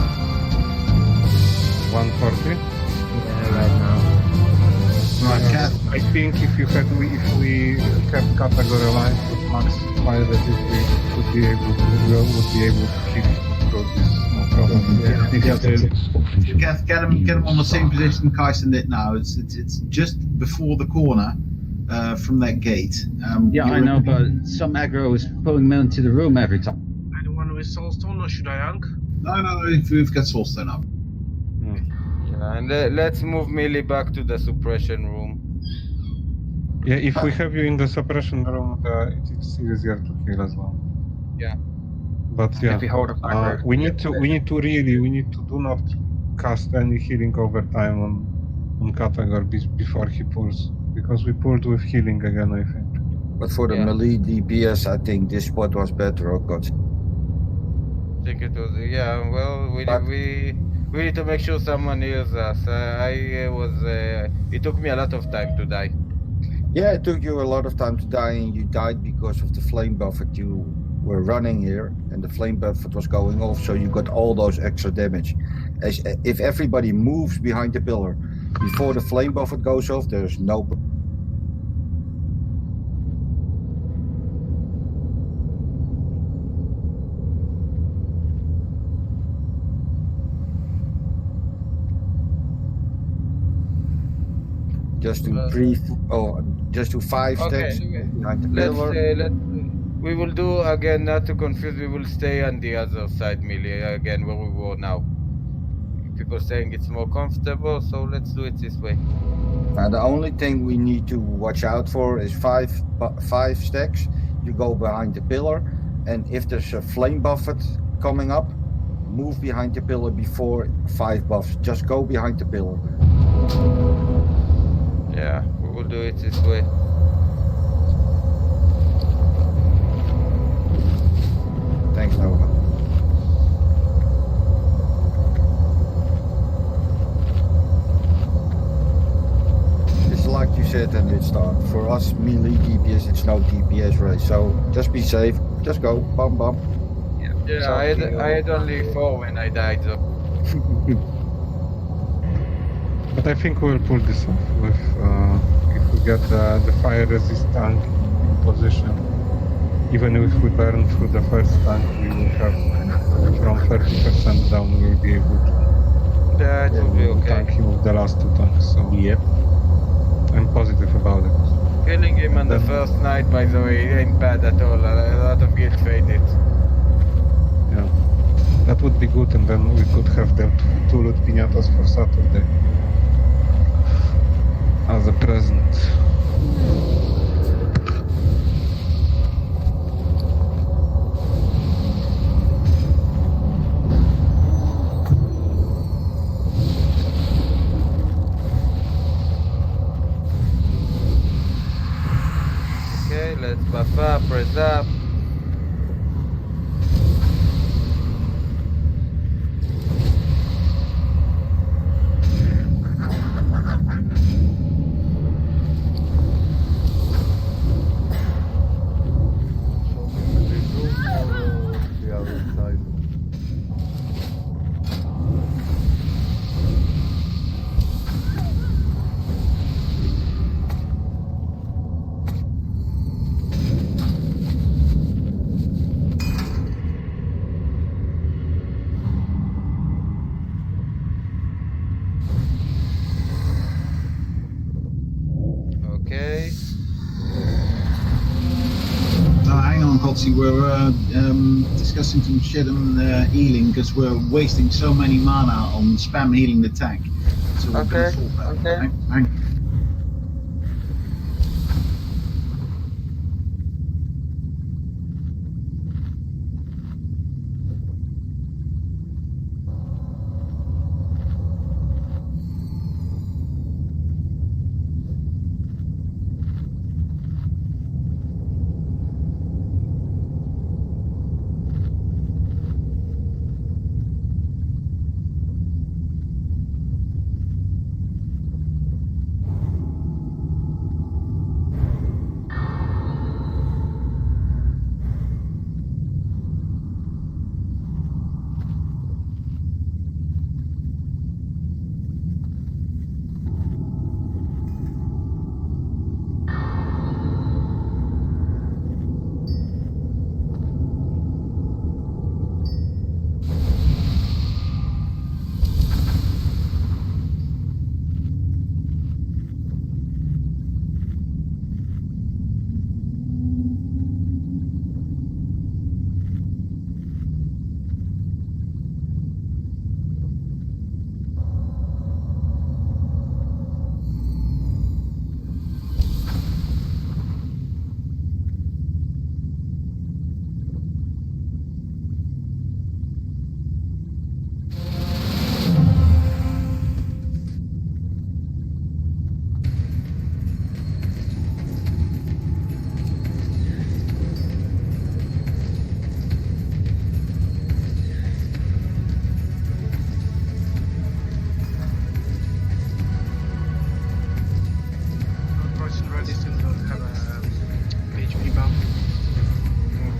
140? Yeah, right now. I think if we kept category alive with max fire resist, we would be able to keep through this, no problem. Yeah, I think get him on the same position Kaisen did now. It's just before the corner from that gate. Yeah, I know, but some aggro is pulling me into the room every time. Anyone with soulstone or should I yank? No, we've got soulstone up. Yeah, and let's move melee back to the suppression room. Yeah, if we have you in the suppression room, it's easier to heal as well. Yeah. But yeah, If we hold up we need to do not cast any healing over time on category before he pulls, because we pulled with healing again, I think. But for the melee DPS, I think this spot was better, oh god. I think it was, yeah, well, we need to make sure someone heals us. It took me a lot of time to die. Yeah, it took you a lot of time to die, and you died because of the flame buffet. You were running here, and the flame buffet was going off, so you got all those extra damage. If everybody moves behind the pillar before the flame buffet goes off, there's no... Just do 5 steps behind the pillar. We will do again, not to confuse, we will stay on the other side melee again where we were now. People saying it's more comfortable, so let's do it this way. The only thing we need to watch out for is 5 stacks. You go behind the pillar, and if there's a flame buffet coming up, move behind the pillar before 5 buffs. Just go behind the pillar. Yeah, we will do it this way. Thanks, Nova. It's like you said at the start. For us, melee DPS, it's no DPS race. So just be safe. Just go. Bum bum. Yeah, I had only 4 when I died though. But I think we'll pull this off with if we get the fire resist tank in position. Even if we burn through the first tank, we will have from 30% down. We'll be able to That will be okay. tank him with the last 2 tanks. So yep, I'm positive about it. Killing him on the first night, by the way, ain't bad at all. A lot of guilt faded. Yeah, that would be good, and then we could have them 2 loot piñatas for Saturday as a present. Okay, let's buff up, press up. The other side. Okay. Hang on, Kotzi. We're discussing some shit on healing because we're wasting so many mana on spam healing the tank. So we're gonna solve that. Okay. Hang.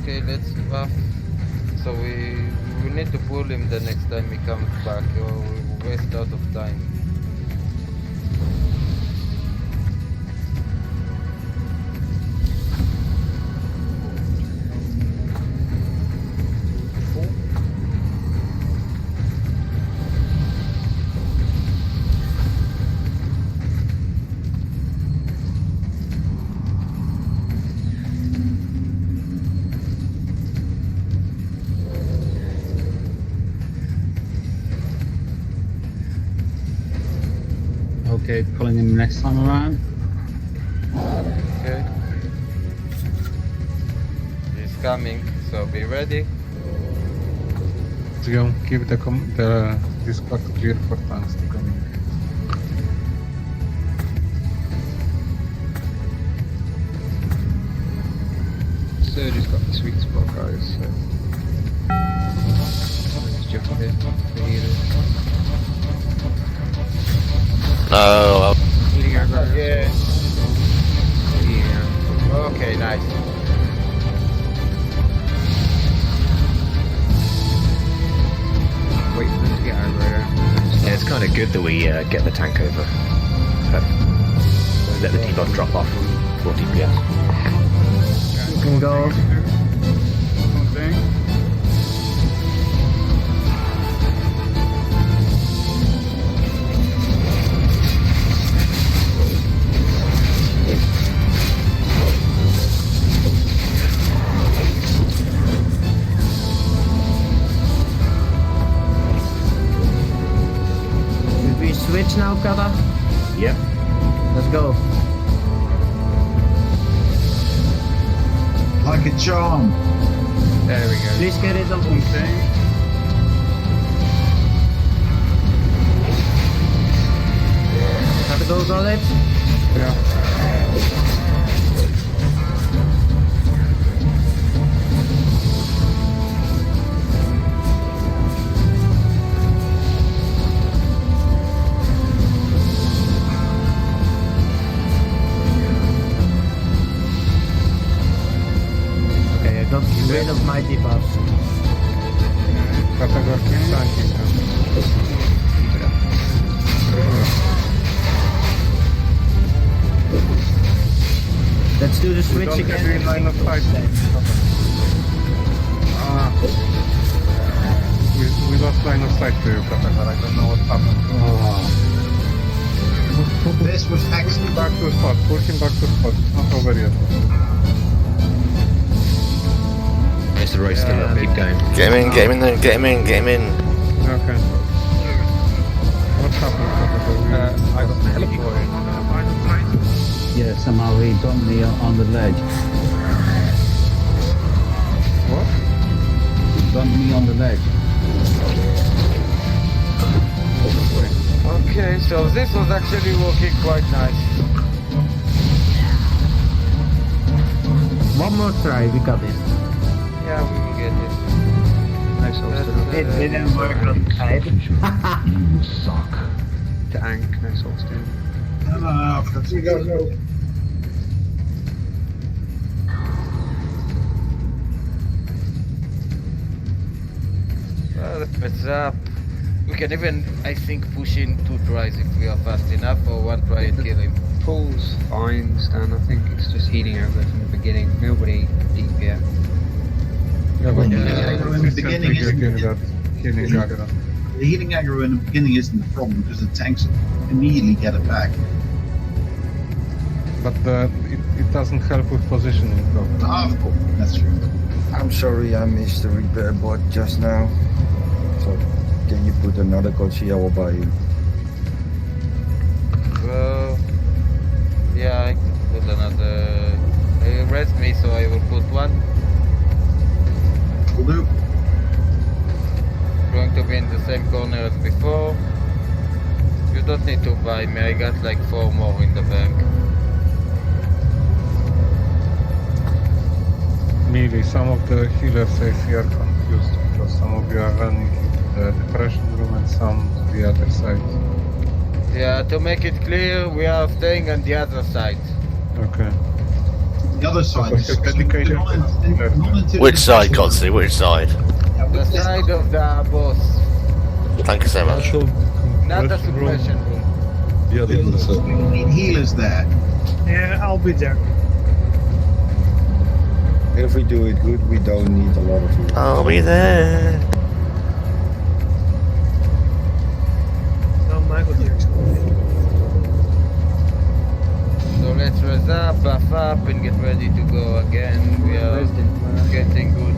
Okay, let's buff. So we need to pull him the next time he comes back, or we waste a lot of time. Okay, pulling him next time around. Okay. He's coming, so be ready. Let's go. Keep the Discord clear for tanks to come in. Surge's got the sweet spot, guys. So. Just jump in for healers. No. Healing aggro. Yeah. Yeah. Okay, nice. Wait for them to get aggro. Yeah, it's kind of good that we get the tank over. Let the debuff drop off for DPS. You can go. Did we switch now, Kata? Yep. Let's go. Like a charm. There we go. Please get it off. Gotta go, got it? Okay, I got rid of my debuffs. Let's do the switch again. Line of sight. We lost line of sight to you, Professor. I don't know what happened. This was actually Back to spot. Push him back to spot. It's not over yet. It's the road still up, keep going. Get him in, get him in, then get him in, get him in. Okay. What happened, Professor? I got teleported. Yeah, somehow he got me on the ledge. What? He bumped me on the ledge. Okay, so this was actually working quite nice. One more try, we got it. Yeah, we will get it. No souls still. It didn't work on the side. You suck. Tank, no souls still. No. Well, what's up? We can even, I think, push in 2 tries if we are fast enough, or 1 try and kill him. Paul's fine, Stan. I think it's just healing over from the beginning. Nobody deep yet. Yeah, but in the beginning isn't the healing aggro in the beginning isn't the problem because the tanks immediately get it back. But it doesn't help with positioning, though. Ah, of course, that's true. I'm sorry I missed the repair bot just now. So can you put another Godzilla by you? Well, yeah, I could put another. Rest me, so I will put 1. Will do. Going to be in the same corner as before. You don't need to buy me, I got like 4 more in the bank. Melee, some of the healers I see are confused because some of you are running into the depression room and some to the other side. Yeah, to make it clear, we are staying on the other side. Okay. The other side is dedicated Which side, Kotzi? Which side? The side of the boss. Thank you so much. Not the suppression room. The other side. We need healers there. Yeah, I'll be there. If we do it good, we don't need a lot of healers. I'll be there. Now Michael Jackson. So let's res up, buff up, and get ready to go again. We are getting good.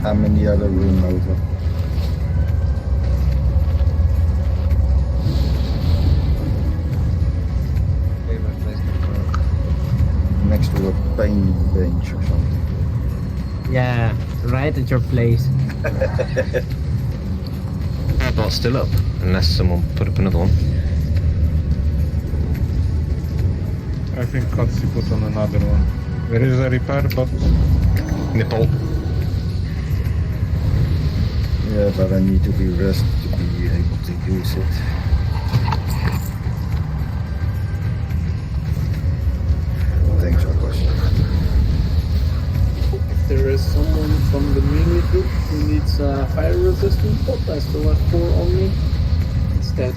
I'm in the other room over. Next to a pain bench or something. Yeah, right at your place. Bot's still up, unless someone put up another one. I think Kotzi put on another one. There is a repair, but... Nipple. Yeah, but I need to be rested to be able to use it. Thanks, Akos. If there is someone from the melee group who needs a fire resistant pot, I still have 4 on me. It's dead.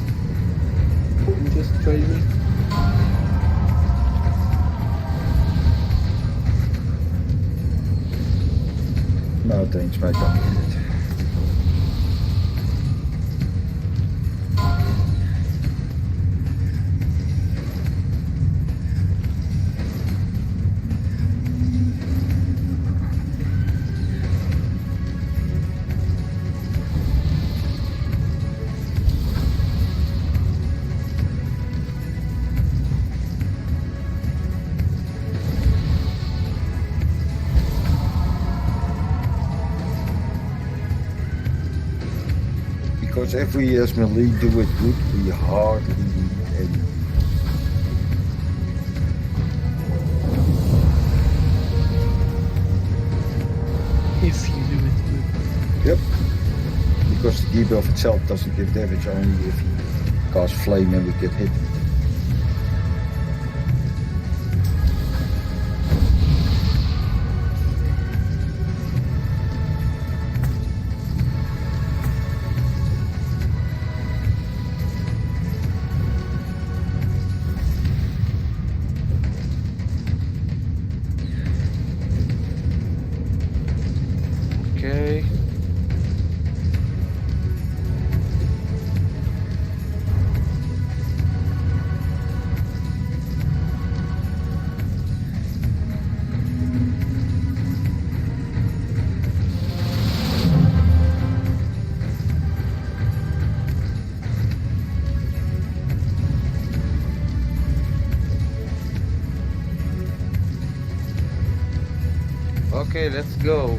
Just crazy. No thanks, mate. Don't need it. Because if we as melee do it good, we hardly need any. If you do it good. Yep. Because the debuff itself doesn't give damage, only if you cast flame and we get hit. Okay. Okay, let's go.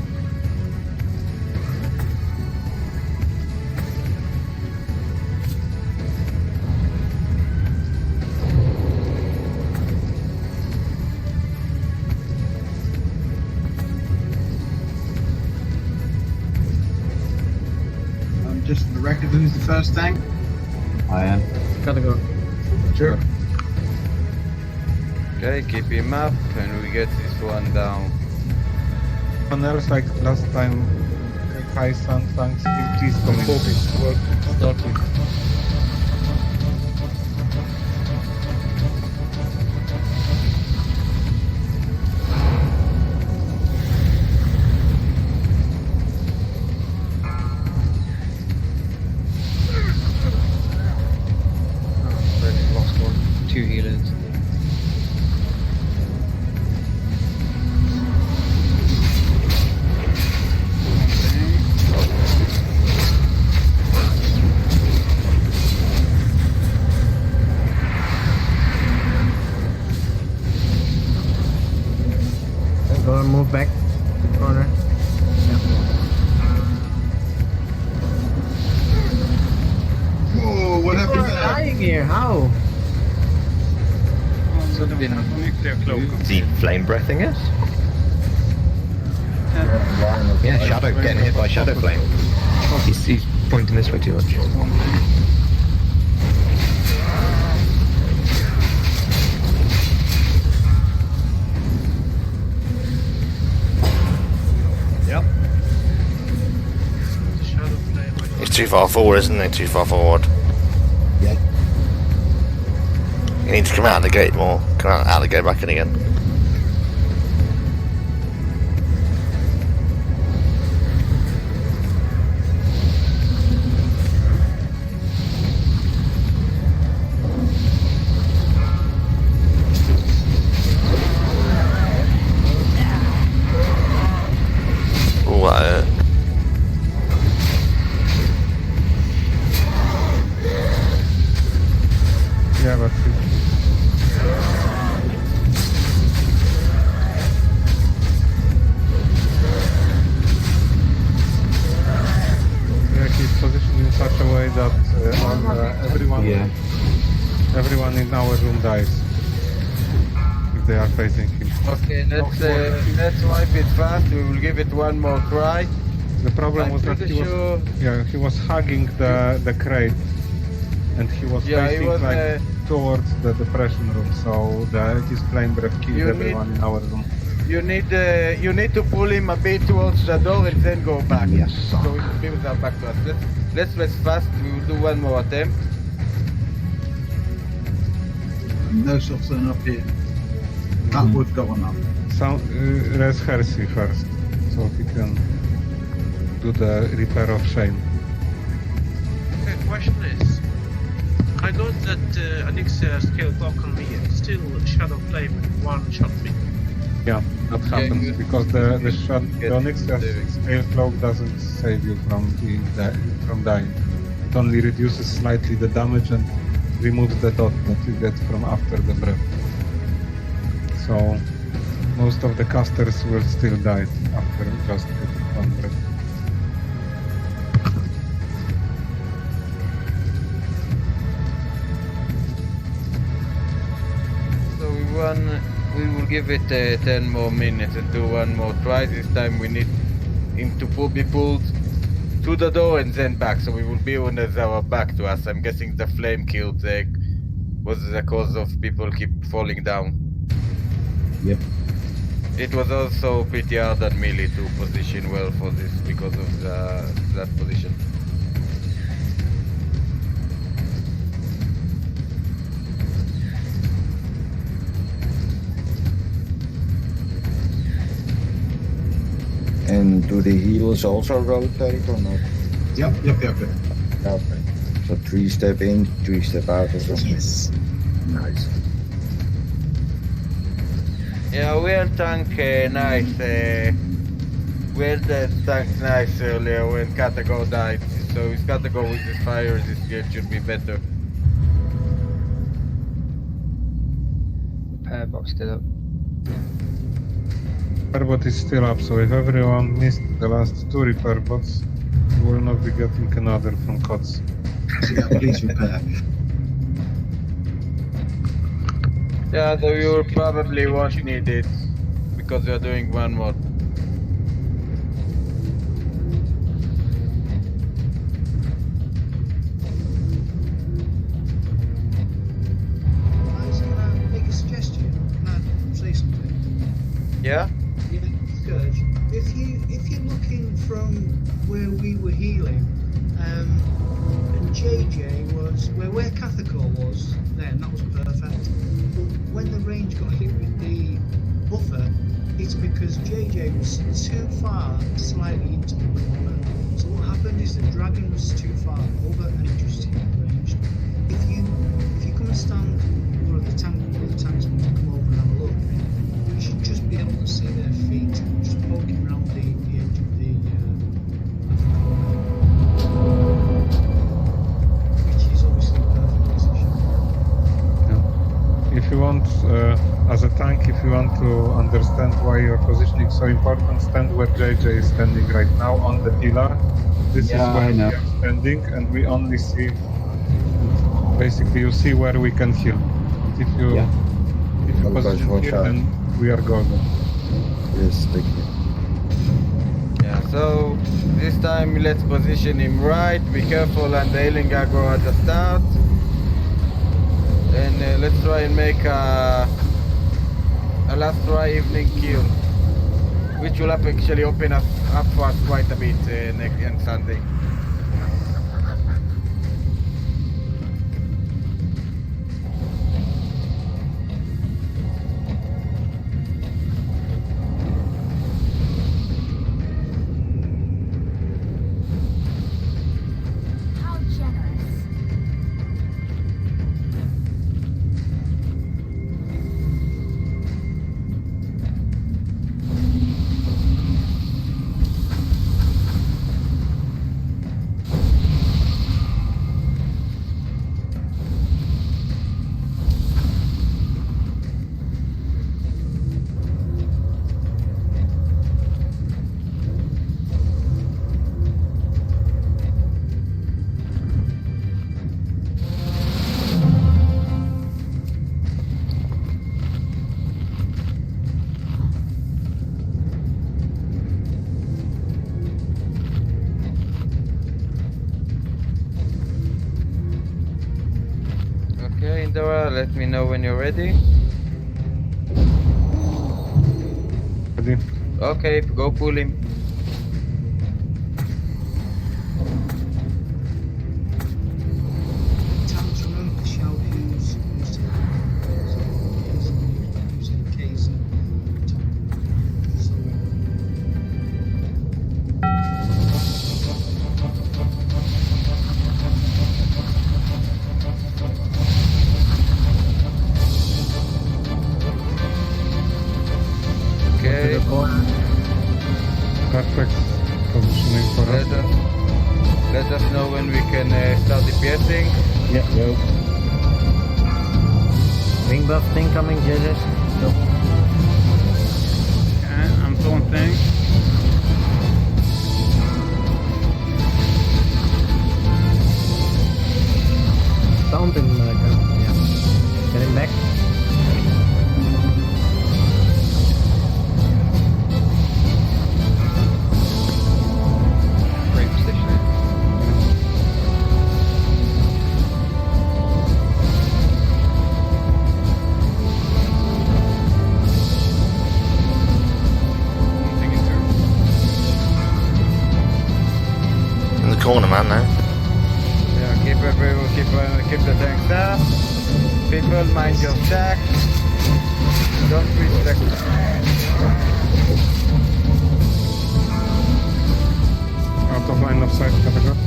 Just for the record, who's the first tank? I am. Gotta go. Sure. Okay, keep him up and we get this one down. Someone else like last time, high sun tanks, please come in. Start it. Already lost one. 2 healers. Go and move back to the corner. Whoa, what happened People are there? dying here, how? Is he flame breathing us? Yeah, Shadow, getting hit by Shadow Flame. He's pointing this way too much. Yep. It's too far forward, isn't it? Too far forward. Yep. You need to come out of the gate more. Come out of the gate, back in again. Ooh, that hurt. Yeah, but yeah, he's positioned in such a way that everyone in our room dies if they are facing him. Okay, let's wipe it fast. We will give it one more try. The problem I'm was that pretty he sure- was he was hugging the crate, and he was Yeah, he facing was, towards the depression room. So his flame breath killed You everyone in our room. You need to pull him a bit towards the door and then go back. Yes. So he will be with our back to us. Let's rest fast. We will do one more attempt. and no shots turn up here, that would go on up. So, res Hersey first, so he can do the repair of shame. Okay, question is, I got that Anixia scale clock on me, and still Shadow Flame one shot me. Yeah, that happens because the Onyxia scale cloak doesn't save you from from dying. It only reduces slightly the damage and removes the dot that you get from after the breath. So most of the casters will still die after just one breath. So we will give it 10 more minutes and do one more try. This time we need him to be pulled to the door and then back. So we will be on our back to us. I'm guessing the flame killed was the cause of people keep falling down. Yep. It was also pretty hard on melee to position well for this because of that position. And do the healers also rotate or not? Yep. Okay. So 3 step in, 3 step out or something? Yes. Nice. Yeah, we had tank nice. We had the tank nice earlier when Katago died. So if Katago with his fire resist should be better. Repair box still up. Repair bot is still up, so if everyone missed the last 2 repair bots, you will not be getting another from COTS. Yeah, please repair. Yeah, though you probably won't need it because we are doing one more. Guys, can I make a suggestion? Can I say something? Yeah? Yeah, Scourge. If you're looking from where we were healing, and JJ was where Kathakor was, then that was perfect. But when the range got hit with the buffer, it's because JJ was too far slightly into the corner. So what happened is the dragon was too far over and it just hit ranged. If you come and stand, or the tanks want to come over and have a look, you should just be able to see their feet just poking around the edge of the corner. Which is obviously a perfect position. If you want, as a tank, if you want to understand why your positioning is so important, stand where JJ is standing right now on the pillar. This is where we are standing, and we only see, basically you see where we can heal. And if you position here, then we are golden. Yes, thank you. Yeah, so this time let's position him right. Be careful on the healing aggro at the start. And let's try and make a last try evening kill, which will actually open us up for us quite a bit next Sunday. Okay, Indra, let me know when you're ready. Ready? Okay, go pull him. Tanks, remember to shout who's taking Okay. the corner. Perfect positioning for us. Let us know when we can start DPSing. Yeah. Go. Wing buff thing coming, Jesus. Go. Okay, I'm taunting. Taunt him, yeah. Get him back. Great positioning. In the corner, man, now. Yeah, keep the tanks up. People, mind your stack. Don't respect. Out of line of sight, Category.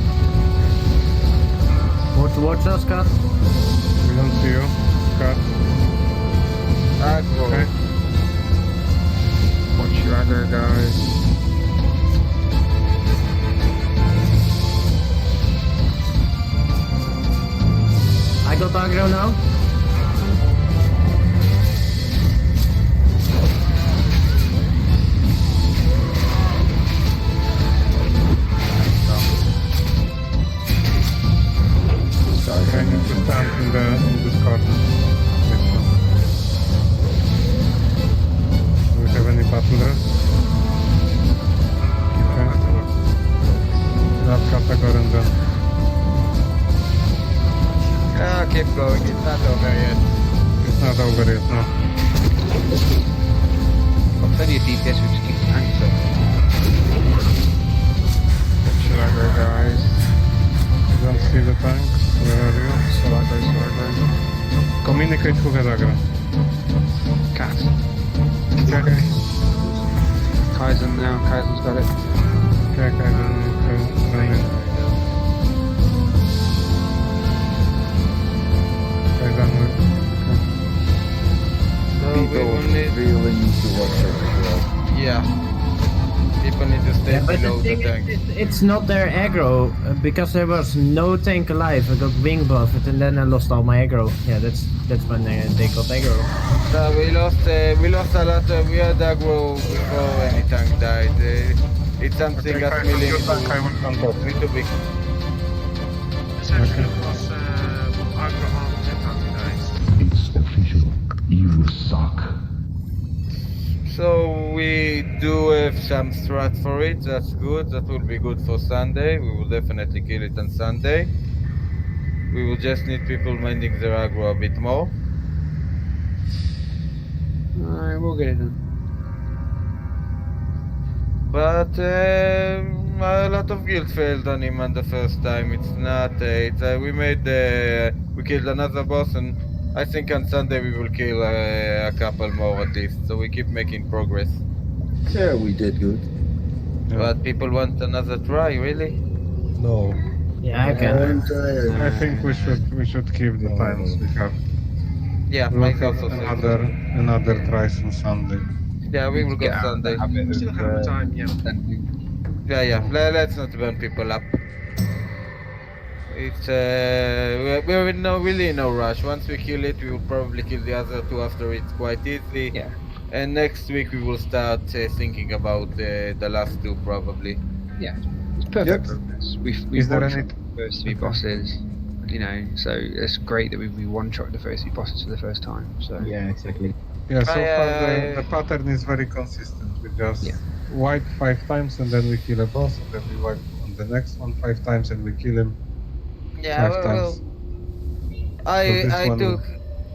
Watch us, Cat. We don't see you. Cut. Aggro. Okay. Watch your aggro, guys. I got aggro now. Okay, I need to stand in this corner. This one. Do we have any battle dress? Okay. Grab Category and then. Keep going, it's not over yet. It's not over yet, no. Got plenty of DPS, we just keep the tanks up. Watch your aggro, guys. You don't see the tanks? Where are you? So aggro. Communicate who has aggro. Cat. Okay. Kaizen now, Kaizen's got it. Okay, then you can run in. People really need to watch it as well. Yeah. People need to stay Yeah, but below the the thing tank. is, it's not their aggro because there was no tank alive. I got wing buffed and then I lost all my aggro. Yeah, that's when they got aggro. So we lost a lot. We had aggro before any tank died. It's something Okay, that Kaizen, really your tank, I will contact. need to be. Essentially, it was aggro on the anti-dice. It's official. You suck. So we do have some strat for it. That's good. That will be good for Sunday. We will definitely kill it on Sunday. We will just need people minding their aggro a bit more. Alright, we'll get it done. But a lot of guild failed on him on the first time. It's not. We killed another boss, and I think on Sunday we will kill a couple more at least. So we keep making progress. Yeah, we did good. But people want another try, really? No. Yeah, I can. I think we should keep the times we have. Yeah, We'll Mike have also said another tries on Sunday. Yeah, we will go Sunday. We still have time, yeah. Yeah. Let's not burn people up. It's we're in really no rush. Once we kill it, we will probably kill the other two after it's quite easy. Yeah. And next week we will start thinking about the last two probably. Yeah, it's perfect progress. We've Is there one-shot any- the first three bosses, you know, so it's great that we one-shot the first three bosses for the first time. So Yeah, exactly. Yeah, so far the pattern is very consistent. We just wipe 5 times and then we kill a boss, and then we wipe on the next one 5 times and we kill him 5 times.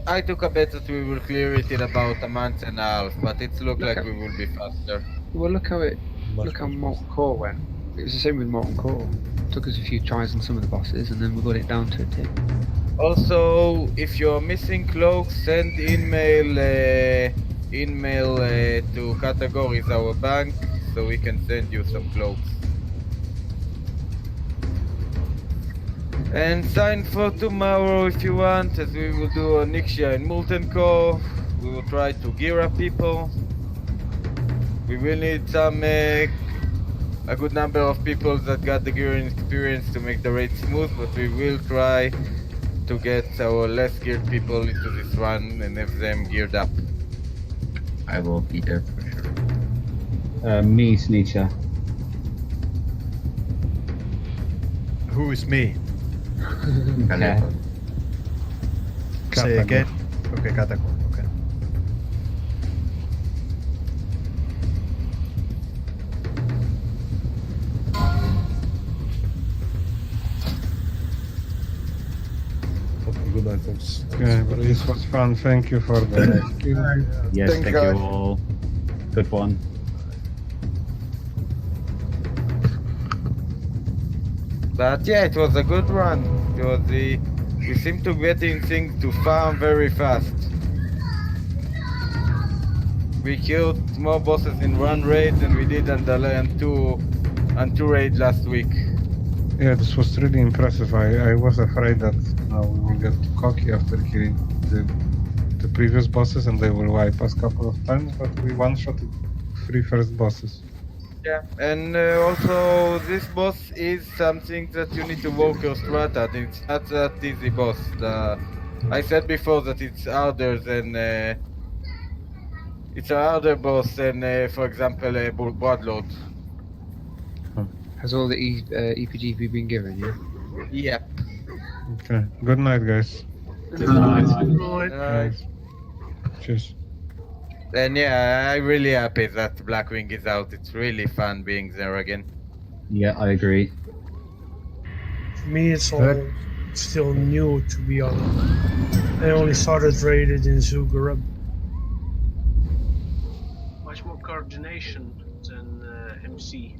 I took a bet that we will clear it in about a month and a half, but it looked like we will be faster. well, look how Molten Core went. It was the same with Molten Core. Took us a few tries on some of the bosses, and then we got it down to a tip. Also, if you're missing cloaks, send email to Categories, our bank, so we can send you some cloaks. And sign for tomorrow if you want, as we will do a Nixia in Molten Core. We will try to gear up people. We will need some a good number of people that got the gear and experience to make the raid smooth, but we will try to get our less geared people into this run and have them geared up. I will be there for sure. Me, Sneecha. Who is me? Okay. Say again. Okay, Katakor. Okay. Good night, folks. Okay, but this was fun. Thank you for the Yes, Thank thank you. you all. Good one. But yeah, it was a good run. It was we seem to getting things to farm very fast. We killed more bosses in one raid than we did on two raid last week. Yeah, this was really impressive. I was afraid that we will get too cocky after killing the previous bosses and they will wipe us a couple of times, but we one-shotted 3 first bosses. Yeah, and also this boss is something that you need to work your strat at. It's not that easy boss. I said before that it's harder than it's a harder boss than, for example, Bloodlord. Has all the EPGP been given, yeah? Yep. Okay, good night, guys. Good night. Guys. Cheers. And yeah, I'm really happy that BlackWing is out. It's really fun being there again. Yeah, I agree. For me, it's all still new, to be honest. I only started raided in Zugarab. Much more coordination than MC.